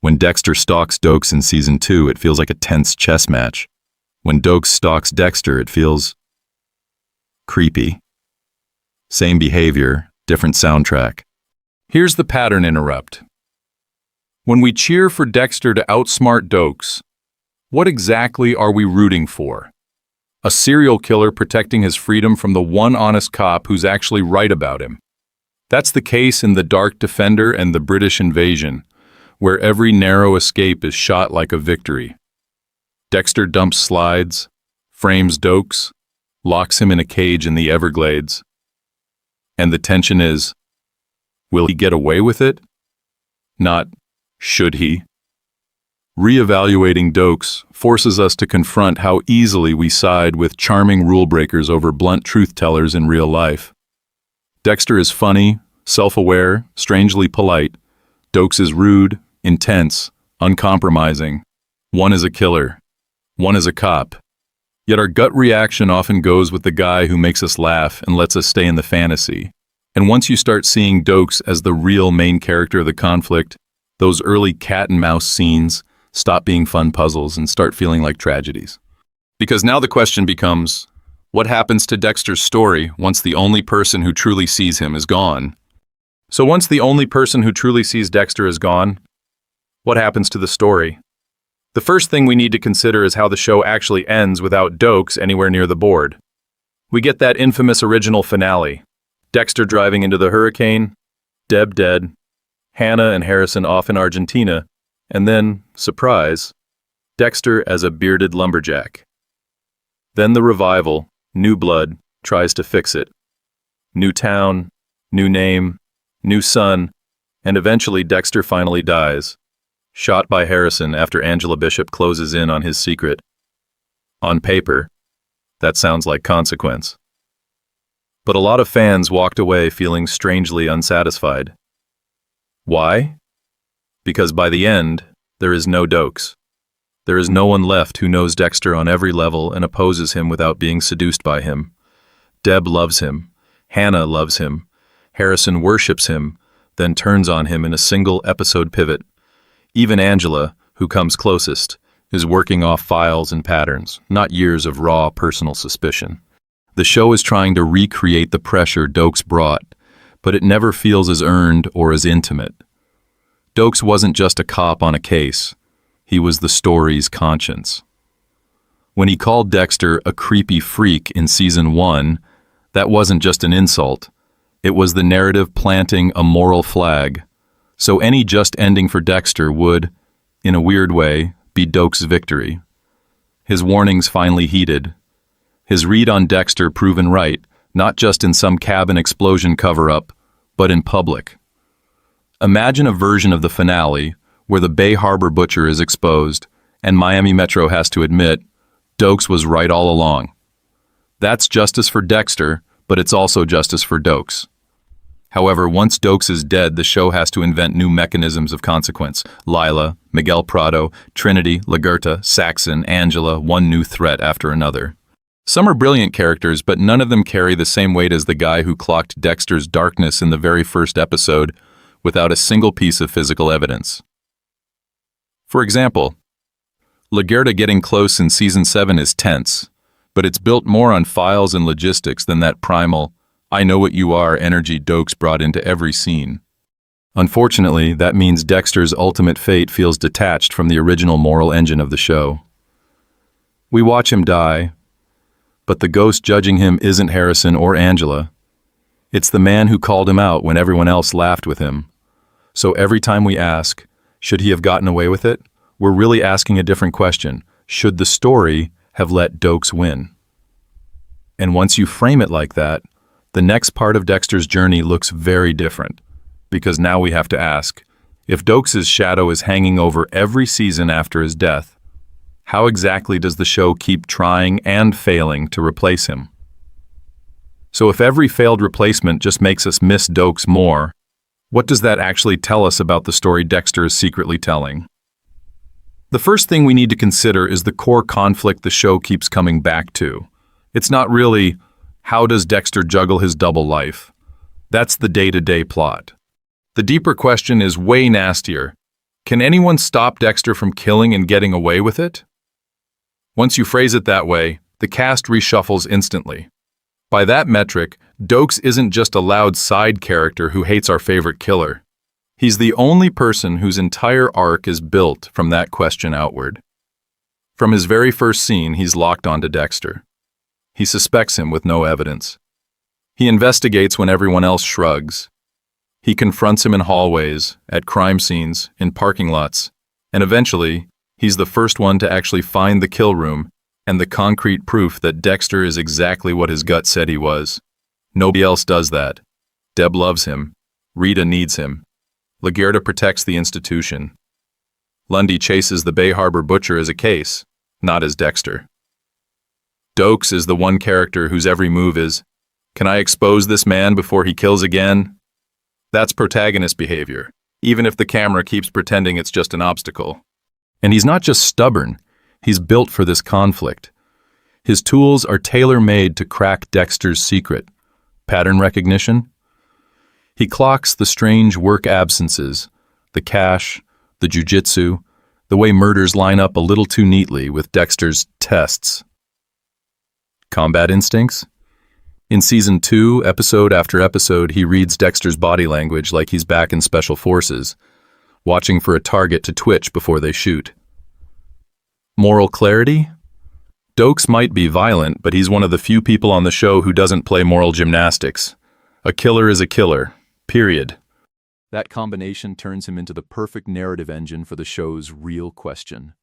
When Dexter stalks Doakes in Season 2, it feels like a tense chess match. When Doakes stalks Dexter, it feels creepy. Same behavior, different soundtrack. Here's the pattern interrupt. When we cheer for Dexter to outsmart Doakes, what exactly are we rooting for? A serial killer protecting his freedom from the one honest cop who's actually right about him. That's the case in The Dark Defender and The British Invasion, where every narrow escape is shot like a victory. Dexter dumps slides, frames Doakes, locks him in a cage in the Everglades. And the tension is, will he get away with it? Not, should he? Re-evaluating Doakes forces us to confront how easily we side with charming rule breakers over blunt truth-tellers in real life. Dexter is funny, self-aware, strangely polite. Doakes is rude, intense, uncompromising. One is a killer. One is a cop. Yet our gut reaction often goes with the guy who makes us laugh and lets us stay in the fantasy. And once you start seeing Doakes as the real main character of the conflict, those early cat and mouse scenes stop being fun puzzles and start feeling like tragedies. Because now the question becomes, what happens to Dexter's story once the only person who truly sees him is gone? So once the only person who truly sees Dexter is gone, what happens to the story? The first thing we need to consider is how the show actually ends without Doakes anywhere near the board. We get that infamous original finale. Dexter driving into the hurricane, Deb dead, Hannah and Harrison off in Argentina, and then, surprise, Dexter as a bearded lumberjack. Then the revival, New Blood, tries to fix it. New town, new name, new son, and eventually Dexter finally dies, shot by Harrison after Angela Bishop closes in on his secret. On paper, that sounds like consequence. But a lot of fans walked away feeling strangely unsatisfied. Why? Because by the end, there is no Doakes. There is no one left who knows Dexter on every level and opposes him without being seduced by him. Deb loves him. Hannah loves him. Harrison worships him, then turns on him in a single episode pivot. Even Angela, who comes closest, is working off files and patterns, not years of raw personal suspicion. The show is trying to recreate the pressure Doakes brought, but it never feels as earned or as intimate. Doakes wasn't just a cop on a case. He was the story's conscience. When he called Dexter a creepy freak in season 1, that wasn't just an insult. It was the narrative planting a moral flag. So any just ending for Dexter would, in a weird way, be Doakes' victory. His warnings finally heeded. His read on Dexter proven right, not just in some cabin explosion cover-up, but in public. Imagine a version of the finale where the Bay Harbor butcher is exposed, and Miami Metro has to admit, Doakes was right all along. That's justice for Dexter, but it's also justice for Doakes. However, once Doakes is dead, the show has to invent new mechanisms of consequence. Lila, Miguel Prado, Trinity, Lagerta, Saxon, Angela, one new threat after another. Some are brilliant characters, but none of them carry the same weight as the guy who clocked Dexter's darkness in the very first episode without a single piece of physical evidence. For example, Lagerta getting close in season 7 is tense, but it's built more on files and logistics than that primal, I know what you are energy Doakes brought into every scene. Unfortunately, that means Dexter's ultimate fate feels detached from the original moral engine of the show. We watch him die, but the ghost judging him isn't Harrison or Angela. It's the man who called him out when everyone else laughed with him. So every time we ask, should he have gotten away with it? We're really asking a different question. Should the story have let Doakes win? And once you frame it like that, the next part of Dexter's journey looks very different, because now we have to ask, if Doakes' shadow is hanging over every season after his death, how exactly does the show keep trying and failing to replace him? So if every failed replacement just makes us miss Doakes more, what does that actually tell us about the story Dexter is secretly telling? The first thing we need to consider is the core conflict the show keeps coming back to. It's not really, how does Dexter juggle his double life? That's the day-to-day plot. The deeper question is way nastier. Can anyone stop Dexter from killing and getting away with it? Once you phrase it that way, the cast reshuffles instantly. By that metric, Doakes isn't just a loud side character who hates our favorite killer. He's the only person whose entire arc is built from that question outward. From his very first scene, he's locked onto Dexter. He suspects him with no evidence. He investigates when everyone else shrugs. He confronts him in hallways, at crime scenes, in parking lots, and eventually, he's the first one to actually find the kill room and the concrete proof that Dexter is exactly what his gut said he was. Nobody else does that. Deb loves him. Rita needs him. Lagerta protects the institution. Lundy chases the Bay Harbor butcher as a case, not as Dexter. Doakes is the one character whose every move is, can I expose this man before he kills again? That's protagonist behavior, even if the camera keeps pretending it's just an obstacle. And he's not just stubborn, he's built for this conflict. His tools are tailor-made to crack Dexter's secret. Pattern recognition? He clocks the strange work absences, the cash, the jujitsu, the way murders line up a little too neatly with Dexter's tests. Combat instincts? In season 2, episode after episode, he reads Dexter's body language like he's back in Special Forces, watching for a target to twitch before they shoot. Moral clarity? Doakes might be violent, but he's one of the few people on the show who doesn't play moral gymnastics. A killer is a killer, period. That combination turns him into the perfect narrative engine for the show's real question.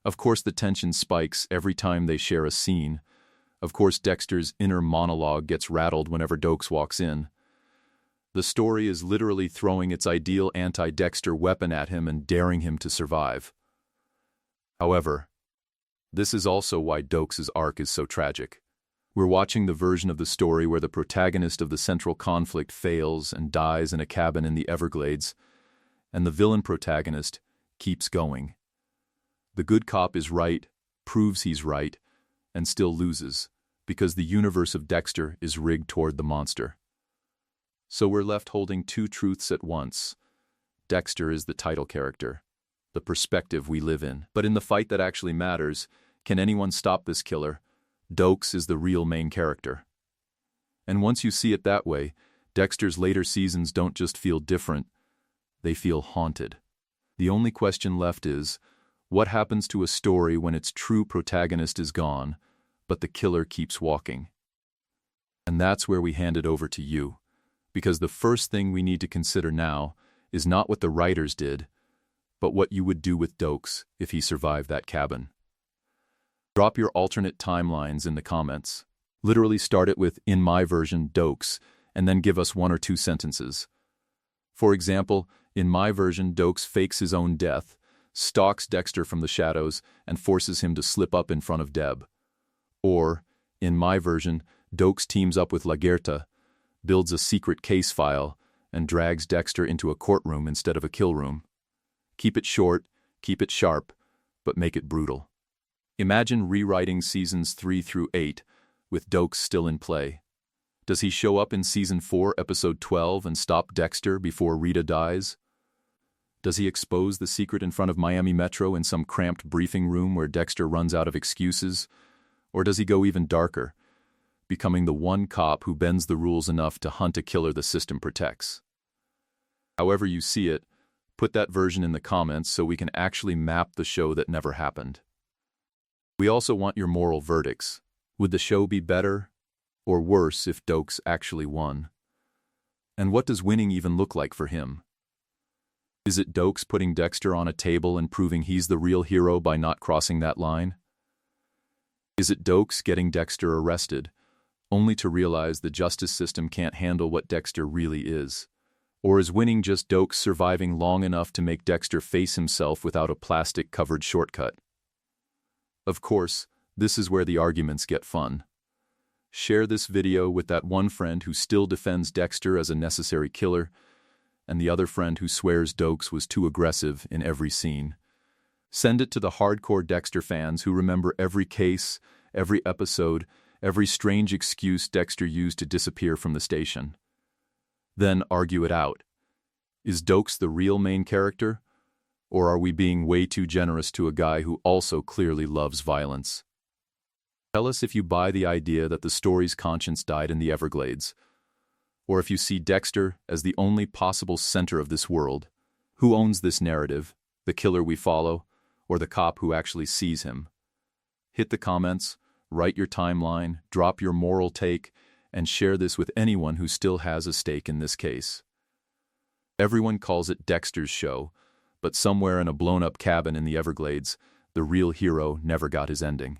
Of course, the tension spikes every time they share a scene. Of course, Dexter's inner monologue gets rattled whenever Doakes walks in. The story is literally throwing its ideal anti-Dexter weapon at him and daring him to survive. However, this is also why Doakes' arc is so tragic. We're watching the version of the story where the protagonist of the central conflict fails and dies in a cabin in the Everglades, and the villain protagonist keeps going. The good cop is right, proves he's right, and still loses, because the universe of Dexter is rigged toward the monster. So we're left holding two truths at once. Dexter is the title character, the perspective we live in. But in the fight that actually matters, can anyone stop this killer? Doakes is the real main character. And once you see it that way, Dexter's later seasons don't just feel different, they feel haunted. The only question left is, what happens to a story when its true protagonist is gone, but the killer keeps walking? And that's where we hand it over to you, because the first thing we need to consider now is not what the writers did, but what you would do with Doakes if he survived that cabin. Drop your alternate timelines in the comments. Literally start it with, in my version, Doakes, and then give us 1 or 2 sentences. For example, in my version, Doakes fakes his own death, stalks Dexter from the shadows, and forces him to slip up in front of Deb. Or, in my version, Doakes teams up with Lagerta, builds a secret case file, and drags Dexter into a courtroom instead of a kill room. Keep it short, keep it sharp, but make it brutal. Imagine rewriting seasons 3 through 8, with Doakes still in play. Does he show up in season 4, episode 12, and stop Dexter before Rita dies? Does he expose the secret in front of Miami Metro in some cramped briefing room where Dexter runs out of excuses? Or does he go even darker, becoming the one cop who bends the rules enough to hunt a killer the system protects? However you see it, put that version in the comments so we can actually map the show that never happened. We also want your moral verdicts. Would the show be better or worse if Doakes actually won? And what does winning even look like for him? Is it Doakes putting Dexter on a table and proving he's the real hero by not crossing that line? Is it Doakes getting Dexter arrested, only to realize the justice system can't handle what Dexter really is? Or is winning just Doakes surviving long enough to make Dexter face himself without a plastic-covered shortcut? Of course, this is where the arguments get fun. Share this video with that one friend who still defends Dexter as a necessary killer, and the other friend who swears Doakes was too aggressive in every scene. Send it to the hardcore Dexter fans who remember every case, every episode, every strange excuse Dexter used to disappear from the station. Then argue it out. Is Doakes the real main character? Or are we being way too generous to a guy who also clearly loves violence? Tell us if you buy the idea that the story's conscience died in the Everglades, or if you see Dexter as the only possible center of this world. Who owns this narrative, the killer we follow, or the cop who actually sees him? Hit the comments, write your timeline, drop your moral take, and share this with anyone who still has a stake in this case. Everyone calls it Dexter's show, but somewhere in a blown-up cabin in the Everglades, the real hero never got his ending.